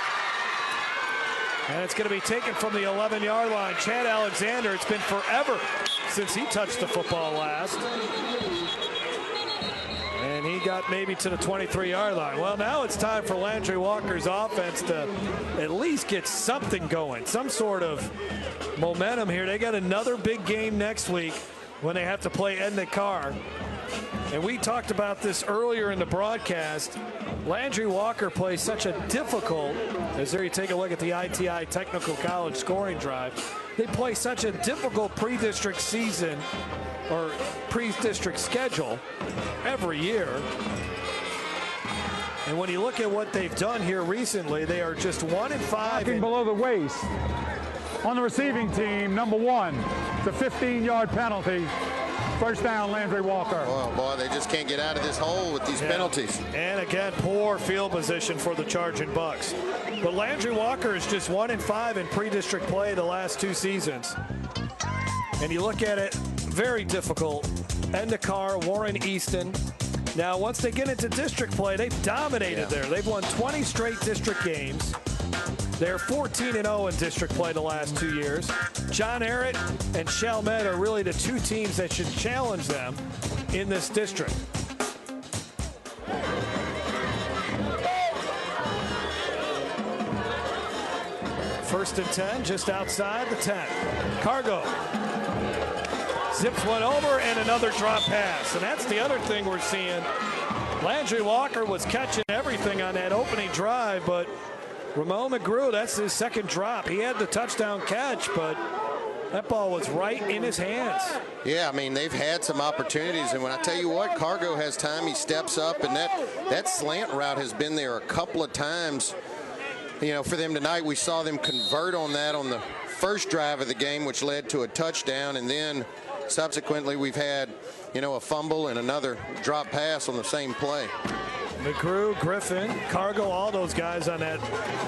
And it's going to be taken from the 11-yard line. Chad Alexander, it's been forever since he touched the football last. And he got maybe to the 23-yard line. Well, now it's time for Landry Walker's offense to at least get something going, some sort of momentum here. They got another big game next week when they have to play Ed-Nakar. And we talked about this earlier in the broadcast. Landry Walker plays such a difficult, as there you take a look at the ITI Technical College scoring drive, they play such a difficult pre-district season or pre-district schedule every year. And when you look at what they've done here recently, they are just 1-5. Below the waist. On the receiving team, number 1, it's a 15-yard penalty. First down, Landry Walker. Oh, boy, they just can't get out of this hole with these penalties. And again, poor field position for the Charging Bucks. But Landry Walker is just 1-5 in pre-district play the last 2 seasons. And you look at it, very difficult. Ed-Nakar, Warren Easton. Now, once they get into district play, they've dominated there. They've won 20 straight district games. They're 14-0 in district play the last 2 years. John Ehret and Chalmette are really the 2 teams that should challenge them in this district. First and 10, just outside the 10. Cargo zips one over and another drop pass. And that's the other thing we're seeing. Landry Walker was catching everything on that opening drive, but Ramon McGrew, that's his second drop. He had the touchdown catch, but that ball was right in his hands. Yeah, I mean, they've had some opportunities, and when I tell you what, Cargo has time, he steps up, and that slant route has been there a couple of times. You know, for them tonight, we saw them convert on that on the first drive of the game, which led to a touchdown, and then subsequently we've had, you know, a fumble and another drop pass on the same play. McGrew, Griffin, Cargo, all those guys on that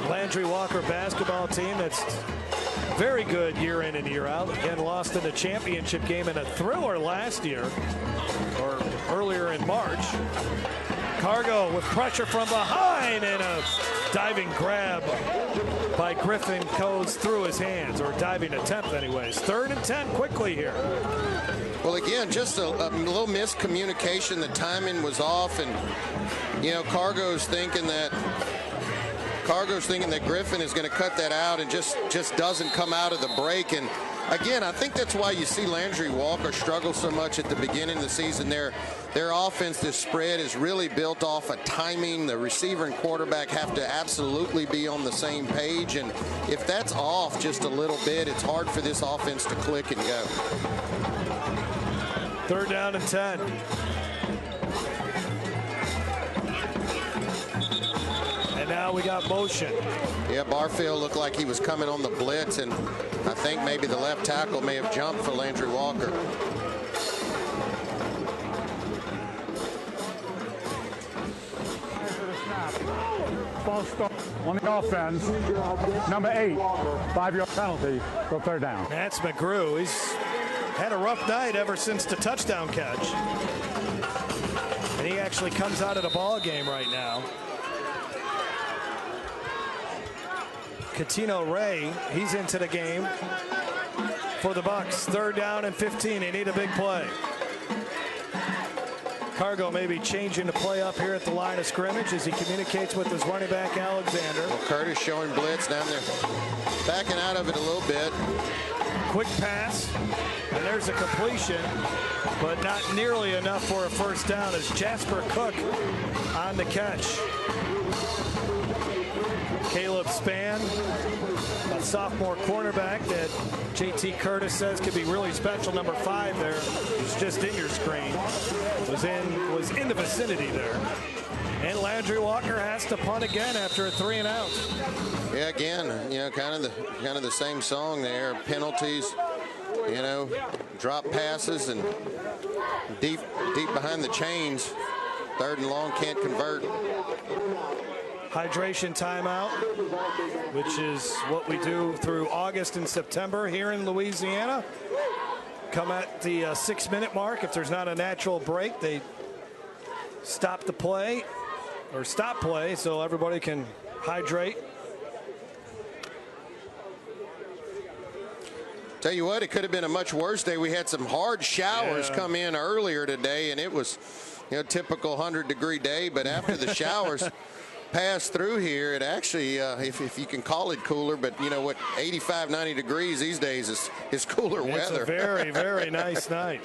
Landry Walker basketball team that's very good year in and year out. Again, lost in the championship game in a thriller last year, or earlier in March. Cargo with pressure from behind, and a diving grab by Griffin goes through his hands, or diving attempt anyways. 3rd and 10 quickly here. Well, again, just a little miscommunication. The timing was off, and, you know, Cargo's thinking that Griffin is going to cut that out, and just doesn't come out of the break. And again, I think that's why you see Landry Walker struggle so much at the beginning of the season. Their offensive spread is really built off of timing. The receiver and quarterback have to absolutely be on the same page, and if that's off just a little bit, it's hard for this offense to click and go. 3rd down and 10. And now we got motion. Yeah, Barfield looked like he was coming on the blitz, and I think maybe the left tackle may have jumped for Landry Walker. False start on the offense. Number 8, 5-yard penalty. Go 3rd down. That's McGrew. He's had a rough night ever since the touchdown catch. And he actually comes out of the ball game right now. Catino Ray, he's into the game for the Bucks. 3rd down and 15. They need a big play. Cargo maybe changing the play up here at the line of scrimmage as he communicates with his running back, Alexander. Well, Curtis showing blitz down there, backing out of it a little bit. Quick pass, and there's a completion, but not nearly enough for a first down as Jasper Cook on the catch. Caleb Spann, a sophomore cornerback that JT Curtis says could be really special. Number 5 there, who's just in your screen, was in the vicinity there. And Landry Walker has to punt again after a 3-and-out. Yeah, again, you know, kind of the same song there. Penalties, you know, drop passes, and deep behind the chains. 3rd and long, can't convert. Hydration timeout, which is what we do through August and September here in Louisiana. Come at the 6-minute mark. If there's not a natural break, they stop the play, or stop play, so everybody can hydrate. Tell you what, it could have been a much worse day. We had some hard showers come in earlier today, and it was, you know, typical 100-degree day. But after the showers passed through here, it actually, if you can call it cooler, but you know what, 85, 90 degrees these days is cooler weather. It's a very, very nice night.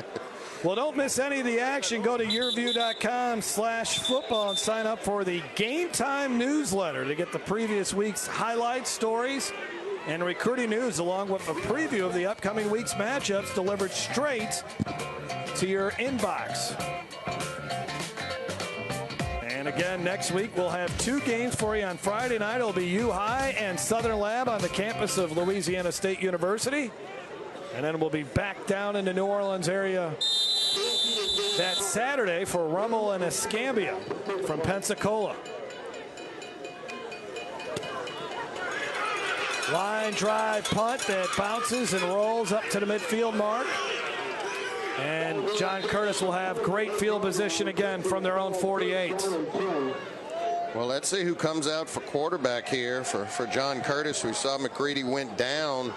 Well, don't miss any of the action. Go to YurView.com/football and sign up for the Game Time newsletter to get the previous week's highlights, stories, and recruiting news, along with a preview of the upcoming week's matchups delivered straight to your inbox. And again, next week we'll have 2 games for you. On Friday night, it'll be U High and Southern Lab on the campus of Louisiana State University. And then we'll be back down in the New Orleans area that Saturday for Rummel and Escambia from Pensacola. Line drive punt that bounces and rolls up to the midfield mark. And John Curtis will have great field position again from their own 48. Well, let's see who comes out for quarterback here for John Curtis. We saw McCready went down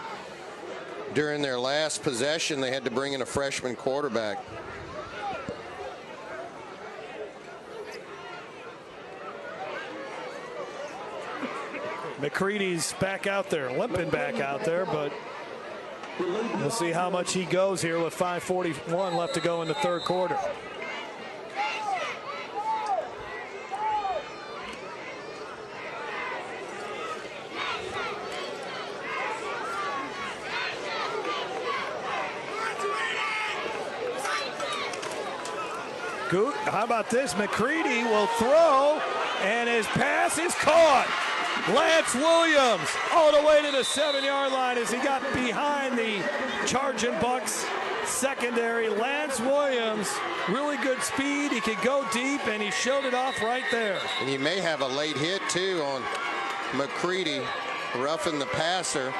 during their last possession. They had to bring in a freshman quarterback. McCready's back out there, limping back out there, but we'll see how much he goes here with 5:41 left to go in the third quarter. Goot, how about this? McCready will throw, and his pass is caught. Lance Williams all the way to the 7-yard line as he got behind the charging Bucks secondary. Lance Williams, really good speed. He could go deep, and he showed it off right there. And you may have a late hit, too, on McCready, roughing the passer.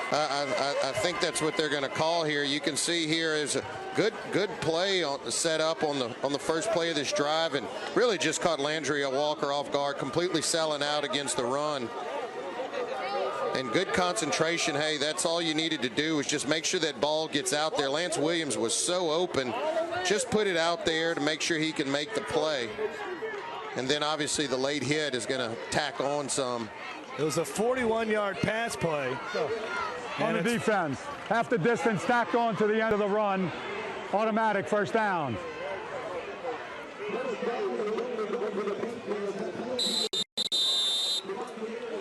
I think that's what they're going to call here. You can see here is a good play set up on the first play of this drive, and really just caught Landry Walker off guard, completely selling out against the run. And good concentration. Hey, that's all you needed to do, is just make sure that ball gets out there. Lance Williams was so open. Just put it out there to make sure he can make the play. And then obviously the late hit is going to tack on some. It was a 41-yard pass play. On the defense, half the distance tacked on to the end of the run. Automatic first down.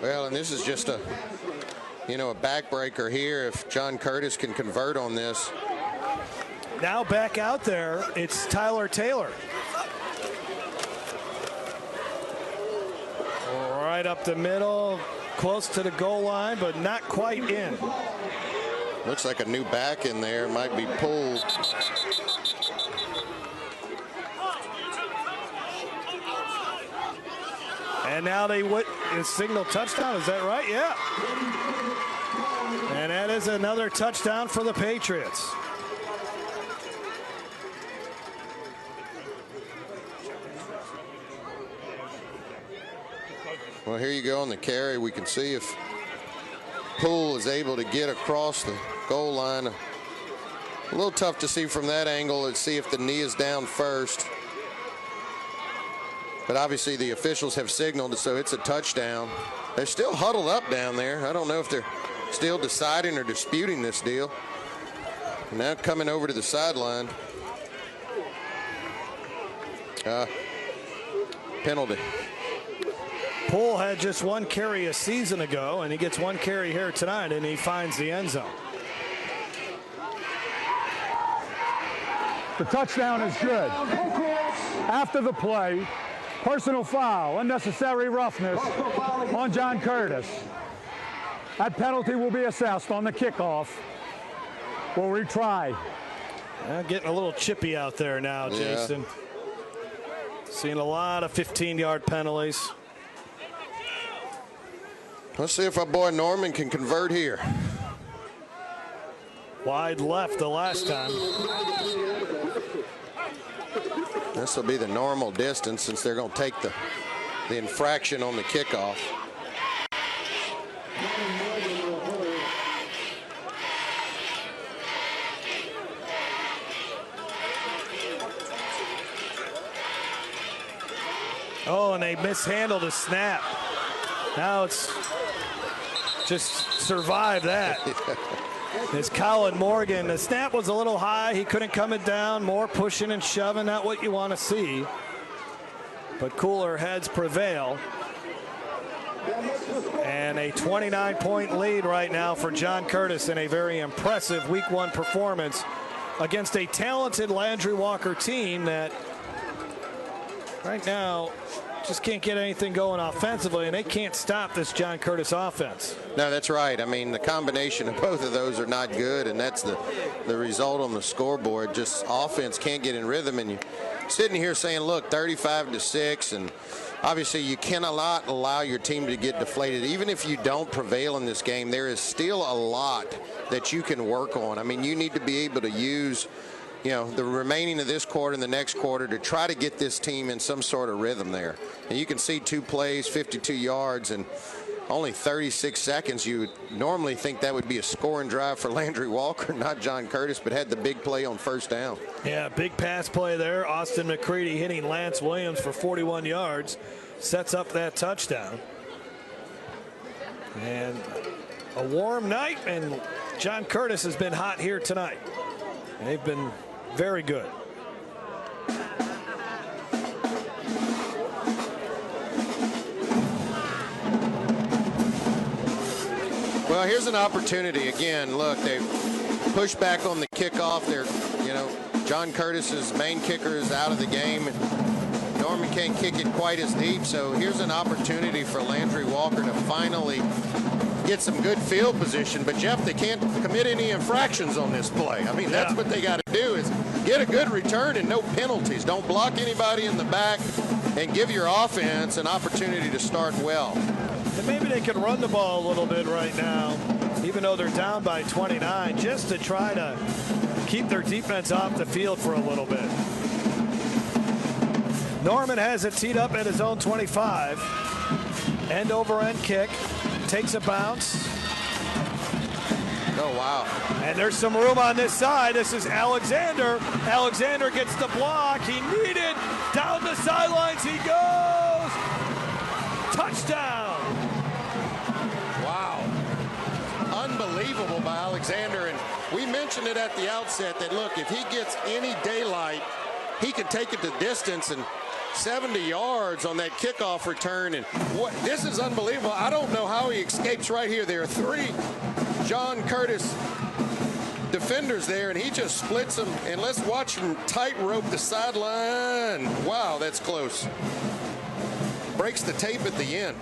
Well, and this is just a backbreaker here if John Curtis can convert on this. Now back out there, it's Tyler Taylor. Right up the middle, close to the goal line, but not quite in. Looks like a new back in there, might be pulled. And now they signal touchdown, is that right? Yeah. And that is another touchdown for the Patriots. Well, here you go on the carry. We can see if Poole is able to get across the goal line. A little tough to see from that angle. Let's see if the knee is down first. But obviously the officials have signaled, so it's a touchdown. They're still huddled up down there. I don't know if they're still deciding or disputing this deal. And now coming over to the sideline. Penalty. Poole had just one carry a season ago, and he gets one carry here tonight, and he finds the end zone. The touchdown is good. After the play, personal foul, unnecessary roughness on John Curtis. That penalty will be assessed on the kickoff. We'll retry. Getting a little chippy out there now, Jason. Seeing a lot of 15-yard penalties. Let's see if our boy Norman can convert here. Wide left the last time. This will be the normal distance since they're going to take the infraction on the kickoff. Oh, and they mishandled a snap. Now it's just survive that. It's Colin Morgan. The snap was a little high. He couldn't come it down. More pushing and shoving. Not what you want to see. But cooler heads prevail. And a 29-point lead right now for John Curtis in a very impressive Week 1 performance against a talented Landry Walker team that right now just can't get anything going offensively, and they can't stop this John Curtis offense. No, that's right. I mean, the combination of both of those are not good, and that's the result on the scoreboard. Just offense can't get in rhythm, and you're sitting here saying, look, 35-6, and obviously you cannot allow your team to get deflated. Even if you don't prevail in this game, there is still a lot that you can work on. I mean, you need to be able to use the remaining of this quarter and the next quarter to try to get this team in some sort of rhythm there. And you can see 2 plays, 52 yards, and only 36 seconds. You would normally think that would be a scoring drive for Landry Walker, not John Curtis, but had the big play on first down. Yeah, big pass play there. Austin McCready hitting Lance Williams for 41 yards. Sets up that touchdown. And a warm night, and John Curtis has been hot here tonight. They've been very good. Well, here's an opportunity again. Look, they push back on the kickoff. They're, John Curtis's main kicker is out of the game. Norman can't kick it quite as deep, so here's an opportunity for Landry Walker to finally get some good field position. But, Jeff, they can't commit any infractions on this play. I mean, that's what they got to do is get a good return and no penalties. Don't block anybody in the back and give your offense an opportunity to start well. And maybe they can run the ball a little bit right now, even though they're down by 29, just to try to keep their defense off the field for a little bit. Norman has it teed up at his own 25. End over end kick. Takes a bounce. Oh, wow. And there's some room on this side. This is Alexander. Alexander gets the block he needed. Down the sidelines he goes. Touchdown. Wow. Unbelievable by Alexander. And we mentioned it at the outset that, look, if he gets any daylight, he can take it the distance, and 70 yards on that kickoff return. And this is unbelievable. I don't know how he escapes right here. There are 3 John Curtis defenders there, and he just splits them. And let's watch him tightrope the sideline. Wow, that's close. Breaks the tape at the end.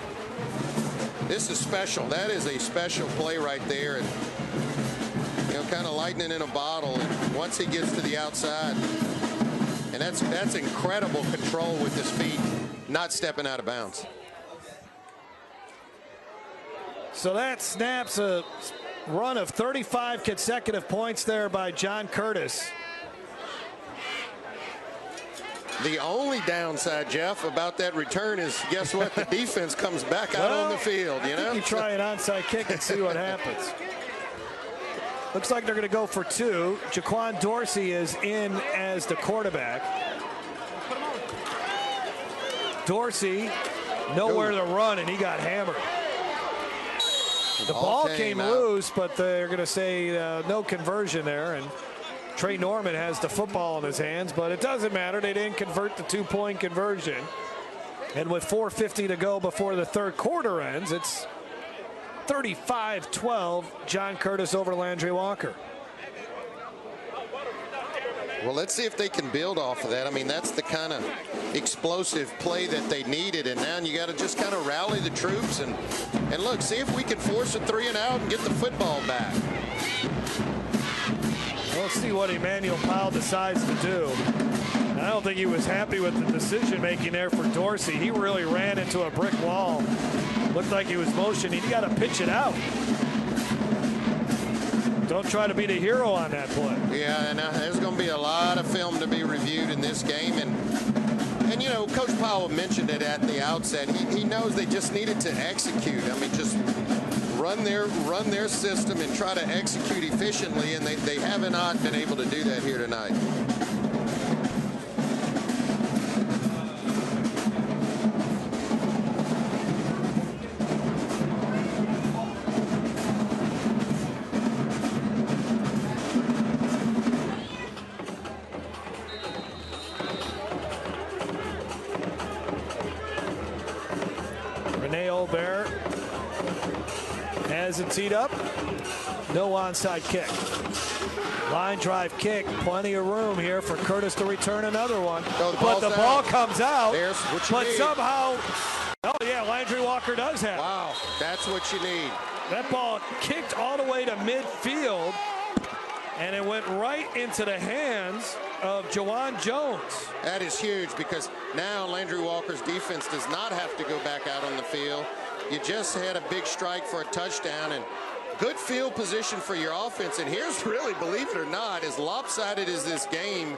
This is special. That is a special play right there. And, kind of lightning in a bottle. And once he gets to the outside, and that's incredible control with his feet, not stepping out of bounds. So that snaps a run of 35 consecutive points there by John Curtis. The only downside, Jeff, about that return is, guess what? The defense comes back out on the field, I think you try an onside kick and see what happens. Looks like they're going to go for 2. Jaquan Dorsey is in as the quarterback. Dorsey, nowhere to run, and he got hammered. The ball came loose, but they're going to say no conversion there. And Trey Norman has the football in his hands, but it doesn't matter. They didn't convert the 2-point conversion. And with 4:50 to go before the third quarter ends, it's 35-12, John Curtis over Landry Walker. Well, let's see if they can build off of that. I mean, that's the kind of explosive play that they needed, and now you got to just kind of rally the troops and look, see if we can force a 3 and out and get the football back. We'll see what Emmanuel Powell decides to do. I don't think he was happy with the decision making there for Dorsey. He really ran into a brick wall. Looked like he was motioning. He got to pitch it out. Don't try to be the hero on that play. Yeah, and there's going to be a lot of film to be reviewed in this game. And you know, Coach Powell mentioned it at the outset. He knows they just needed to execute. I mean, just run their system and try to execute efficiently, and they have not been able to do that here tonight. Has it teed up. No onside kick. Line drive kick. Plenty of room here for Curtis to return another one. But the ball comes out. There's what you need. Somehow, oh yeah, Landry Walker does have it. Wow, that's what you need. That ball kicked all the way to midfield, and it went right into the hands of Juwan Jones. That is huge, because now Landry Walker's defense does not have to go back out on the field. You just had a big strike for a touchdown, and good field position for your offense. And here's really, believe it or not, as lopsided as this game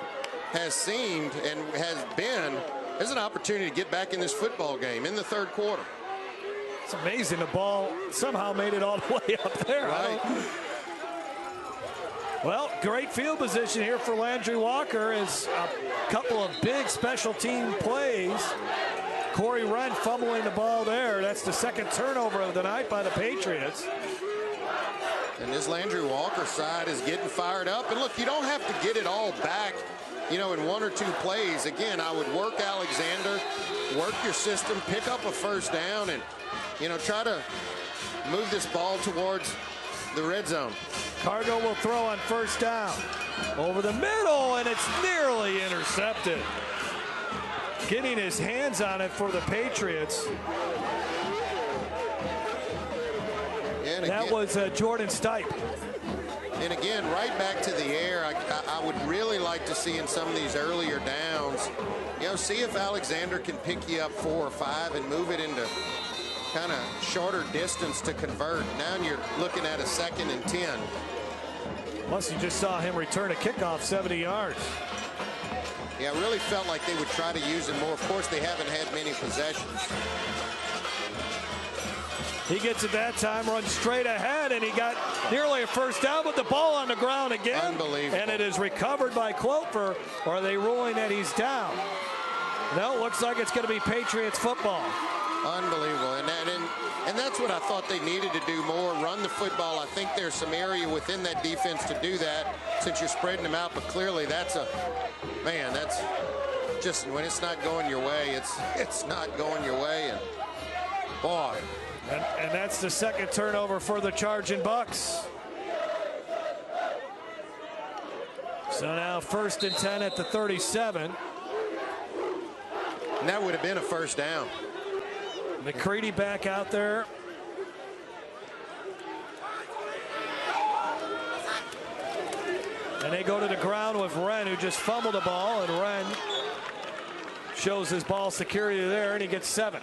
has seemed and has been, there's an opportunity to get back in this football game in the third quarter. It's amazing. The ball somehow made it all the way up there. Right. Well, great field position here for Landry Walker as a couple of big special team plays Corey Wren fumbling the ball there. That's the second turnover of the night by the Patriots. And this Landry Walker side is getting fired up. And look, you don't have to get it all back, you know, in 1 or 2 plays. Again, I would work Alexander, work your system, pick up a first down, and, you know, try to move this ball towards the red zone. Cargo will throw on first down. Over the middle, and it's nearly intercepted. Getting his hands on it for the Patriots. And that was Jordan Stipe. And again, right back to the air. I would really like to see in some of these earlier downs, you know, see if Alexander can pick you up 4 or 5 and move it into kind of shorter distance to convert. Now you're looking at a 2nd and 10. Plus, you just saw him return a kickoff 70 yards. Yeah, I really felt like they would try to use him more. Of course, they haven't had many possessions. He gets it that time, runs straight ahead, and he got nearly a first down with the ball on the ground again. Unbelievable. And it is recovered by Cloper, or are they ruling that he's down? No, it looks like it's going to be Patriots football. Unbelievable. And that's what I thought they needed to do more, run the football. I think there's some area within that defense to do that since you're spreading them out. But clearly that's just when it's not going your way, it's not going your way. And boy. And that's the second turnover for the Charging Bucks. So now 1st and 10 at the 37. And that would have been a first down. McCready back out there. And they go to the ground with Wren, who just fumbled the ball, and Wren shows his ball security there, and he gets 7.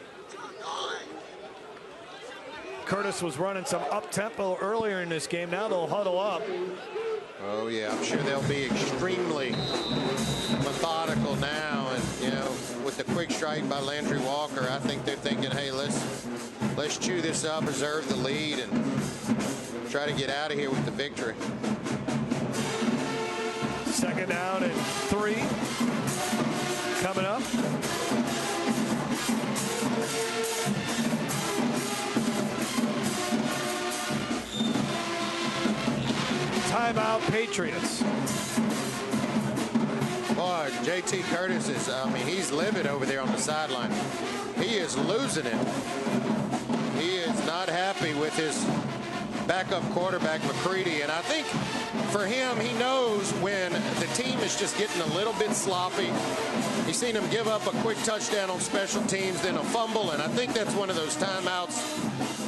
Curtis was running some up-tempo earlier in this game. Now they'll huddle up. Oh, yeah, I'm sure they'll be extremely methodical now. And, you know, with the quick strike by Landry Walker, I think they're thinking, hey, let's chew this up, preserve the lead, and try to get out of here with the victory. 2nd down and 3 coming up. Timeout, Patriots. Boy, JT Curtis is, I mean, he's livid over there on the sideline. He is losing it. He is not happy with his backup quarterback, McCready. And I think for him, he knows when the team is just getting a little bit sloppy. He's seen him give up a quick touchdown on special teams, then a fumble. And I think that's one of those timeouts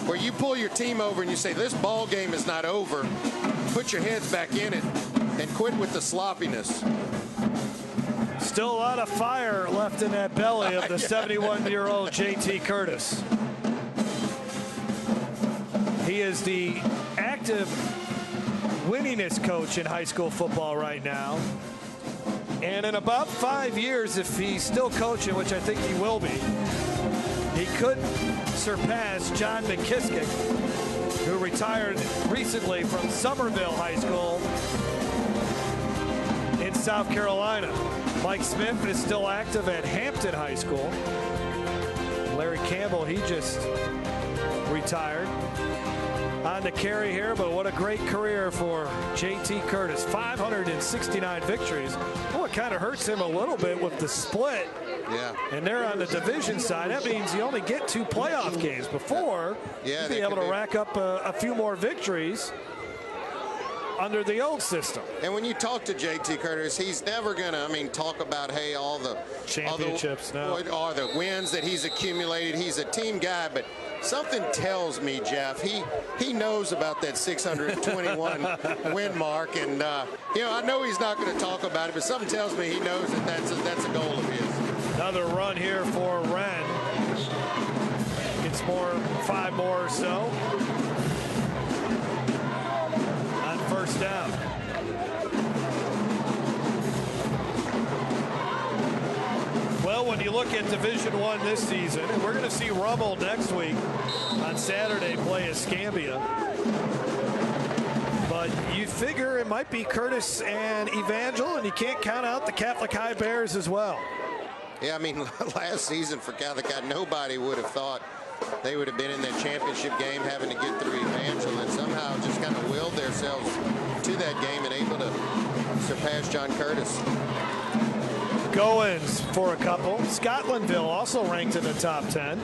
where you pull your team over and you say, this ball game is not over. Put your heads back in it and quit with the sloppiness. Still a lot of fire left in that belly of the 71-year-old JT Curtis. He is the active winningest coach in high school football right now. And in about 5 years, if he's still coaching, which I think he will be, he could surpass John McKissick, who retired recently from Somerville High School in South Carolina. Mike Smith is still active at Hampton High School. Larry Campbell, he just retired. On the carry here, but what a great career for JT Curtis. 569 victories. Well, it kind of hurts him a little bit with the split. Yeah. And they're on the division side. That means you only get 2 playoff games. Before, you'd be able to rack up a few more victories under the old system. And when you talk to JT Curtis, he's never going to, I mean, talk about, hey, all the championships or the wins that he's accumulated. He's a team guy, but something tells me, Jeff, he knows about that 621 win mark. And, you know, I know he's not going to talk about it, but something tells me he knows that that's a goal of his. Another run here for Wren. Gets 5 more or so. On first down. Well, when you look at Division I this season, and we're going to see Rummel next week on Saturday play Escambia. But you figure it might be Curtis and Evangel, and you can't count out the Catholic High Bears as well. Yeah, I mean, last season for Catholic, nobody would have thought they would have been in that championship game having to get through Evangel, and somehow just kind of willed themselves to that game and able to surpass John Curtis. Goins for a couple. Scotlandville also ranked in the top 10.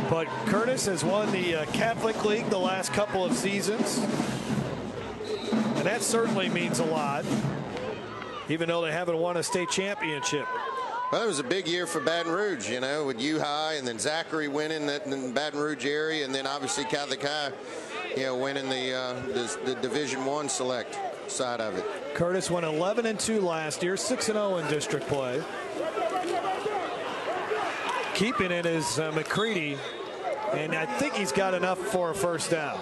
But Curtis has won the Catholic League the last couple of seasons. And that certainly means a lot, even though they haven't won a state championship. Well, it was a big year for Baton Rouge, you know, with U-High and then Zachary winning that in the Baton Rouge area, and then obviously Catholic High, you know, winning the Division I select side of it. Curtis went 11-2 last year, 6-0 in district play. Keeping it is McCready, and I think he's got enough for a first down.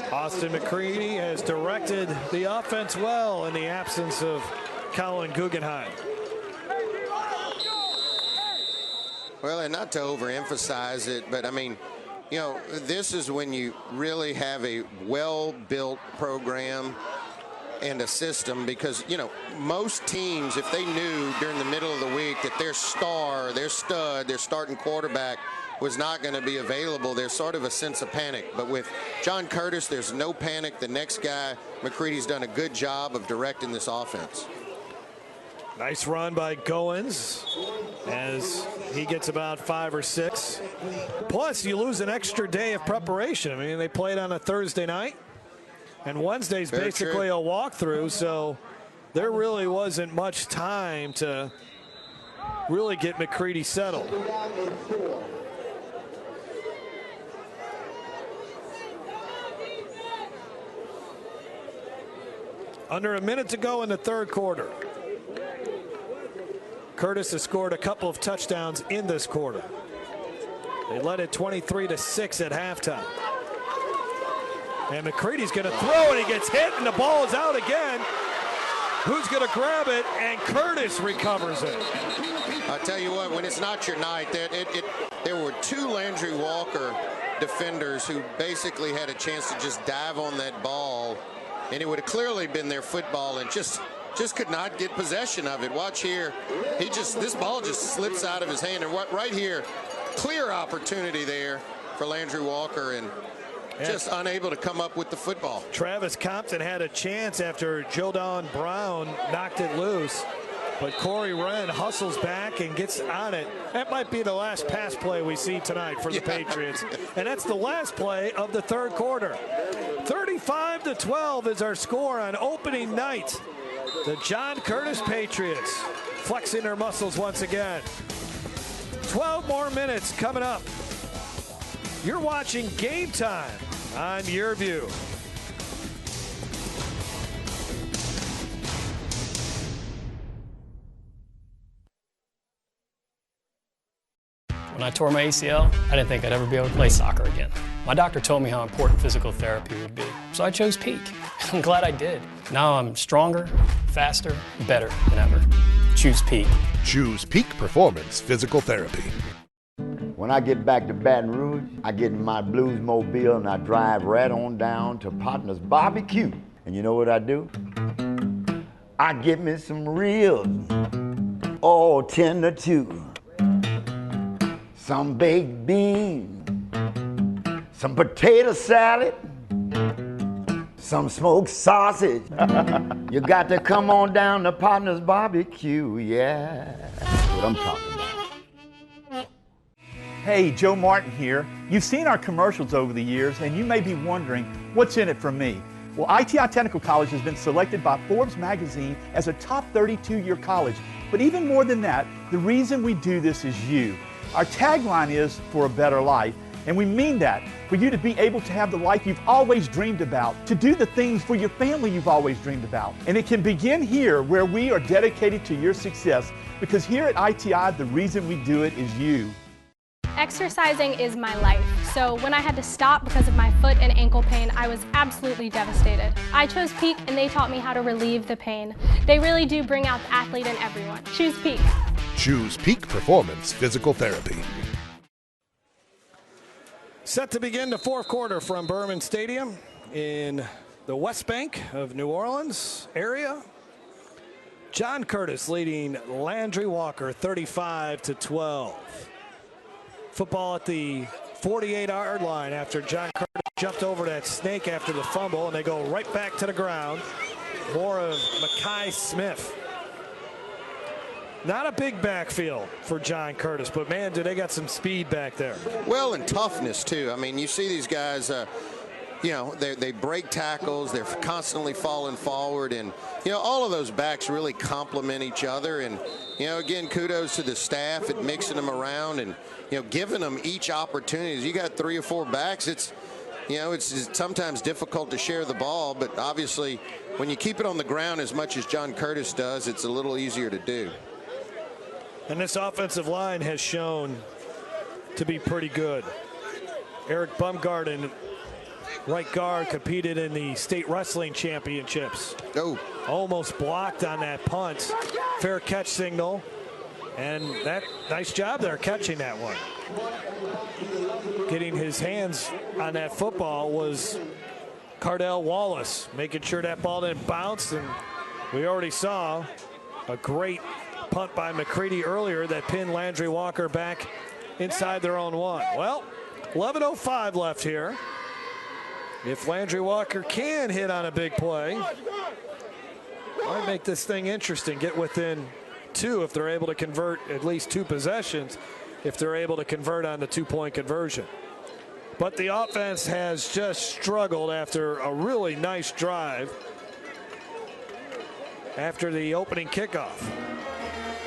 Austin McCready has directed the offense well in the absence of Colin Guggenheim. Well, and not to overemphasize it, but I mean, you know, this is when you really have a well-built program and a system, because, you know, most teams, if they knew during the middle of the week that their star, their stud, their starting quarterback was not going to be available, there's sort of a sense of panic. But with John Curtis, there's no panic. The next guy, McCready's done a good job of directing this offense. Nice run by Goins as he gets about 5 or 6. Plus, you lose an extra day of preparation. I mean, they played on a Thursday night, and Wednesday's basically a walkthrough, so there really wasn't much time to really get McCready settled. Under a minute to go in the third quarter. Curtis has scored a couple of touchdowns in this quarter. They led it 23-6 at halftime. And McCready's going to throw, and he gets hit, and the ball is out again. Who's going to grab it? And Curtis recovers it. I'll tell you what, when it's not your night, there were 2 Landry Walker defenders who basically had a chance to just dive on that ball, and it would have clearly been their football, and just could not get possession of it. Watch here. This ball just slips out of his hand, and right here, clear opportunity there for Landry Walker, and just unable to come up with the football. Travis Compton had a chance after Jodon Brown knocked it loose, but Corey Wren hustles back and gets on it. That might be the last pass play we see tonight for the Patriots, and that's the last play of the third quarter. 35-12 is our score on opening night. The John Curtis Patriots flexing their muscles once again. 12 more minutes coming up. You're watching Game Time on YurView. When I tore my ACL, I didn't think I'd ever be able to play soccer again. My doctor told me how important physical therapy would be, so I chose Peak. I'm glad I did. Now I'm stronger, faster, better than ever. Choose Peak. Choose Peak Performance Physical Therapy. When I get back to Baton Rouge, I get in my blues mobile and I drive right on down to Partner's Barbecue. And you know what I do? I get me some ribs, all tender too. Some baked beans, some potato salad, some smoked sausage. You got to come on down to Partner's Barbecue, yeah. That's what I'm talking about. Hey, Joe Martin here. You've seen our commercials over the years, and you may be wondering, what's in it for me? Well, ITI Technical College has been selected by Forbes magazine as a top 32-year college. But even more than that, the reason we do this is you. Our tagline is for a better life, and we mean that, for you to be able to have the life you've always dreamed about, to do the things for your family you've always dreamed about. And it can begin here, where we are dedicated to your success, because here at ITI, the reason we do it is you. Exercising is my life, so when I had to stop because of my foot and ankle pain, I was absolutely devastated. I chose Peak, and they taught me how to relieve the pain. They really do bring out the athlete in everyone. Choose Peak. Choose Peak Performance Physical Therapy. Set to begin the fourth quarter from Behrman Stadium in the West Bank of New Orleans area. John Curtis leading Landry Walker 35-12. Football at the 48-yard line after John Curtis jumped over that snake after the fumble, and they go right back to the ground. More of Mekhi Smith. Not a big backfield for John Curtis, but man, do they got some speed back there. Well, and toughness too. I mean, you see these guys, you know, they break tackles, they're constantly falling forward, and you know, all of those backs really complement each other. And you know, again, kudos to the staff at mixing them around and you know, giving them each opportunity. You got 3 or 4 backs, it's, you know, it's sometimes difficult to share the ball, but obviously when you keep it on the ground as much as John Curtis does, it's a little easier to do. And this offensive line has shown to be pretty good. Eric Bumgarden, right guard, competed in the state wrestling championships. Oh. Almost blocked on that punt. Fair catch signal. And that nice job there catching that one. Getting his hands on that football was Cardell Wallace, making sure that ball didn't bounce. And we already saw a great punt by McCready earlier that pinned Landry Walker back inside their own one. Well, 11:05 left here. If Landry Walker can hit on a big play, might make this thing interesting. Get within 2 if they're able to convert at least 2 possessions, if they're able to convert on the 2-point conversion. But the offense has just struggled after a really nice drive after the opening kickoff.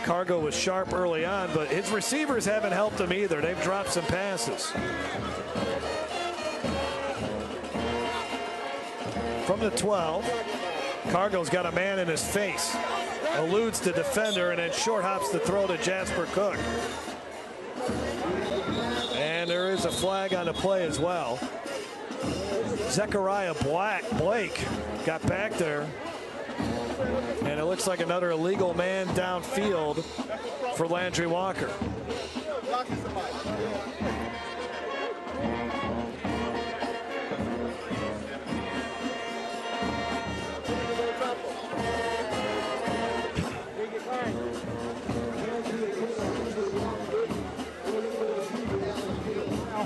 Cargo was sharp early on, but his receivers haven't helped him either. They've dropped some passes. From the 12, Cargo's got a man in his face. Eludes the defender and then short hops the throw to Jasper Cook. And there is a flag on the play as well. Zechariah Blake got back there. And it looks like another illegal man downfield for Landry Walker.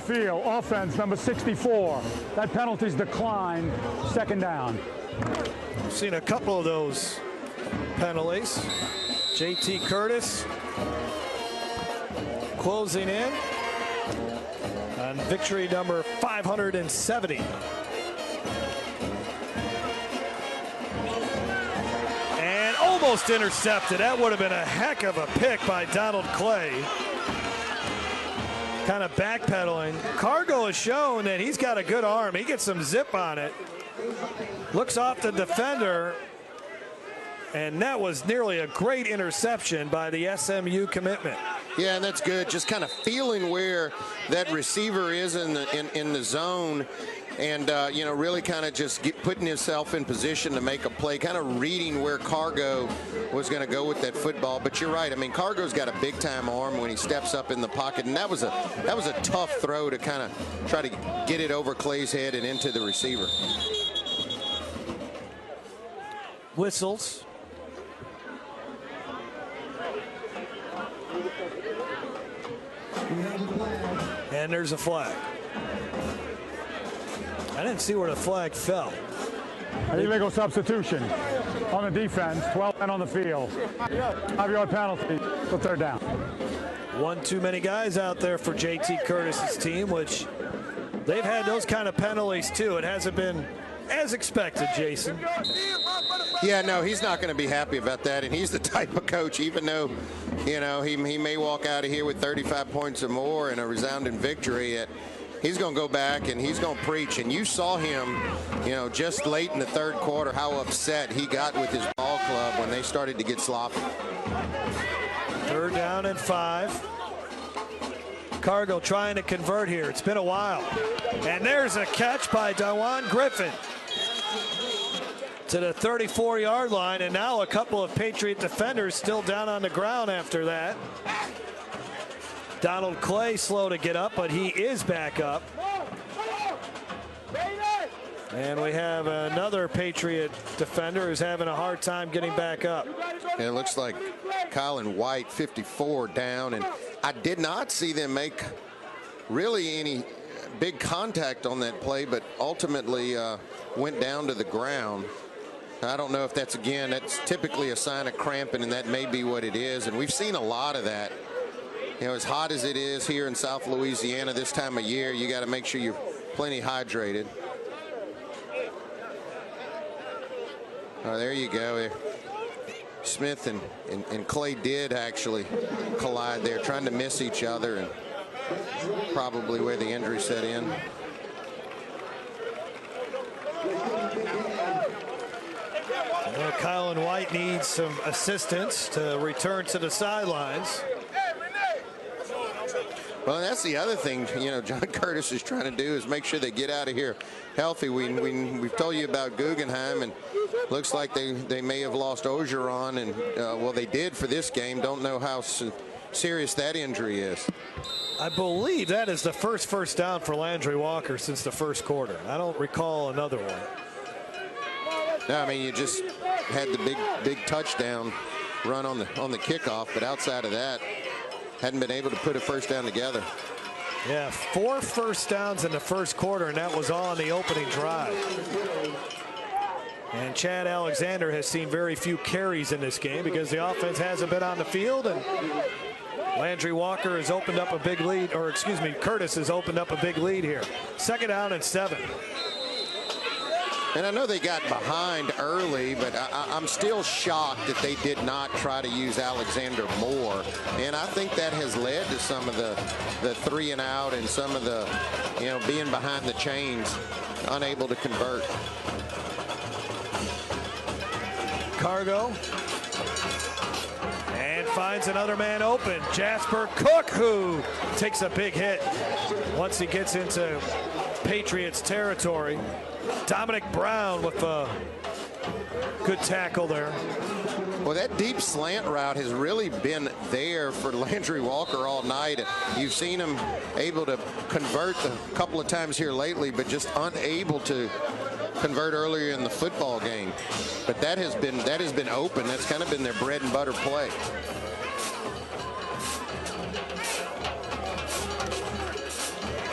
Field offense number 64. That penalty's declined. Second down. We've seen a couple of those penalties. J.T. Curtis closing in on victory number 570. And almost intercepted. That would have been a heck of a pick by Donald Clay. Kind of backpedaling. Cargo has shown that he's got a good arm. He gets some zip on it. Looks off the defender. And that was nearly a great interception by the SMU commitment. Yeah, and that's good. Just kind of feeling where that receiver is in the zone, and you know, really kind of just putting himself in position to make a play, kind of reading where Cargo was going to go with that football. But you're right. I mean, Cargo's got a big time arm when he steps up in the pocket, and that was a tough throw to kind of try to get it over Clay's head and into the receiver. Whistles. And there's a flag. I didn't see where the flag fell. Illegal substitution on the defense, 12 men on the field. 5-yard penalty, so third down. One too many guys out there for J.T. Curtis's team, which they've had those kind of penalties too. It hasn't been as expected, Jason. Yeah, no, he's not going to be happy about that, and he's the type of coach, even though, you know, he may walk out of here with 35 points or more and a resounding victory, he's going to go back and he's going to preach. And you saw him, you know, just late in the third quarter, how upset he got with his ball club when they started to get sloppy. 3rd down and 5. Cargo trying to convert here. It's been a while. And there's a catch by Dawan Griffin to the 34-yard line, and now a couple of Patriot defenders still down on the ground after that. Donald Clay slow to get up, but he is back up. And we have another Patriot defender who's having a hard time getting back up. And it looks like Colin White, 54, down. And I did not see them make really any big contact on that play, but ultimately went down to the ground. I don't know if that's typically a sign of cramping, and that may be what it is. And we've seen a lot of that. You know, as hot as it is here in South Louisiana this time of year, you got to make sure you're plenty hydrated. Oh, there you go. Smith and Clay did actually collide there, trying to miss each other, and probably where the injury set in. Well, Colin White needs some assistance to return to the sidelines. Well, that's the other thing, you know, John Curtis is trying to do is make sure they get out of here healthy. We've told you about Guggenheim, and looks like they may have lost Ogeron, and well, they did for this game. Don't know how serious that injury is. I believe that is the first down for Landry Walker since the first quarter. I don't recall another one. No, I mean, you just had the big touchdown run on the kickoff, but outside of that, hadn't been able to put a first down together. Yeah, 4 first downs in the first quarter, and that was all on the opening drive. And Chad Alexander has seen very few carries in this game because the offense hasn't been on the field, and Landry Walker has opened up a big lead, or excuse me, Curtis has opened up a big lead here. 2nd down and 7. And I know they got behind early, but I'm still shocked that they did not try to use Alexander more. And I think that has led to some of the 3 and out and some of the, you know, being behind the chains, unable to convert. Cargo. And finds another man open. Jasper Cook, who takes a big hit once he gets into Patriots territory. Dominic Brown with a good tackle there. Well, that deep slant route has really been there for Landry Walker all night. You've seen him able to convert a couple of times here lately, but just unable to convert earlier in the football game. But that has been open. That's kind of been their bread and butter play.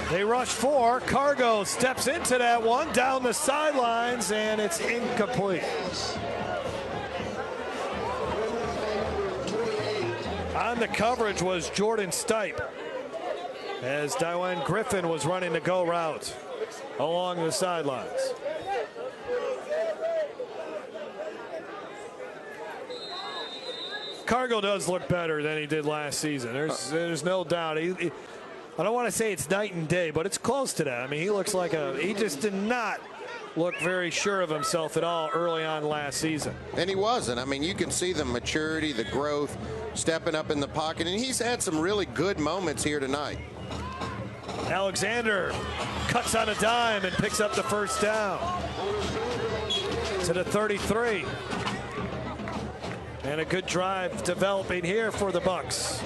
They rush 4. Cargo steps into that one down the sidelines, and it's incomplete. On the coverage was Jordan Stipe, as Dywan Griffin was running the go route along the sidelines. Cargo does look better than he did last season. There's no doubt. I don't want to say it's night and day, but it's close to that. I mean, he looks like he just did not look very sure of himself at all early on last season. And he wasn't. I mean, you can see the maturity, the growth, stepping up in the pocket, and he's had some really good moments here tonight. Alexander cuts on a dime and picks up the first down to the 33. And a good drive developing here for the Bucks.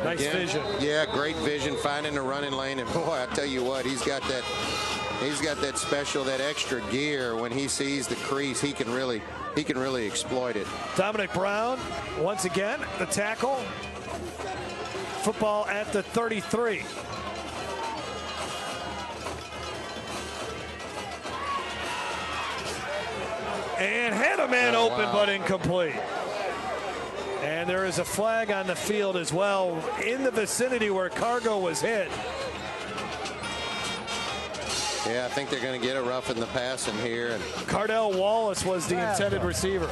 Nice vision. Yeah, great vision, finding the running lane, and boy, I tell you what, he's got that special, that extra gear. When he sees the crease, he can really exploit it. Dominic Brown, once again, the tackle. Football at the 33. And had a man open, but incomplete. And there is a flag on the field as well in the vicinity where Cargo was hit. Yeah, I think they're going to get a rough in the passing here. And Cardell Wallace was the intended receiver.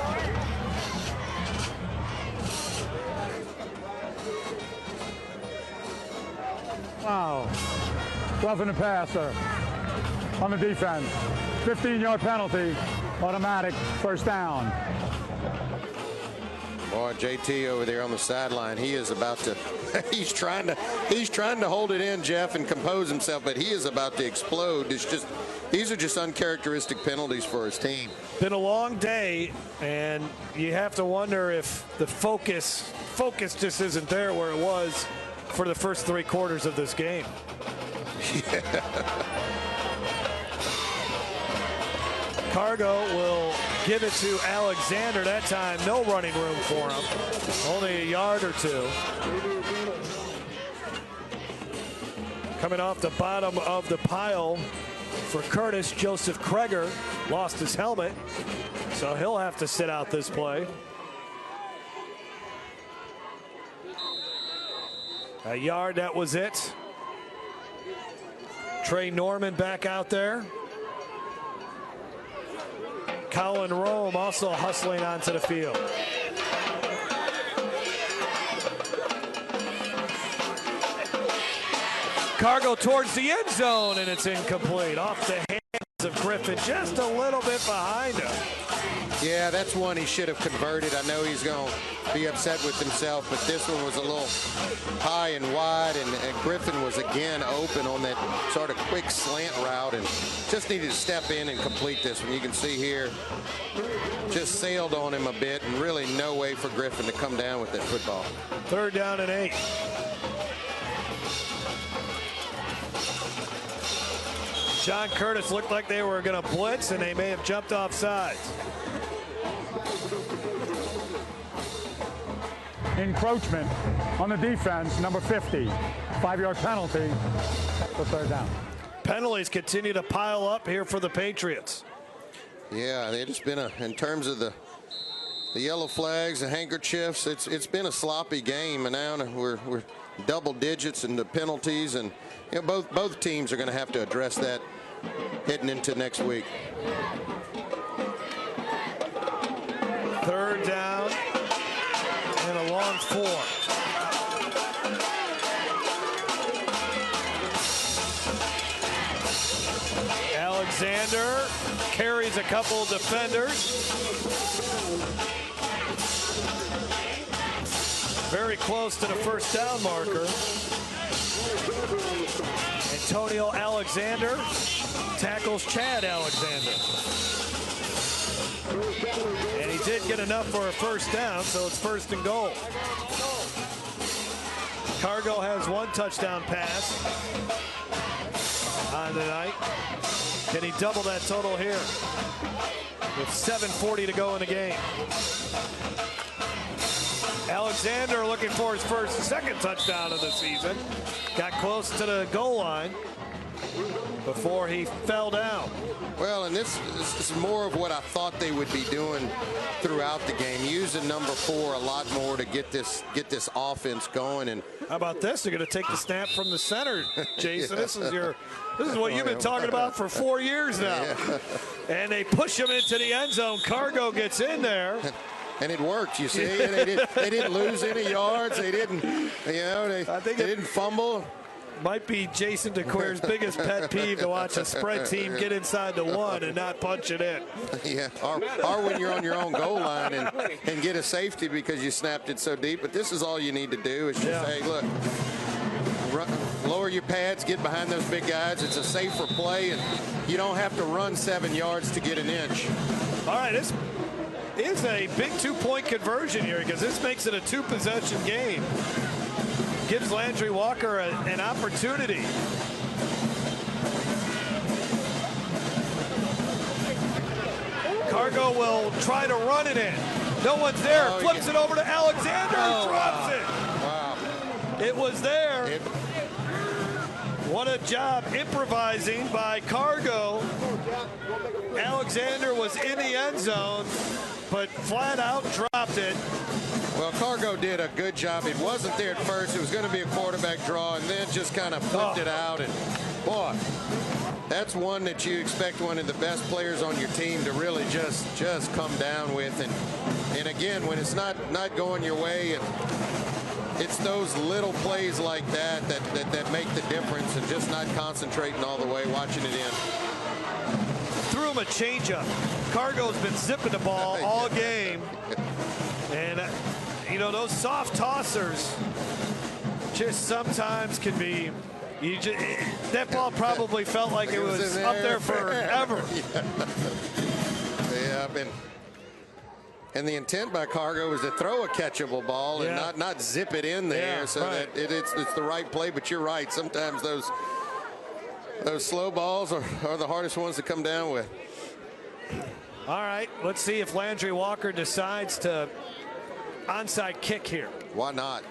Wow. Roughing the passer on the defense. 15-yard penalty, automatic, first down. Boy, JT over there on the sideline, he is about to, he's trying to hold it in, Jeff, and compose himself, but he is about to explode. These are just uncharacteristic penalties for his team. Been a long day, and you have to wonder if the focus just isn't there where it was for the first 3 quarters of this game. Cargo will give it to Alexander. That time, no running room for him. Only a yard or two. Coming off the bottom of the pile for Curtis, Joseph Kreger lost his helmet, so he'll have to sit out this play. A yard, that was it. Trey Norman back out there. Colin Rome also hustling onto the field. Cargo towards the end zone, and it's incomplete. Off the hands of Griffin, just a little bit behind him. Yeah, that's one he should have converted. I know he's going to be upset with himself, but this one was a little high and wide, and Griffin was again open on that sort of quick slant route and just needed to step in and complete this one. You can see here, just sailed on him a bit, and really no way for Griffin to come down with that football. 3rd down and 8. John Curtis looked like they were going to blitz, and they may have jumped off sides. Encroachment on the defense, number 50. 5-yard penalty for 3rd down. Penalties continue to pile up here for the Patriots. Yeah, they've just been in terms of the yellow flags, the handkerchiefs, it's been a sloppy game, and now we're double digits in the penalties, and you know, both teams are going to have to address that heading into next week. 3rd down and a long 4. Alexander carries a couple defenders. Very close to the 1st down marker. Antonio Alexander tackles Chad Alexander. And he did get enough for a 1st down, so it's 1st and goal. Cargo has 1 touchdown pass on the night. Can he double that total here with 7:40 to go in the game? Alexander looking for his second touchdown of the season. Got close to the goal line before he fell down. Well, and this is more of what I thought they would be doing throughout the game, using number 4 a lot more to get this offense going. And how about this? They're going to take the snap from the center, Jason. Yeah. This is what you've been talking about for 4 years now. Yeah. And they push him into the end zone. Cargo gets in there. And it worked, you see. They didn't lose any yards. They didn't, they didn't fumble. Might be Jason DeQueer's biggest pet peeve to watch a spread team get inside the 1 and not punch it in. Yeah, or when you're on your own goal line and get a safety because you snapped it so deep. But this is all you need to do is just say, look, lower your pads, get behind those big guys. It's a safer play, and you don't have to run 7 yards to get an inch. All right, this is a big 2-point conversion here because this makes it a 2-possession game. Gives Landry Walker an opportunity. Cargo will try to run it in. No one's there. Flips it over to Alexander. Drops it. Wow. It was there. What a job improvising by Cargo. Alexander was in the end zone, but flat out dropped it. Well, Cargo did a good job. It wasn't there at first. It was going to be a quarterback draw, and then just kind of flipped it out. And, boy, that's one that you expect one of the best players on your team to really just come down with. And again, when it's not going your way, and it's those little plays like that make the difference, and just not concentrating all the way, watching it in. Threw him a changeup. Cargo's been zipping the ball all game. And, those soft tossers just sometimes can be, that ball probably felt like it was up there forever. Yeah, and the intent by Cargo was to throw a catchable ball and not zip it in there, so that it's the right play. But you're right, sometimes Those slow balls are the hardest ones to come down with. All right, let's see if Landry Walker decides to onside kick here. Why not?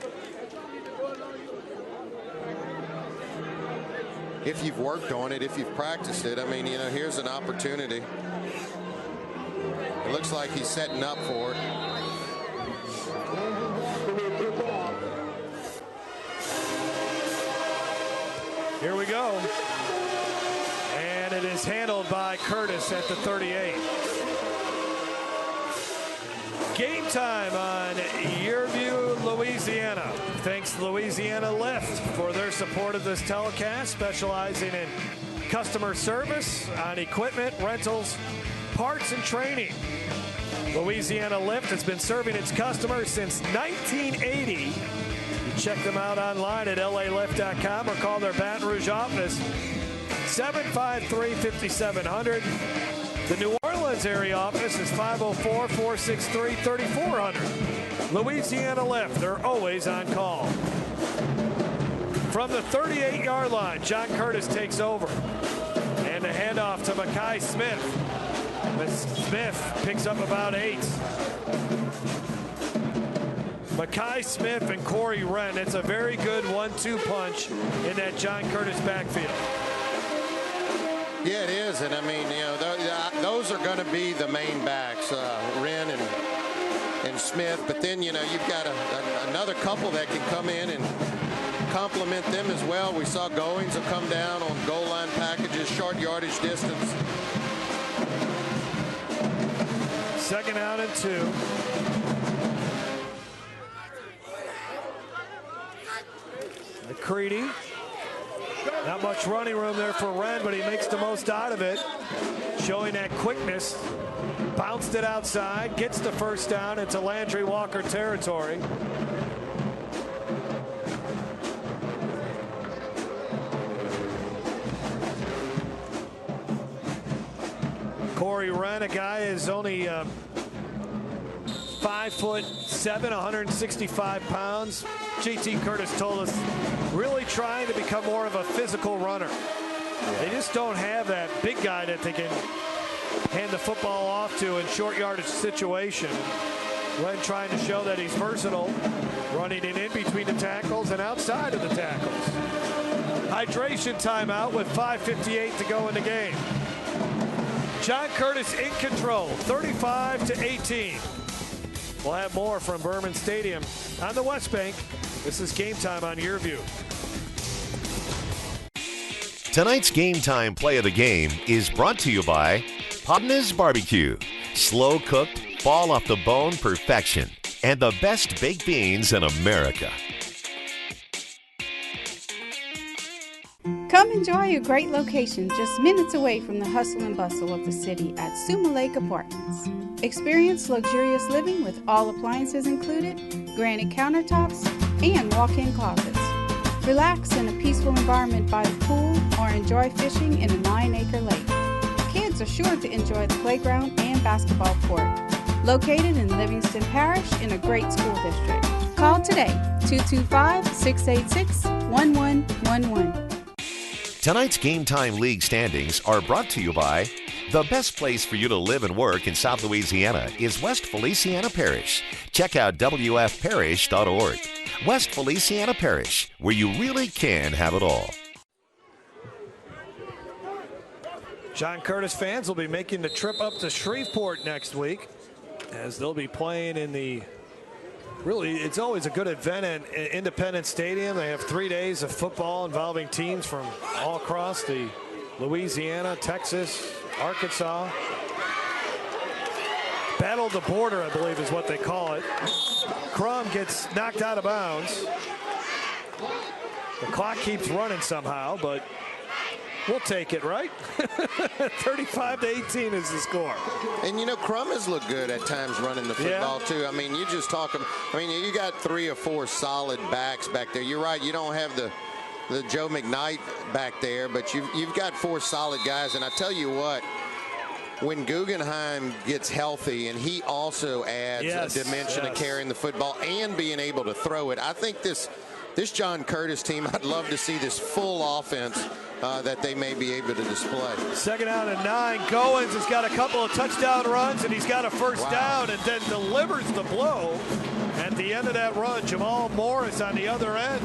If you've worked on it, if you've practiced it, I mean, you know, here's an opportunity. It looks like he's setting up for it. Here we go. And it is handled by Curtis at the 38. Game time on YurView Louisiana. Thanks to Louisiana Lift for their support of this telecast, specializing in customer service on equipment, rentals, parts, and training. Louisiana Lift has been serving its customers since 1980. Check them out online at lalift.com or call their Baton Rouge office 753-5700. The New Orleans area office is 504-463-3400. Louisiana Lift, they're always on call. From the 38-yard line, John Curtis takes over. And the handoff to Mekhi Smith. Smith picks up about 8. Mekhi Smith and Corey Wren. It's a very good 1-2 punch in that John Curtis backfield. Yeah, it is. And I mean, you know, those are going to be the main backs, Wren and Smith. But then, you know, you've got another couple that can come in and complement them as well. We saw Goings will come down on goal line packages, short yardage distance. 2nd down and 2. McCready. Not much running room there for Wren, but he makes the most out of it. Showing that quickness. Bounced it outside, gets the 1st down into Landry Walker territory. Corey Wren, a guy is only 5'7", 165 pounds. JT Curtis told us really trying to become more of a physical runner. They just don't have that big guy that they can hand the football off to in short yardage situation. Wren trying to show that he's versatile, running it in between the tackles and outside of the tackles. Hydration timeout with 5:58 to go in the game. John Curtis in control, 35-18. We'll have more from Behrman Stadium on the West Bank. This is Game Time on YurView. Tonight's Game Time play of the game is brought to you by Podna's Barbecue. Slow cooked, fall off the bone perfection, and the best baked beans in America. Come enjoy a great location just minutes away from the hustle and bustle of the city at Suma Lake Apartments. Experience luxurious living with all appliances included, granite countertops, and walk-in closets. Relax in a peaceful environment by the pool or enjoy fishing in a 9-acre lake. Kids are sure to enjoy the playground and basketball court. Located in Livingston Parish in a great school district. Call today, 225-686-1111. Tonight's Game Time League standings are brought to you by the best place for you to live and work in South Louisiana is West Feliciana Parish. Check out WFParish.org. West Feliciana Parish, where you really can have it all. John Curtis fans will be making the trip up to Shreveport next week as they'll be playing in the really, it's always a good event at Independence Stadium. They have 3 days of football involving teams from all across the Louisiana, Texas, Arkansas. Battle the border, I believe is what they call it. Crum gets knocked out of bounds. The clock keeps running somehow, but we'll take it, right? 35-18 is the score. And, you know, Crum has looked good at times running the football, too. I mean, you just talk, I mean, you got 3 or 4 solid backs back there. You're right, you don't have the Joe McKnight back there, but you've got 4 solid guys. And I tell you what, when Guggenheim gets healthy and he also adds a dimension of carrying the football and being able to throw it, I think this John Curtis team, I'd love to see this full offense that they may be able to display. 2nd down and 9. Goins has got a couple of touchdown runs, and he's got a first down, and then delivers the blow at the end of that run. Jamal Morris on the other end.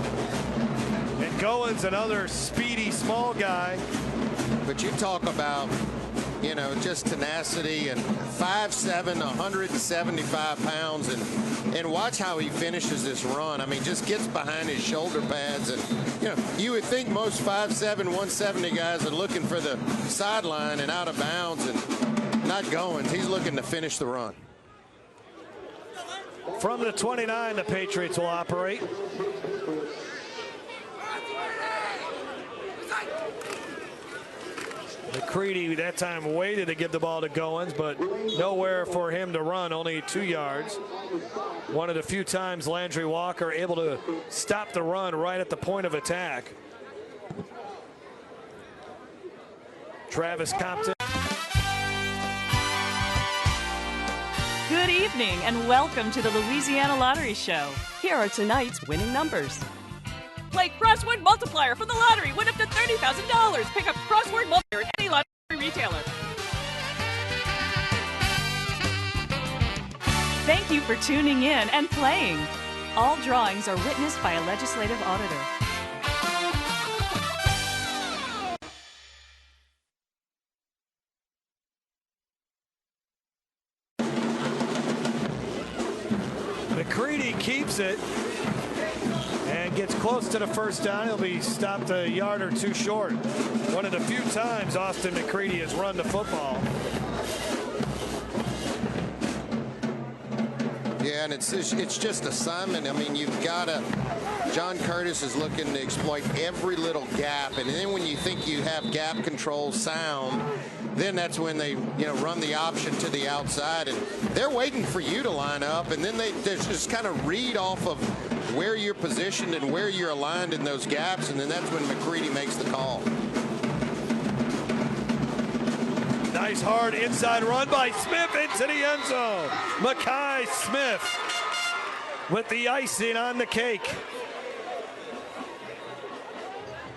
And Goins, another speedy, small guy. But you talk about, you know, just tenacity, and 5'7", 175 pounds, and watch how he finishes this run. I mean, just gets behind his shoulder pads, and you know, you would think most 5'7", 170 guys are looking for the sideline and out of bounds, and not going. He's looking to finish the run. From the 29, the Patriots will operate. McCready that time waited to give the ball to Goins, but nowhere for him to run, only 2 yards. One of the few times Landry Walker able to stop the run right at the point of attack. Travis Compton. Good evening and welcome to the Louisiana Lottery Show. Here are tonight's winning numbers. Play Crossword Multiplier for the lottery. Win up to $30,000. Pick up Crossword Multiplier at any lottery retailer. Thank you for tuning in and playing. All drawings are witnessed by a legislative auditor. McCready keeps it and gets close to the first down. He'll be stopped a yard or two short. One of the few times Austin McCready has run the football. Yeah, and it's just assignment. I mean, you've got to. John Curtis is looking to exploit every little gap, and then when you think you have gap control sound, then that's when they run the option to the outside, and they're waiting for you to line up, and then they just kind of read off of where you're positioned and where you're aligned in those gaps, and then that's when McCready makes the call. Nice hard inside run by Smith into the end zone. Mekhi Smith with the icing on the cake.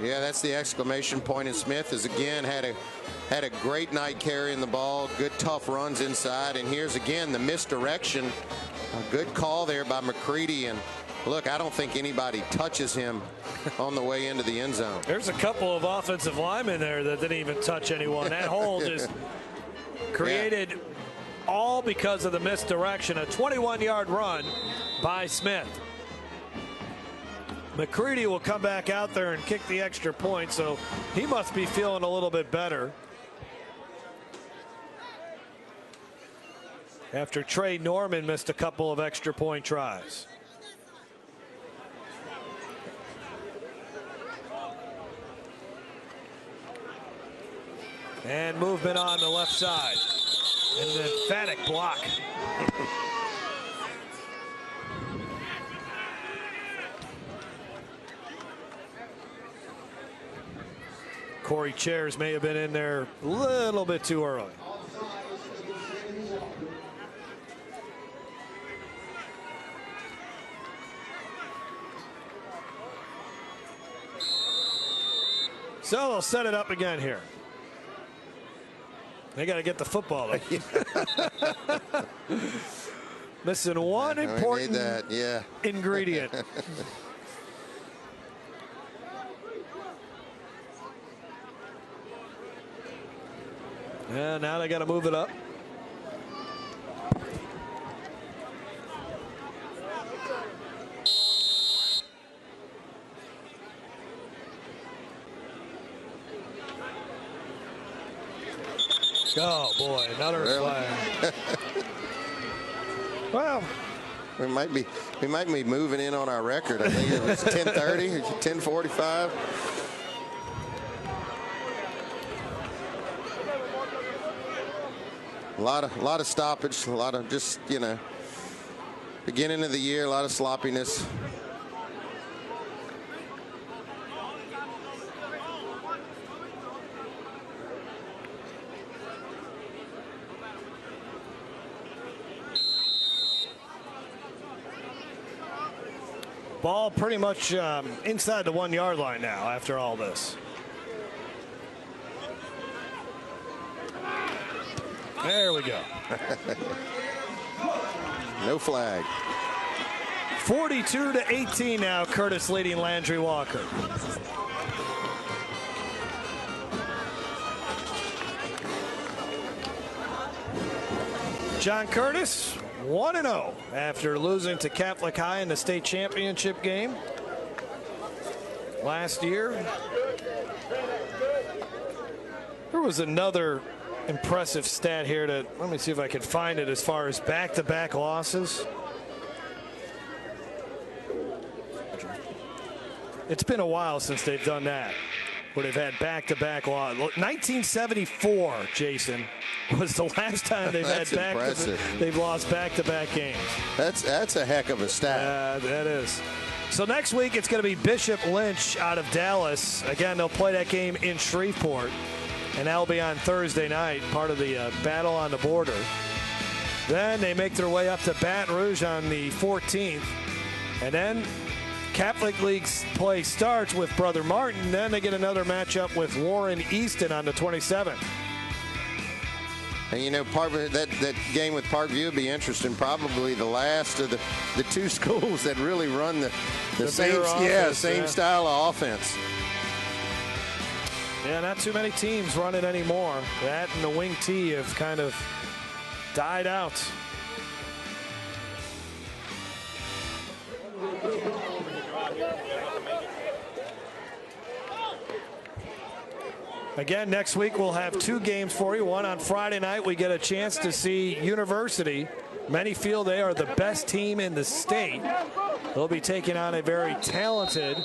Yeah, that's the exclamation point. And Smith has again had a great night carrying the ball. Good tough runs inside. And here's again the misdirection. A good call there by McCready. And look, I don't think anybody touches him on the way into the end zone. There's a couple of offensive linemen there that didn't even touch anyone. That hold is created all because of the misdirection. A 21-yard run by Smith. McCready will come back out there and kick the extra point, so he must be feeling a little bit better. After Trey Norman missed a couple of extra point tries. And movement on the left side. And an emphatic block. Corey Chairs may have been in there a little bit too early. So they'll set it up again here. They got to get the football up. Missing one important ingredient. Yeah, now they got to move it up. Oh boy, another flag. Well, we might be moving in on our record. I think it was 10:30, 10:45. A lot of stoppage, a lot of just, beginning of the year, a lot of sloppiness. Ball pretty much inside the 1 yard line now after all this. There we go. No flag. 42-18 now. Curtis leading Landry Walker. John Curtis, 1-0 after losing to Catholic High in the state championship game last year. There was another impressive stat here let me see if I can find it as far as back-to-back losses. It's been a while since they've done that, where they've had back-to-back losses. 1974, Jason, was the last time they've had they've lost back-to-back games. That's a heck of a stat. That is. So next week it's going to be Bishop Lynch out of Dallas. Again, they'll play that game in Shreveport, and that'll be on Thursday night, part of the battle on the border. Then they make their way up to Baton Rouge on the 14th, and then Catholic League's play starts with Brother Martin. Then they get another matchup with Warren Easton on the 27th. And you know, that game with Parkview would be interesting. Probably the last of the two schools that really run the same style of offense. Yeah, not too many teams run it anymore. That and the wing T have kind of died out. Again, next week we'll have two games for you. One on Friday night, we get a chance to see University. Many feel they are the best team in the state. They'll be taking on a very talented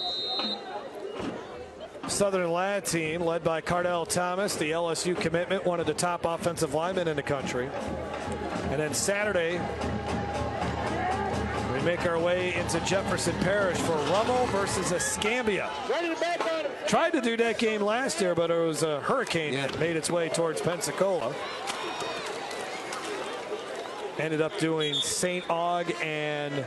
Southern Lad team led by Cardell Thomas, the LSU commitment, one of the top offensive linemen in the country. And then Saturday, we make our way into Jefferson Parish for Rummel versus Escambia. Tried to do that game last year, but it was a hurricane that made its way towards Pensacola. Ended up doing St. Aug and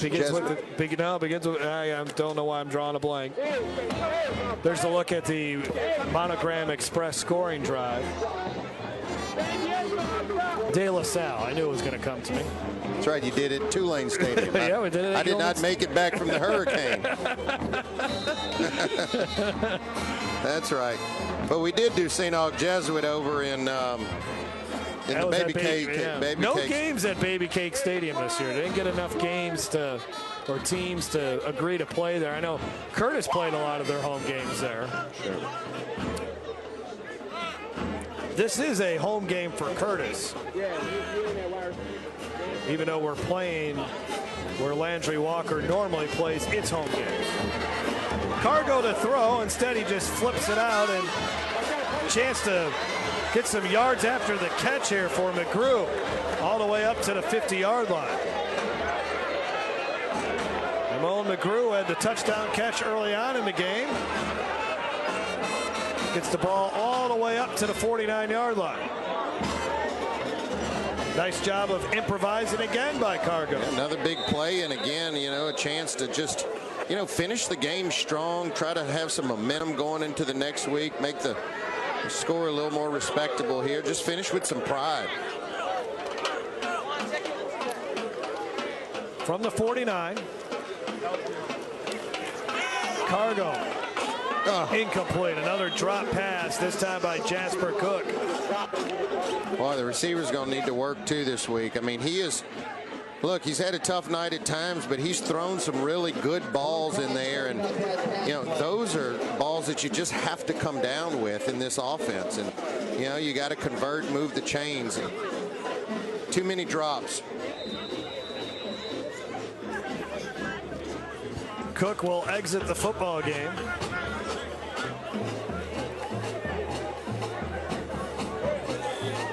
begins with I don't know why I'm drawing a blank. There's a look at the Monogram Express scoring drive. De La Salle. I knew it was going to come to me. That's right. You did it. Tulane Stadium. Yeah, we did it. I did not make it back from the hurricane. That's right. But we did do St. Aug Jesuit over in the Baby Cake. No games at Baby Cake Stadium this year. They didn't get enough games or teams to agree to play there. I know Curtis played a lot of their home games there. Sure. This is a home game for Curtis. Even though we're playing where Landry Walker normally plays its home games. Cargo to throw. Instead, he just flips it out, and chance to get some yards after the catch here for McGrew, all the way up to the 50-yard line. Ramon McGrew had the touchdown catch early on in the game. Gets the ball all the way up to the 49-yard line. Nice job of improvising again by Cargo. Another big play, and again, a chance to just, finish the game strong, try to have some momentum going into the next week, make the score a little more respectable here. Just finish with some pride. From the 49, Cargo. Incomplete. Another drop pass, this time by Jasper Cook. Boy, the receiver's going to need to work too this week. I mean, he's had a tough night at times, but he's thrown some really good balls in there. And, those are balls that you just have to come down with in this offense. And, you got to convert, move the chains. And too many drops. Cook will exit the football game.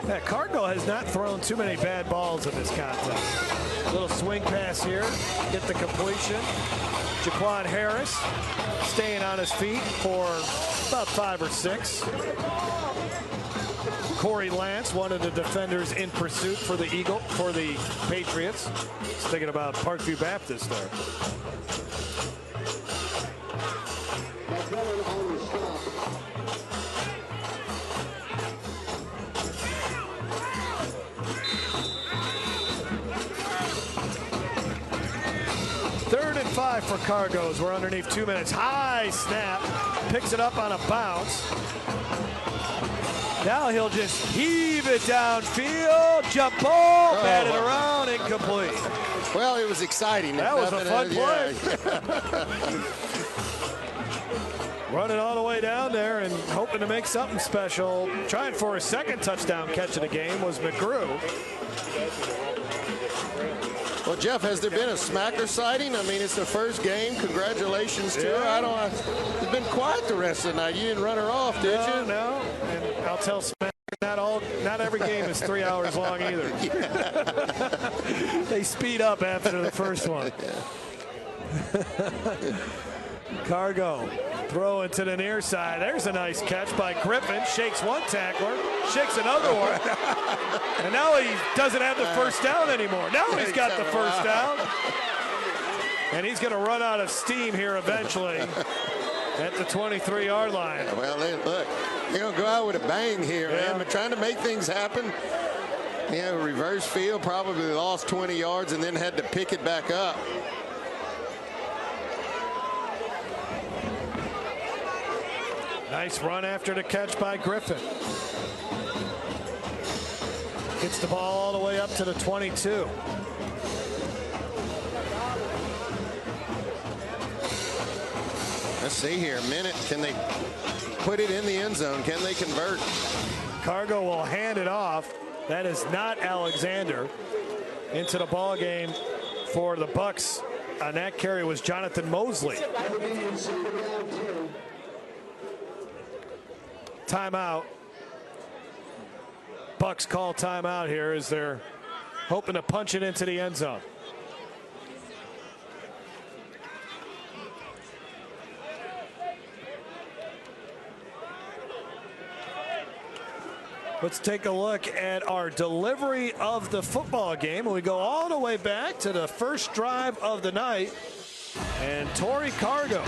Yeah, Cargo has not thrown too many bad balls in this contest. Little swing pass here, get the completion. Jaquan Harris staying on his feet for about 5 or 6. Corey Lance, one of the defenders in pursuit for the Patriots. He's thinking about Parkview Baptist there. 5 for Cargos. We're underneath 2 minutes. High snap. Picks it up on a bounce. Now he'll just heave it downfield. Jump ball. Batted around. Incomplete. Well, it was exciting. That was a fun play. Running all the way down there and hoping to make something special. Trying for a second touchdown catch of the game was McGrew. Well, Jeff, has there been a smacker sighting? I mean, it's the first game. Congratulations to her. It's been quiet the rest of the night. You didn't run her off, did you? No. And I'll tell Smack, not every game is 3 hours long either. They speed up after the first one. Cargo throwing to the near side. There's a nice catch by Griffin. Shakes one tackler, shakes another one. And now he doesn't have the first down anymore. Now he's got the first down. And he's going to run out of steam here eventually at the 23-yard line. Well, look, they're going to go out with a bang here, man. But trying to make things happen. Yeah, reverse field, probably lost 20 yards and then had to pick it back up. Nice run after the catch by Griffin. Gets the ball all the way up to the 22. Let's see here. A minute. Can they put it in the end zone? Can they convert? Cargo will hand it off. That is not Alexander. Into the ball game for the Bucks. On that carry was Jonathan Mosley. Timeout. Bucks call timeout here as they're hoping to punch it into the end zone. Let's take a look at our delivery of the football game. We go all the way back to the first drive of the night. And Torrey Cargo.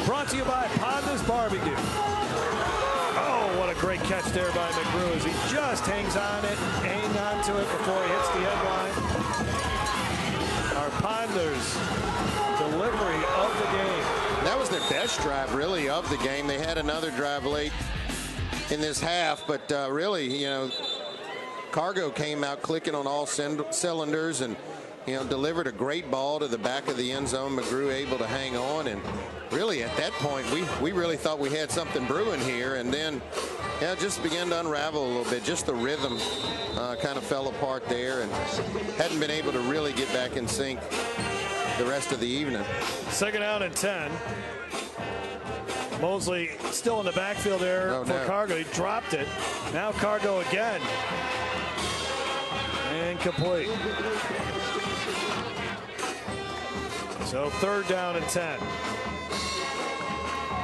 Brought to you by Ponda's Barbecue. Oh, what a great catch there by McGrew as he just hangs on to it before he hits the end line. Our Ponda's delivery of the game. That was their best drive, really, of the game. They had another drive late in this half, but really, you know, Cargo came out clicking on all cylinders and, you know, delivered a great ball to the back of the end zone. McGrew able to hang on, and really at that point we really thought we had something brewing here, and then it just began to unravel a little bit. Just the rhythm kind of fell apart there and hadn't been able to really get back in sync the rest of the evening. Second down and 10. Mosley still in the backfield there for Cargo. He dropped it. Now Cargo again. Incomplete. So third down and 10.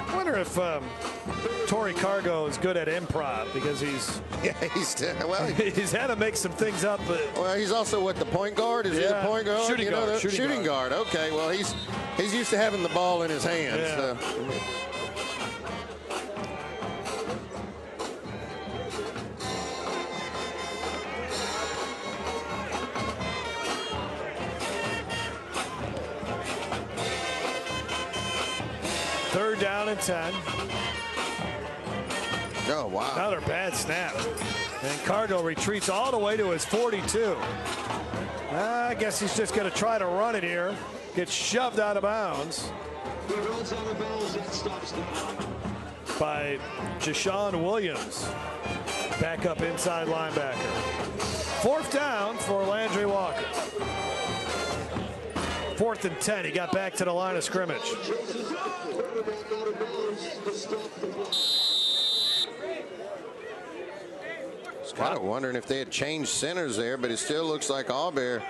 I wonder if Torrey Cargo is good at improv, because he's he's had to make some things up. But well, he's also what, the point guard? Is he the point guard? Shooting guard. Shooting guard. Okay, well he's used to having the ball in his hands. Yeah. Third down and 10. Oh, wow. Another bad snap. And Cargo retreats all the way to his 42. I guess he's just going to try to run it here. Gets shoved out of bounds by Jashawn Williams. Back up inside linebacker. Fourth down for Landry Walker. 4th and 10. He got back to the line of scrimmage. Kind of wondering if they had changed centers there, but it still looks like Aubert.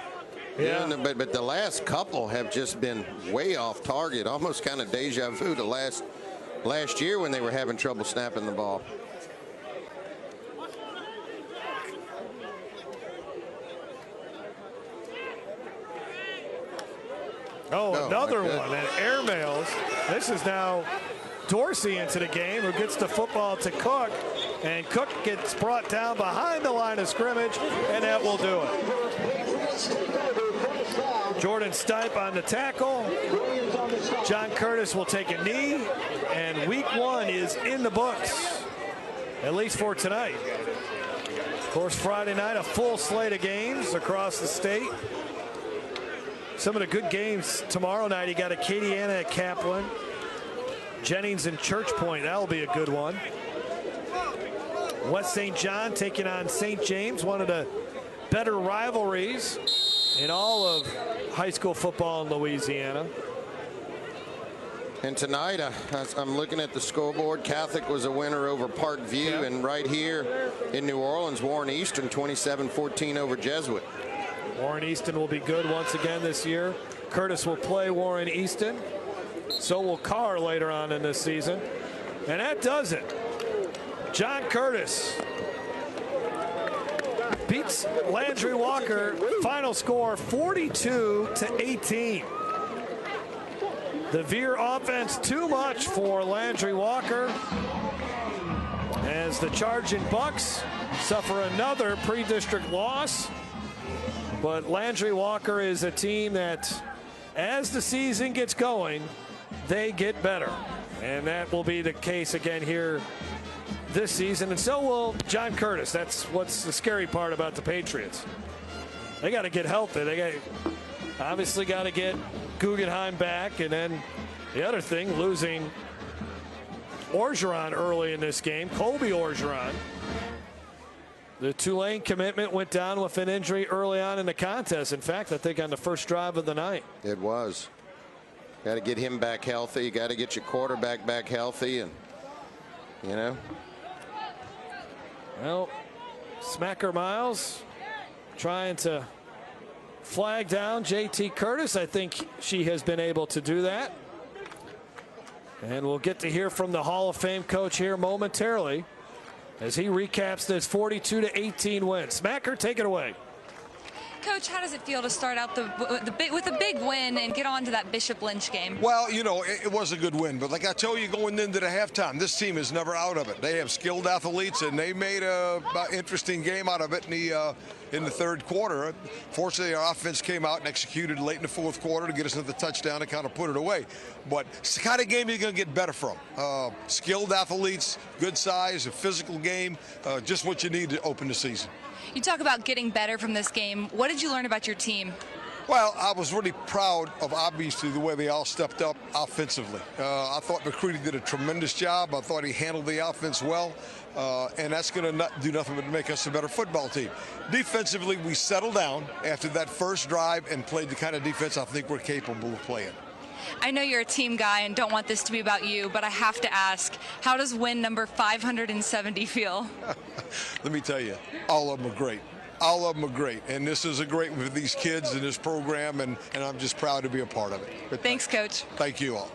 Yeah. But the last couple have just been way off target, almost kind of deja vu to last year when they were having trouble snapping the ball. Oh, another one. And airmails. This is now Dorsey into the game, who gets the football to Cook. And Cook gets brought down behind the line of scrimmage, and that will do it. Jordan Stipe on the tackle. John Curtis will take a knee, and week 1 is in the books, at least for tonight. Of course, Friday night, a full slate of games across the state. Some of the good games tomorrow night, you got Acadiana at Kaplan, Jennings and Church Point. That'll be a good one. West St. John taking on St. James, one of the better rivalries in all of high school football in Louisiana. And tonight, I'm looking at the scoreboard. Catholic was a winner over Parkview, and right here in New Orleans, Warren Eastern 27-14 over Jesuit. Warren Easton will be good once again this year. Curtis will play Warren Easton. So will Carr later on in this season. And that does it. John Curtis beats Landry Walker. Final score 42-18. The Veer offense too much for Landry Walker, as the Charging Bucks suffer another pre-district loss. But Landry Walker is a team that, as the season gets going, they get better. And that will be the case again here this season. And so will John Curtis. That's what's the scary part about the Patriots. They got to get healthy. They obviously got to get Guggenheim back. And then the other thing, losing Orgeron early in this game, Colby Orgeron. The Tulane commitment went down with an injury early on in the contest. In fact, I think on the first drive of the night. It was. Got to get him back healthy. You got to get your quarterback back healthy. And, you know. Well, Smacker Miles trying to flag down JT Curtis. I think she has been able to do that. And we'll get to hear from the Hall of Fame coach here momentarily as he recaps this 42-18 win. Smacker, take it away. Coach, how does it feel to start out with a big win and get on to that Bishop Lynch game? Well, you know, it was a good win, but like I told you going into the halftime, this team is never out of it. They have skilled athletes, and they made a interesting game out of it in the third quarter. Fortunately, our offense came out and executed late in the fourth quarter to get us another touchdown and kind of put it away. But it's the kind of game you're going to get better from. Skilled athletes, good size, a physical game, just what you need to open the season. You talk about getting better from this game. What did you learn about your team? Well, I was really proud of, obviously, the way they all stepped up offensively. I thought McCready did a tremendous job. I thought he handled the offense well. And that's going to do nothing but make us a better football team. Defensively, we settled down after that first drive and played the kind of defense I think we're capable of playing. I know you're a team guy and don't want this to be about you, but I have to ask, how does win number 570 feel? Let me tell you, all of them are great. All of them are great. And this is a great one for these kids in this program, and I'm just proud to be a part of it. But thanks, Coach. Thank you all.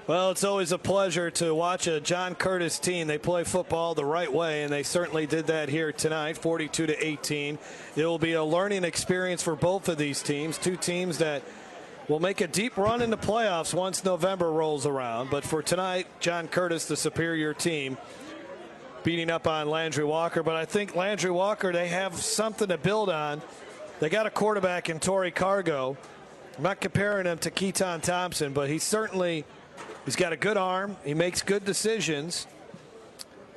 Well, it's always a pleasure to watch a John Curtis team. They play football the right way, and they certainly did that here tonight, 42-18. It will be a learning experience for both of these teams, two teams that will make a deep run in the playoffs once November rolls around. But for tonight, John Curtis, the superior team, beating up on Landry Walker. But I think Landry Walker, they have something to build on. They got a quarterback in Torrey Cargo. I'm not comparing him to Keaton Thompson, but he's got a good arm. He makes good decisions.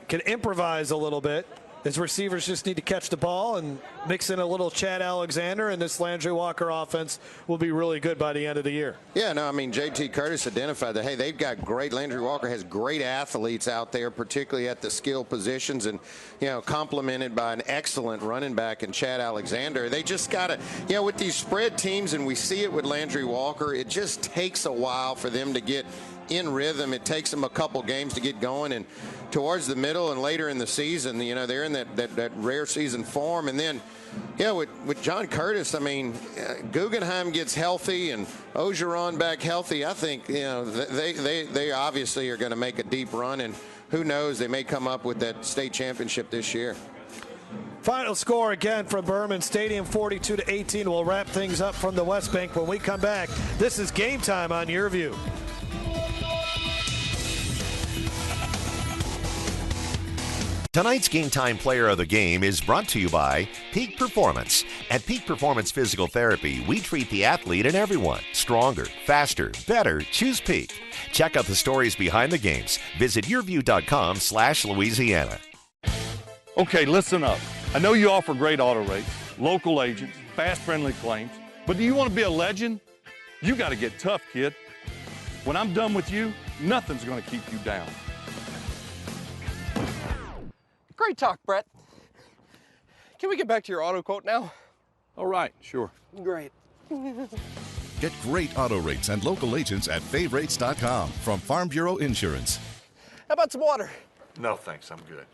Can improvise a little bit. His receivers just need to catch the ball and mix in a little Chad Alexander, and this Landry Walker offense will be really good by the end of the year. Yeah, no, I mean, JT Curtis identified that, hey, they've got Landry Walker has great athletes out there, particularly at the skill positions, and, you know, complemented by an excellent running back in Chad Alexander. They just got to, you know, with these spread teams, and we see it with Landry Walker, it just takes a while for them to get in rhythm. It takes them a couple games to get going, and towards the middle and later in the season, you know, they're in that rare season form. And then, yeah, with John Curtis, I mean, Guggenheim gets healthy and Ogeron back healthy. I think, you know, they obviously are going to make a deep run, and who knows, they may come up with that state championship this year. Final score again from Behrman Stadium, 42-18. We'll wrap things up from the West Bank when we come back. This is Game Time on YurView. Tonight's Game Time Player of the Game is brought to you by Peak Performance. At Peak Performance Physical Therapy, we treat the athlete and everyone. Stronger, faster, better. Choose Peak. Check out the stories behind the games. Visit YurView.com/Louisiana. Okay, listen up. I know you offer great auto rates, local agents, fast, friendly claims, but do you want to be a legend? You got to get tough, kid. When I'm done with you, nothing's going to keep you down. Great talk, Brett. Can we get back to your auto quote now? All right, sure. Great. Get great auto rates and local agents at favrates.com from Farm Bureau Insurance. How about some water? No, thanks. I'm good.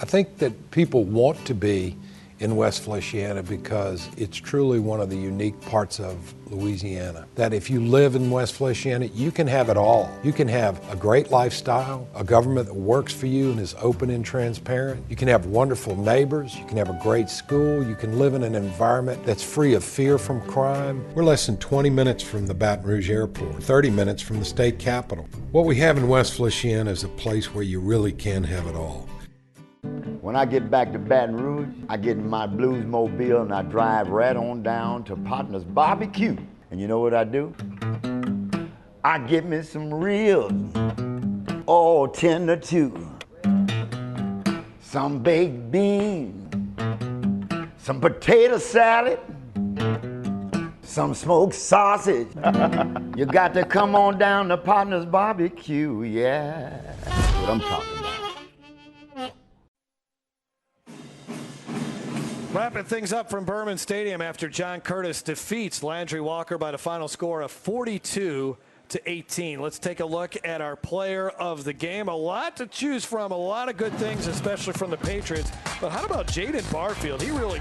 I think that people want to be in West Feliciana because it's truly one of the unique parts of Louisiana. That if you live in West Feliciana, you can have it all. You can have a great lifestyle, a government that works for you and is open and transparent. You can have wonderful neighbors. You can have a great school. You can live in an environment that's free of fear from crime. We're less than 20 minutes from the Baton Rouge Airport, 30 minutes from the state capitol. What we have in West Feliciana is a place where you really can have it all. When I get back to Baton Rouge, I get in my blues mobile and I drive right on down to Partner's Barbecue. And you know what I do? I get me some ribs, all tender too. Some baked beans, some potato salad, some smoked sausage. You got to come on down to Partner's Barbecue, yeah. That's what I'm talking about. Wrapping things up from Behrman Stadium after John Curtis defeats Landry Walker by the final score of 42-18. Let's take a look at our player of the game. A lot to choose from, a lot of good things, especially from the Patriots. But how about Jaden Barfield? He really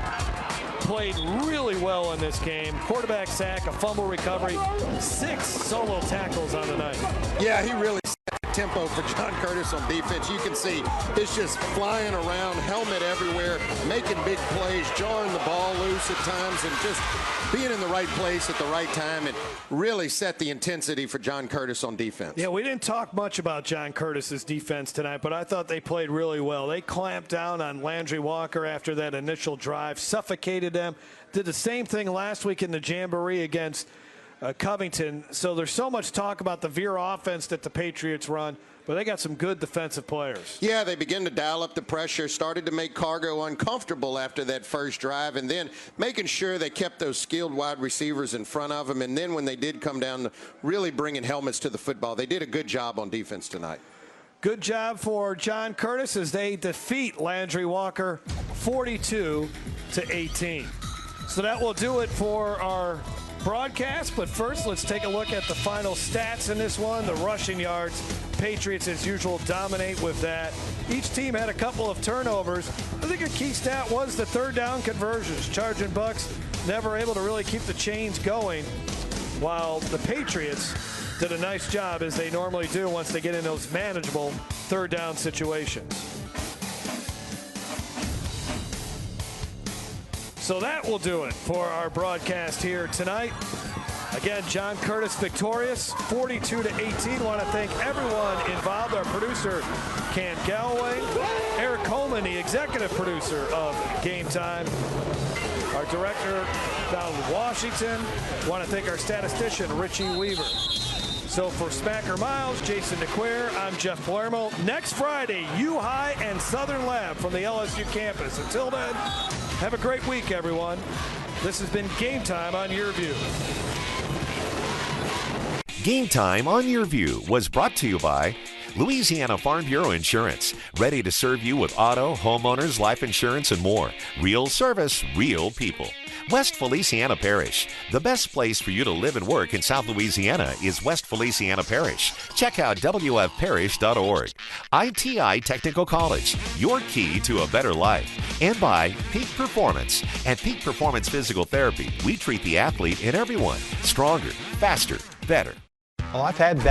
played really well in this game. Quarterback sack, a fumble recovery, 6 solo tackles on the night. Yeah, he really set the tempo for John Curtis on defense. You can see it's just flying around, helmet everywhere, making big plays, jarring the ball loose at times, and just being in the right place at the right time, and really set the intensity for John Curtis on defense. Yeah, we didn't talk much about John Curtis's defense tonight, but I thought they played really well. They clamped down on Landry Walker after that initial drive, suffocated them, did the same thing last week in the Jamboree against Covington. So there's so much talk about the veer offense that the Patriots run, but they got some good defensive players. Yeah, they began to dial up the pressure, started to make Cargo uncomfortable after that first drive, and then making sure they kept those skilled wide receivers in front of them. And then when they did come down to really bringing helmets to the football, they did a good job on defense tonight. Good job for John Curtis as they defeat Landry Walker 42-18. So that will do it for our broadcast, but first let's take a look at the final stats in this one. The rushing yards, Patriots as usual dominate with that. Each team had a couple of turnovers. I think a key stat was the third down conversions. Charging Bucks never able to really keep the chains going, while the Patriots did a nice job, as they normally do once they get in those manageable third down situations. So that will do it for our broadcast here tonight. Again, John Curtis victorious, 42-18. Want to thank everyone involved. Our producer, Ken Galloway. Eric Coleman, the executive producer of Game Time. Our director, down in Washington. Want to thank our statistician, Richie Weaver. So for Smacker Miles, Jason DeQuare, I'm Jeff Palermo. Next Friday, U-High and Southern Lab from the LSU campus. Until then, have a great week, everyone. This has been Game Time on YurView. Game Time on YurView was brought to you by Louisiana Farm Bureau Insurance, ready to serve you with auto, homeowners, life insurance, and more. Real service, real people. West Feliciana Parish. The best place for you to live and work in South Louisiana is West Feliciana Parish. Check out wfparish.org. ITI Technical College, your key to a better life. And by Peak Performance. At Peak Performance Physical Therapy, we treat the athlete and everyone. Stronger, faster, better. Well, I've had